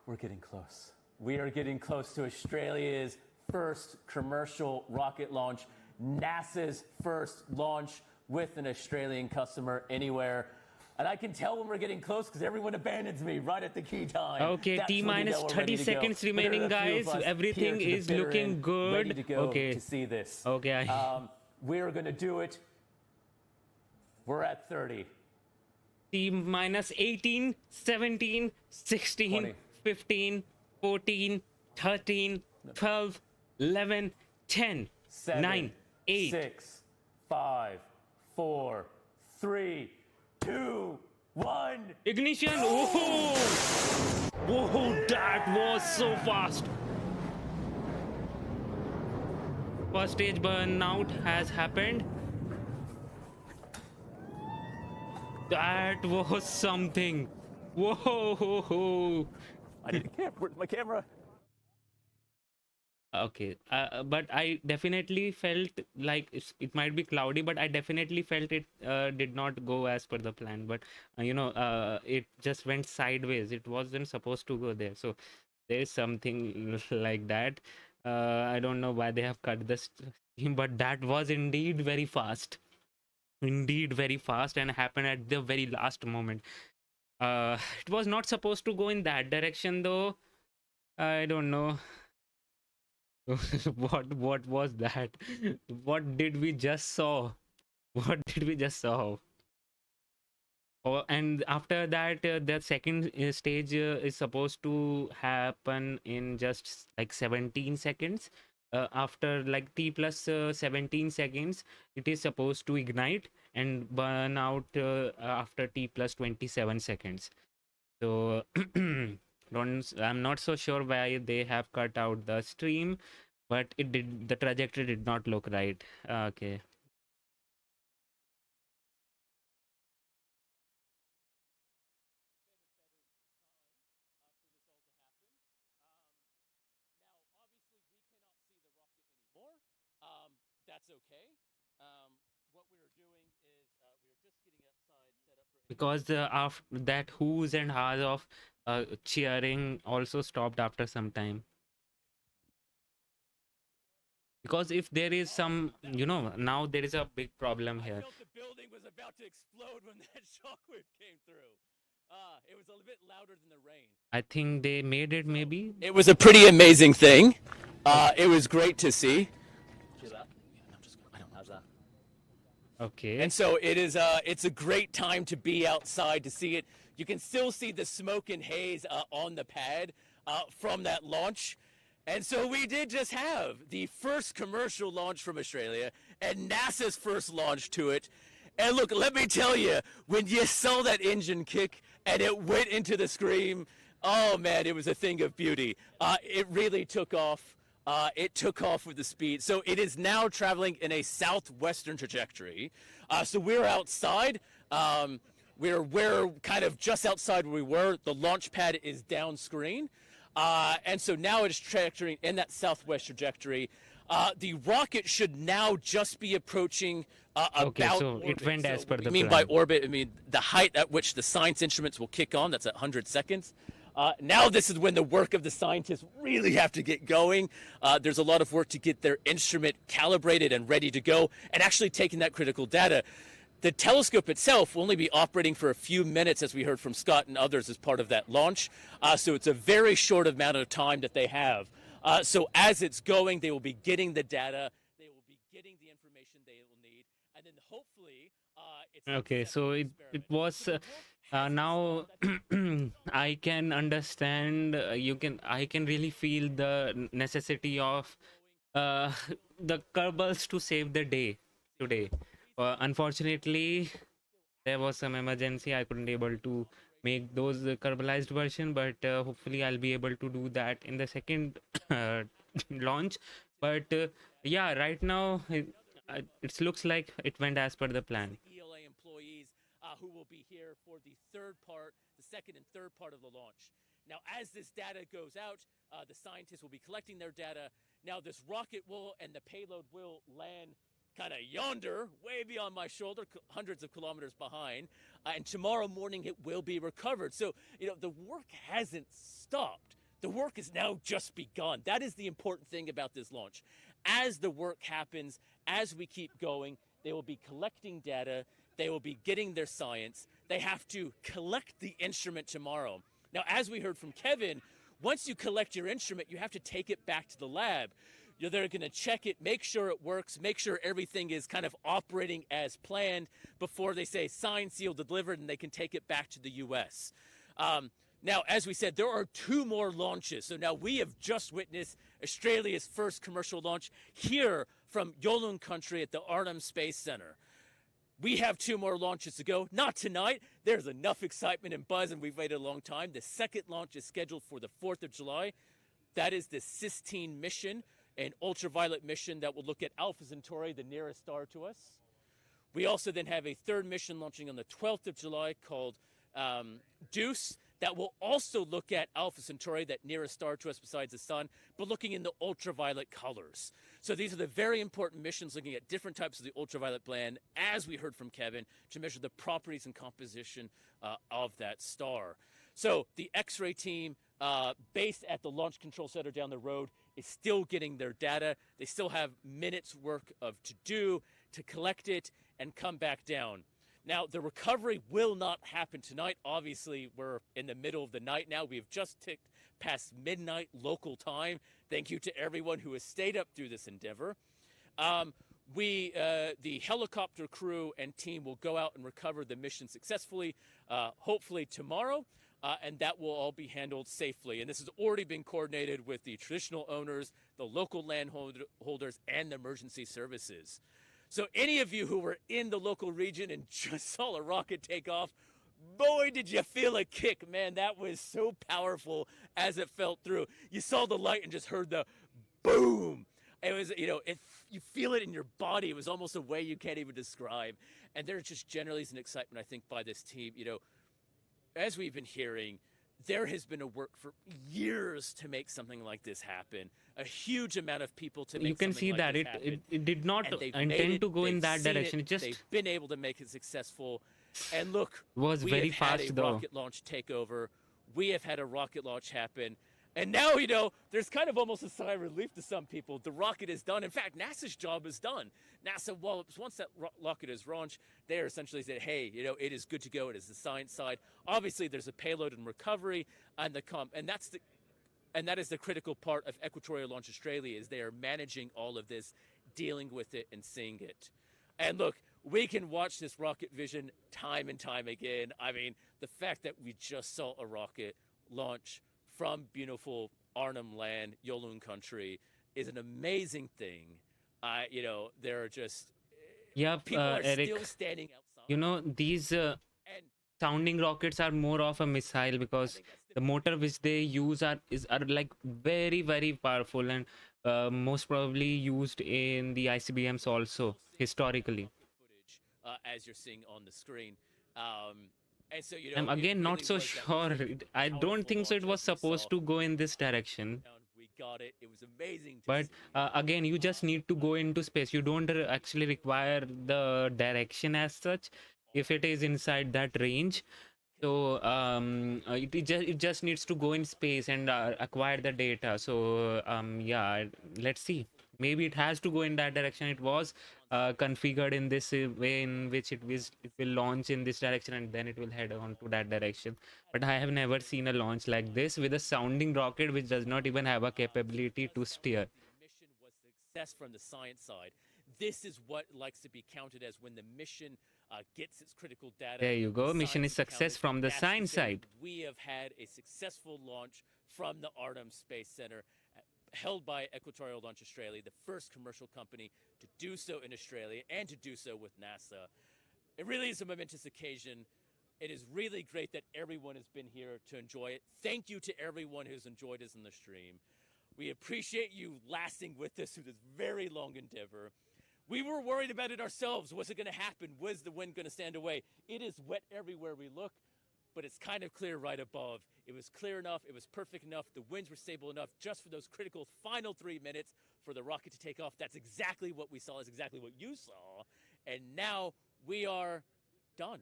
B: We're getting close. We are getting close to Australia's first commercial rocket launch, NASA's first launch with an Australian customer anywhere. And I can tell when we're getting close because everyone abandons me right at the key time.
A: Okay, T-minus 30 seconds remaining, guys. Everything is looking good.
B: Ready to go
A: okay.
B: to see this.
A: Okay.
B: We're going to do it. We're at 30.
A: T-minus 18, 17, 16,
B: 20.
A: 15, 14, 13, 12, 11, 10,
B: 7,
A: 9, 8.
B: 6, 5, 4, 3, 2, 1.
A: Ignition! Whoa! Whoa, that was so fast! First stage burnout has happened. That was something. Whoa!
B: I need a camera. Where's my camera?
A: Okay, but I definitely felt like it might be cloudy, but I definitely felt it did not go as per the plan. But it just went sideways. It wasn't supposed to go there. So there is something like that. I don't know why they have cut this, but that was indeed very fast. Indeed very fast, and happened at the very last moment. It was not supposed to go in that direction, though. I don't know. What was that? What did we just saw? What did we just saw? Oh, and after that, the second stage is supposed to happen in just like 17 seconds. After like T plus 17 seconds, it is supposed to ignite and burn out after T plus 27 seconds. So I'm not so sure why they have cut out the stream, but the trajectory did not look right. Okay.
B: That's okay. What we're doing is we're just getting outside set up for...
A: Because after that who's and ha's of cheering also stopped after some time. Because if there is some, now there is a big problem here.
D: The building was about to explode when that shockwave came through. It was a bit louder than the rain.
A: I think they made it maybe.
D: It was a pretty amazing thing. It was great to see.
A: Okay.
D: And so it's a great time to be outside to see it. You can still see the smoke and haze on the pad from that launch. And so we did just have the first commercial launch from Australia and NASA's first launch to it. And look, let me tell you, when you saw that engine kick and it went into the scream, oh man, it was a thing of beauty. It really took off. It took off with the speed. So it is now traveling in a southwestern trajectory. So we're outside. We're kind of just outside where we were. The launch pad is down screen. And so now it's trajectory in that southwest trajectory. The rocket should now just be approaching about
A: so
D: orbit.
A: it went as per the
D: I mean
A: plan.
D: by orbit, I mean the height at which the science instruments will kick on. That's at 100 seconds. Now this is when the work of the scientists really have to get going. There's a lot of work to get their instrument calibrated and ready to go and actually taking that critical data. The telescope itself will only be operating for a few minutes, as we heard from Scott and others, as part of that launch. So it's a very short amount of time that they have. So as it's going, they will be getting the data. They will be getting the information they will need. And then hopefully it's...
A: Okay, so it was... now I can understand, I can really feel the necessity of the Kerbals to save the day today. Unfortunately, there was some emergency. I couldn't able to make those Kerbalized version, but hopefully I'll be able to do that in the second launch. But yeah, right now it looks like it went as per the plan.
D: ELA employees who will be here for the second and third part of the launch. Now, as this data goes out, the scientists will be collecting their data. Now, this rocket and the payload will land kind of yonder, way beyond my shoulder, hundreds of kilometers behind. And tomorrow morning, it will be recovered. So, the work hasn't stopped. The work has now just begun. That is the important thing about this launch. As the work happens, as we keep going, they will be collecting data. They will be getting their science. They have to collect the instrument tomorrow. Now, as we heard from Kevin, once you collect your instrument, you have to take it back to the lab. They're going to check it, make sure it works, make sure everything is kind of operating as planned before they say sign, seal, delivered, and they can take it back to the U.S. Now, as we said, there are 2 more launches. So now we have just witnessed Australia's first commercial launch here from Yolngu country at the Arnhem Space Center. We have 2 more launches to go. Not tonight. There's enough excitement and buzz, and we've waited a long time. The second launch is scheduled for the 4th of July. That is the Sistine mission, an ultraviolet mission that will look at Alpha Centauri, the nearest star to us. We also then have a 3rd mission launching on the 12th of July called Deuce, that will also look at Alpha Centauri, that nearest star to us besides the sun, but looking in the ultraviolet colors. So these are the very important missions looking at different types of the ultraviolet band, as we heard from Kevin, to measure the properties and composition of that star. So the X-ray team, based at the Launch Control Center down the road, is still getting their data. They still have minutes work of to do to collect it and come back down. Now, the recovery will not happen tonight. Obviously, we're in the middle of the night now. We have just ticked past midnight local time. Thank you to everyone who has stayed up through this endeavor. The helicopter crew and team will go out and recover the mission successfully, hopefully tomorrow, and that will all be handled safely. And this has already been coordinated with the traditional owners, the local landholders, and the emergency services. So any of you who were in the local region and just saw a rocket take off, boy, did you feel a kick, man. That was so powerful as it fell through. You saw the light and just heard the boom. It was, you feel it in your body. It was almost a way you can't even describe. And there just generally is an excitement, I think, by this team. As we've been hearing, there has been a work for years to make something like this happen. A huge amount of people to make
A: you can
D: something
A: see
D: like
A: that
D: this happen.
A: it did not
D: And they've
A: intend
D: made it,
A: to go in
D: they've
A: that
D: seen
A: direction. It just
D: they've been able to make it successful. And look,
A: was
D: we
A: very
D: have had
A: fast
D: a
A: though.
D: rocket launch takeover. We have had a rocket launch happen.
B: And now, there's kind of almost a sigh of relief to some people. The rocket is done. In fact, NASA's job is done. NASA, once that rocket is launched, they essentially said, hey, it is good to go. It is the science side. Obviously, there's a payload and recovery, and that is the critical part of Equatorial Launch Australia, is they are managing all of this, dealing with it, and seeing it. And look, we can watch this rocket vision time and time again. I mean, the fact that we just saw a rocket launch from beautiful Arnhem land, Yolun country, is an amazing thing. There are just people are
A: Eric,
B: still standing outside.
A: These sounding rockets are more of a missile, because the motor which they use are like very, very powerful, and most probably used in the ICBMs also historically.
B: As you're seeing on the screen. And so,
A: I'm again not so sure. I don't think so it was supposed to go in this direction.
B: We got it. It was amazing.
A: But again, you just need to go into space. You don't actually require the direction as such if it is inside that range. So it just needs to go in space and acquire the data. So yeah, let's see. Maybe it has to go in that direction. It was configured in this way in which it will launch in this direction, and then it will head on to that direction. But I have never seen a launch like this with a sounding rocket which does not even have a capability to steer.
B: The mission was success from the science side. This is what likes to be counted as when the mission gets its critical data.
A: There you go. Mission is success from the science side.
B: We have had a successful launch from the Arnhem Space Center, held by Equatorial Launch Australia, the first commercial company to do so in Australia and to do so with NASA. It really is a momentous occasion. It is really great that everyone has been here to enjoy it. Thank you to everyone who's enjoyed us in the stream. We appreciate you lasting with us through this very long endeavor. We were worried about it ourselves. Was it going to happen? Was the wind going to stand away? It is wet everywhere we look, but it's kind of clear right above. It was clear enough. It was perfect enough. The winds were stable enough just for those critical final 3 minutes for the rocket to take off. That's exactly what we saw. That's exactly what you saw. And now we are done.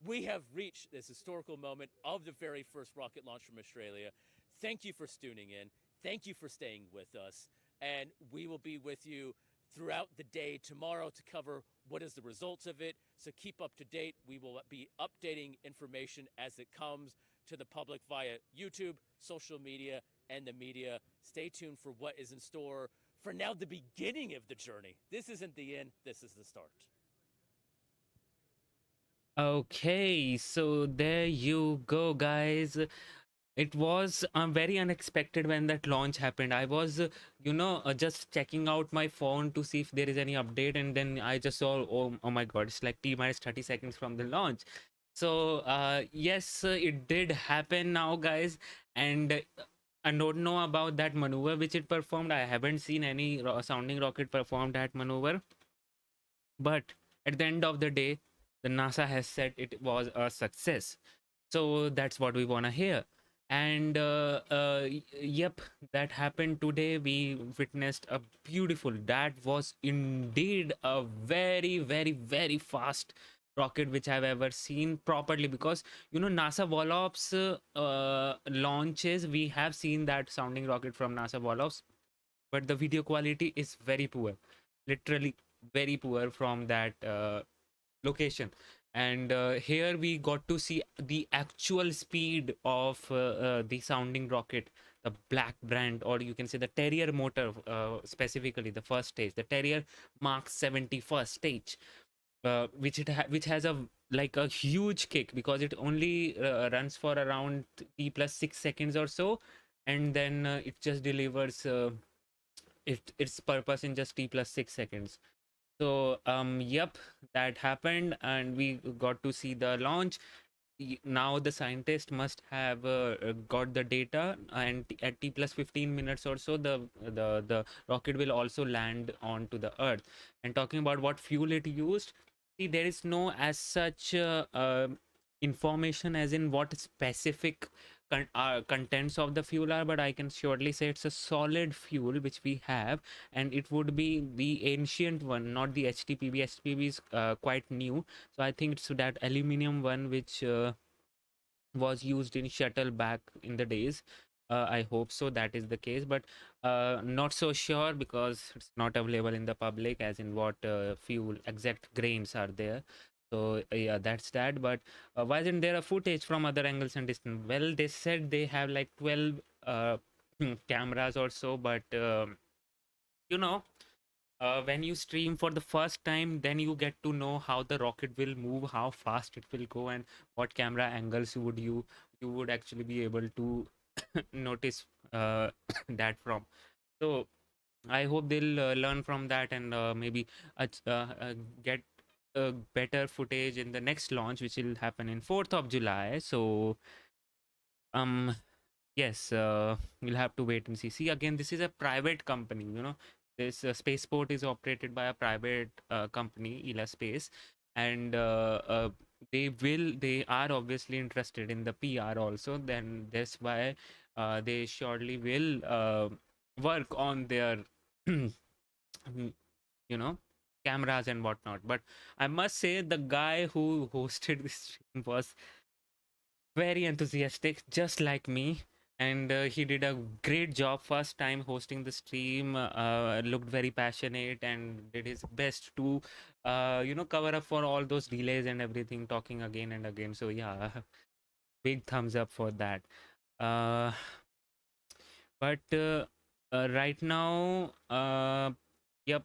B: We have reached this historical moment of the very first rocket launch from Australia. Thank you for tuning in. Thank you for staying with us. And we will be with you throughout the day tomorrow to cover what is the results of it. So keep up to date. We will be updating information as it comes to the public via YouTube, social media, and the media. Stay tuned for what is in store. For now, the beginning of the journey. This isn't the end. This is the start.
A: Okay, so there you go, guys. It was very unexpected when that launch happened. I was, just checking out my phone to see if there is any update, and then I just saw, oh my God, it's like T-minus 30 seconds from the launch. So yes, it did happen now, guys, and I don't know about that maneuver which it performed. I haven't seen any sounding rocket perform that maneuver, but at the end of the day, the NASA has said it was a success. So that's what we want to hear. And yep, that happened today. We witnessed a beautiful, that was indeed a very, very, very fast rocket which I've ever seen properly, because NASA Volops launches, we have seen that sounding rocket from NASA Volops, but the video quality is very poor, literally very poor from that location. And here we got to see the actual speed of the sounding rocket, the black Brant, or you can say the Terrier motor, specifically the first stage, the Terrier Mark 71st stage, which has a huge kick, because it only runs for around T+6 seconds or so, and then it just delivers its purpose in just T+6 seconds. So yep, that happened, and we got to see the launch. Now the scientist must have got the data, and at T+15 minutes or so, the rocket will also land onto the Earth. And talking about what fuel it used, see, there is no as such information as in what specific contents of the fuel are, but I can surely say it's a solid fuel which we have, and it would be the ancient one, not the HTPB. HTPB is quite new, so I think it's that aluminum one which was used in shuttle back in the days. I hope so that is the case, but not so sure because it's not available in the public as in what fuel exact grains are there. So yeah, that's that. But why isn't there a footage from other angles and distance? Well, they said they have like 12 cameras or so, but you know, when you stream for the first time, then you get to know how the rocket will move, how fast it will go, and what camera angles you would actually be able to notice that from. So I hope they'll learn from that and maybe get better footage in the next launch, which will happen in 4th of July. So um yes, we'll have to wait and see. See, again, this is a private company, this spaceport is operated by a private company, Ela Space, and they are obviously interested in the PR also. Then that's why they surely will work on their, mm, you know, cameras and whatnot. But I must say, the guy who hosted this stream was very enthusiastic, just like me. And he did a great job first time hosting the stream, looked very passionate and did his best to cover up for all those delays and everything, talking again and again. So yeah, big thumbs up for that. uh, but right now, yep,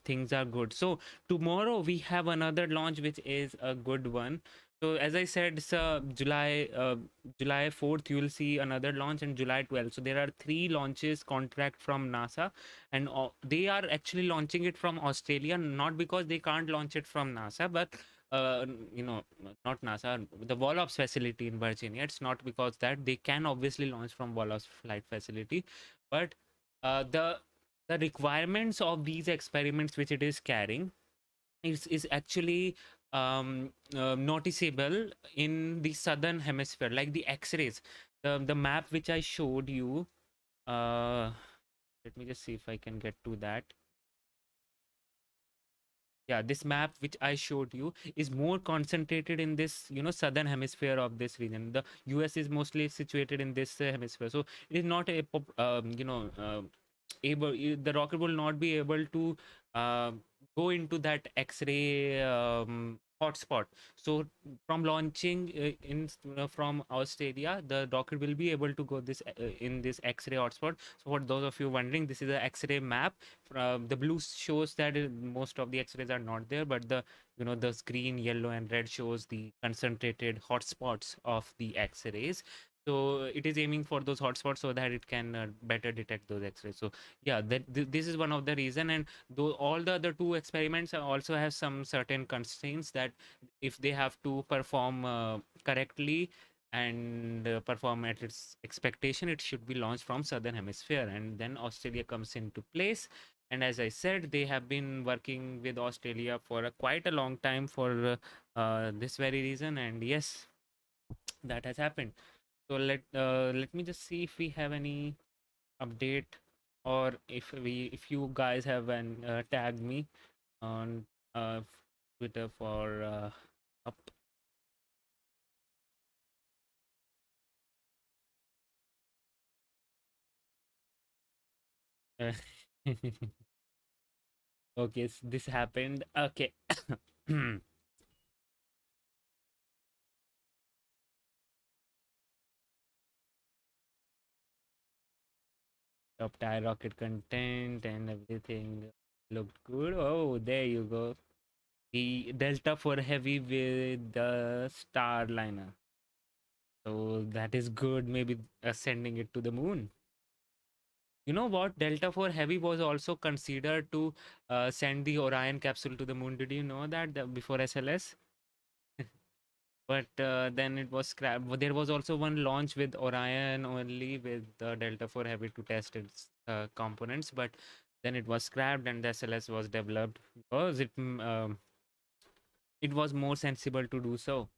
A: things are good. So tomorrow we have another launch, which is a good one. So as I said, it's July 4th, you will see another launch, and July 12th. So there are 3 launches contract from NASA, and they are actually launching it from Australia, not because they can't launch it from NASA, but you know, not NASA, the Wallops facility in Virginia. It's not because that they can obviously launch from Wallops flight facility, but the requirements of these experiments which it is carrying is actually noticeable in the southern hemisphere, like the X-rays. The map which I showed you, let me just see if I can get to that. Yeah, this map which I showed you is more concentrated in this, southern hemisphere of this region. The US is mostly situated in this hemisphere, so it is not the rocket will not be able to uh, go into that X-ray hotspot. So from launching from Australia, the rocket will be able to go this in this X-ray hotspot. So for those of you wondering, this is an X-ray map. The blue shows that most of the X-rays are not there, but the green, yellow, and red shows the concentrated hotspots of the X-rays. So it is aiming for those hotspots so that it can better detect those X-rays. So yeah, this is one of the reason. And though all the other 2 experiments also have some certain constraints, that if they have to perform correctly and perform at its expectation, it should be launched from southern hemisphere, and then Australia comes into place. And as I said, they have been working with Australia for quite a long time for this very reason. And yes, that has happened. So let me just see if we have any update, or if you guys have tagged me on uh, Twitter for up. Okay, so this happened. Okay. Top tier rocket content and everything looked good. Oh, there you go. The Delta for Heavy with the Starliner. So that is good. Maybe sending it to the moon. You know what? Delta for Heavy was also considered to send the Orion capsule to the moon. Did you know that before SLS? But then it was scrapped. But there was also one launch with Orion only with Delta for Heavy to test its components, but then it was scrapped and the SLS was developed because it was more sensible to do so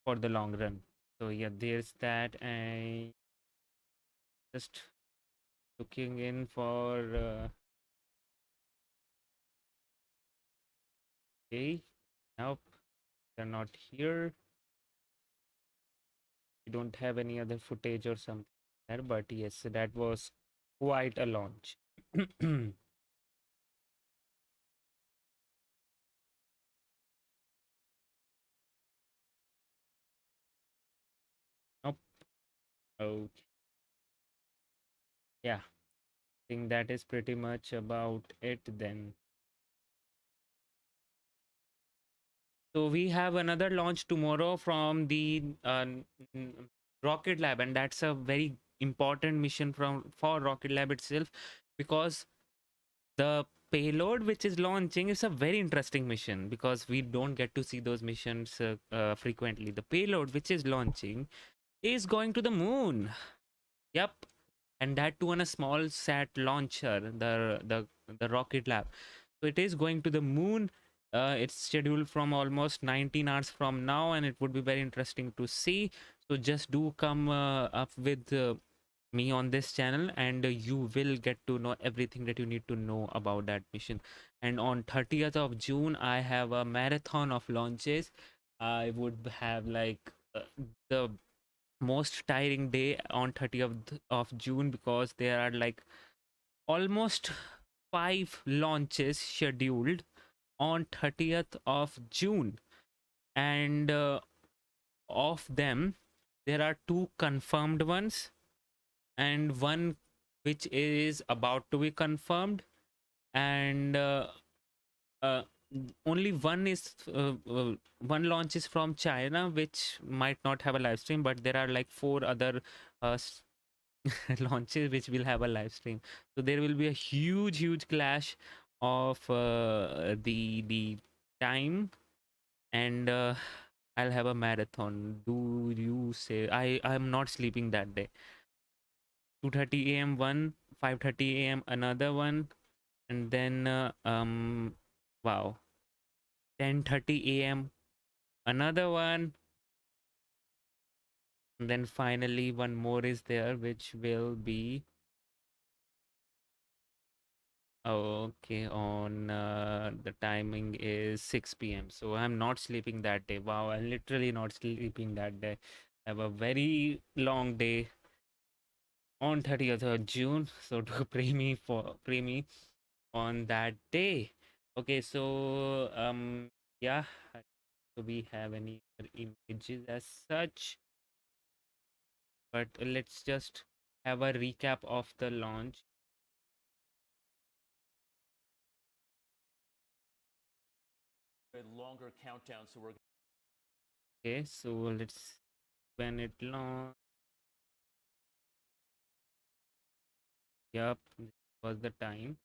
A: for the long run. So yeah, there's that. And just looking in for okay, nope, they're not here. We don't have any other footage or something there, but yes, that was quite a launch. Nope. Okay. Yeah, I think that is pretty much about it then. So we have another launch tomorrow from the Rocket Lab, and that's a very important mission for Rocket Lab itself, because the payload which is launching is a very interesting mission, because we don't get to see those missions frequently. The payload which is launching is going to the moon. Yep, and that too on a small sat launcher, the Rocket Lab. So it is going to the moon. It's scheduled from almost 19 hours from now, and it would be very interesting to see. So just do come up with me on this channel, and you will get to know everything that you need to know about that mission. And on 30th of June, I have a marathon of launches. I would have like the most tiring day on 30th of June, because there are like almost 5 launches scheduled on 30th of June, and of them there are 2 confirmed ones and 1 which is about to be confirmed, and only one launch is from China, which might not have a live stream, but there are like 4 other launches which will have a live stream. So there will be a huge clash of the time, and I'll have a marathon. Do you say I'm not sleeping that day? 2:30 a.m. one, 5:30 a.m. another one, and then wow, 10:30 a.m. another one, and then finally one more is there, which will be okay on the timing is 6 p.m. So I'm not sleeping that day. Wow, I'm literally not sleeping that day. I have a very long day on 30th of June, so to pray me on that day. Okay, so yeah, do we have any other images as such? But let's just have a recap of the launch.
B: A longer countdown, so we're
A: Okay, so let's when it launched. Yep, this was the time.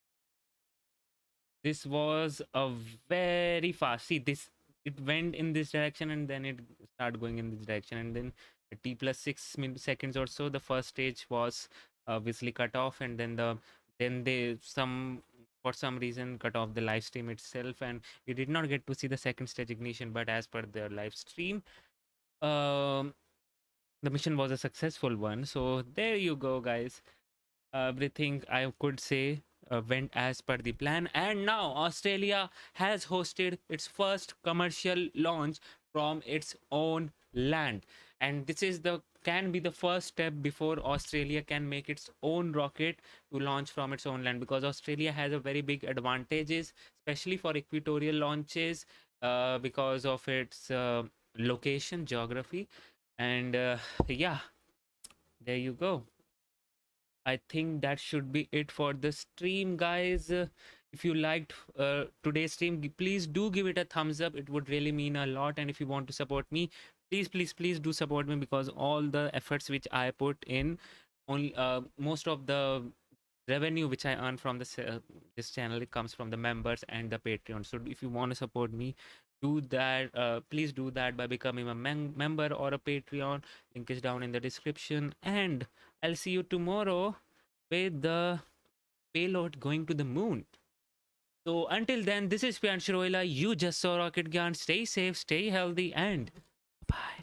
A: This was a very fast. See, this it went in this direction and then it started going in this direction, and then at t plus 6 seconds or so, the first stage was obviously cut off, and then they for some reason cut off the live stream itself, and we did not get to see the second stage ignition. But as per their live stream, the mission was a successful one. So there you go, guys. Everything I could say went as per the plan, and now Australia has hosted its first commercial launch from its own land, and this is can be the first step before Australia can make its own rocket to launch from its own land, because Australia has a very big advantages, especially for equatorial launches, because of its location, geography, and yeah, there you go. I think that should be it for the stream, guys. If you liked today's stream, please do give it a thumbs up. It would really mean a lot. And if you want to support me, please do support me, because all the efforts which I put in, only most of the revenue which I earn from this channel, it comes from the members and the Patreon. So if you want to support me, do that. Please do that by becoming a member or a Patreon. Link is down in the description, and I'll see you tomorrow with the payload going to the moon. So until then, this is Pian Shiroila. You just saw Rocket Gyan. Stay safe, stay healthy, and bye.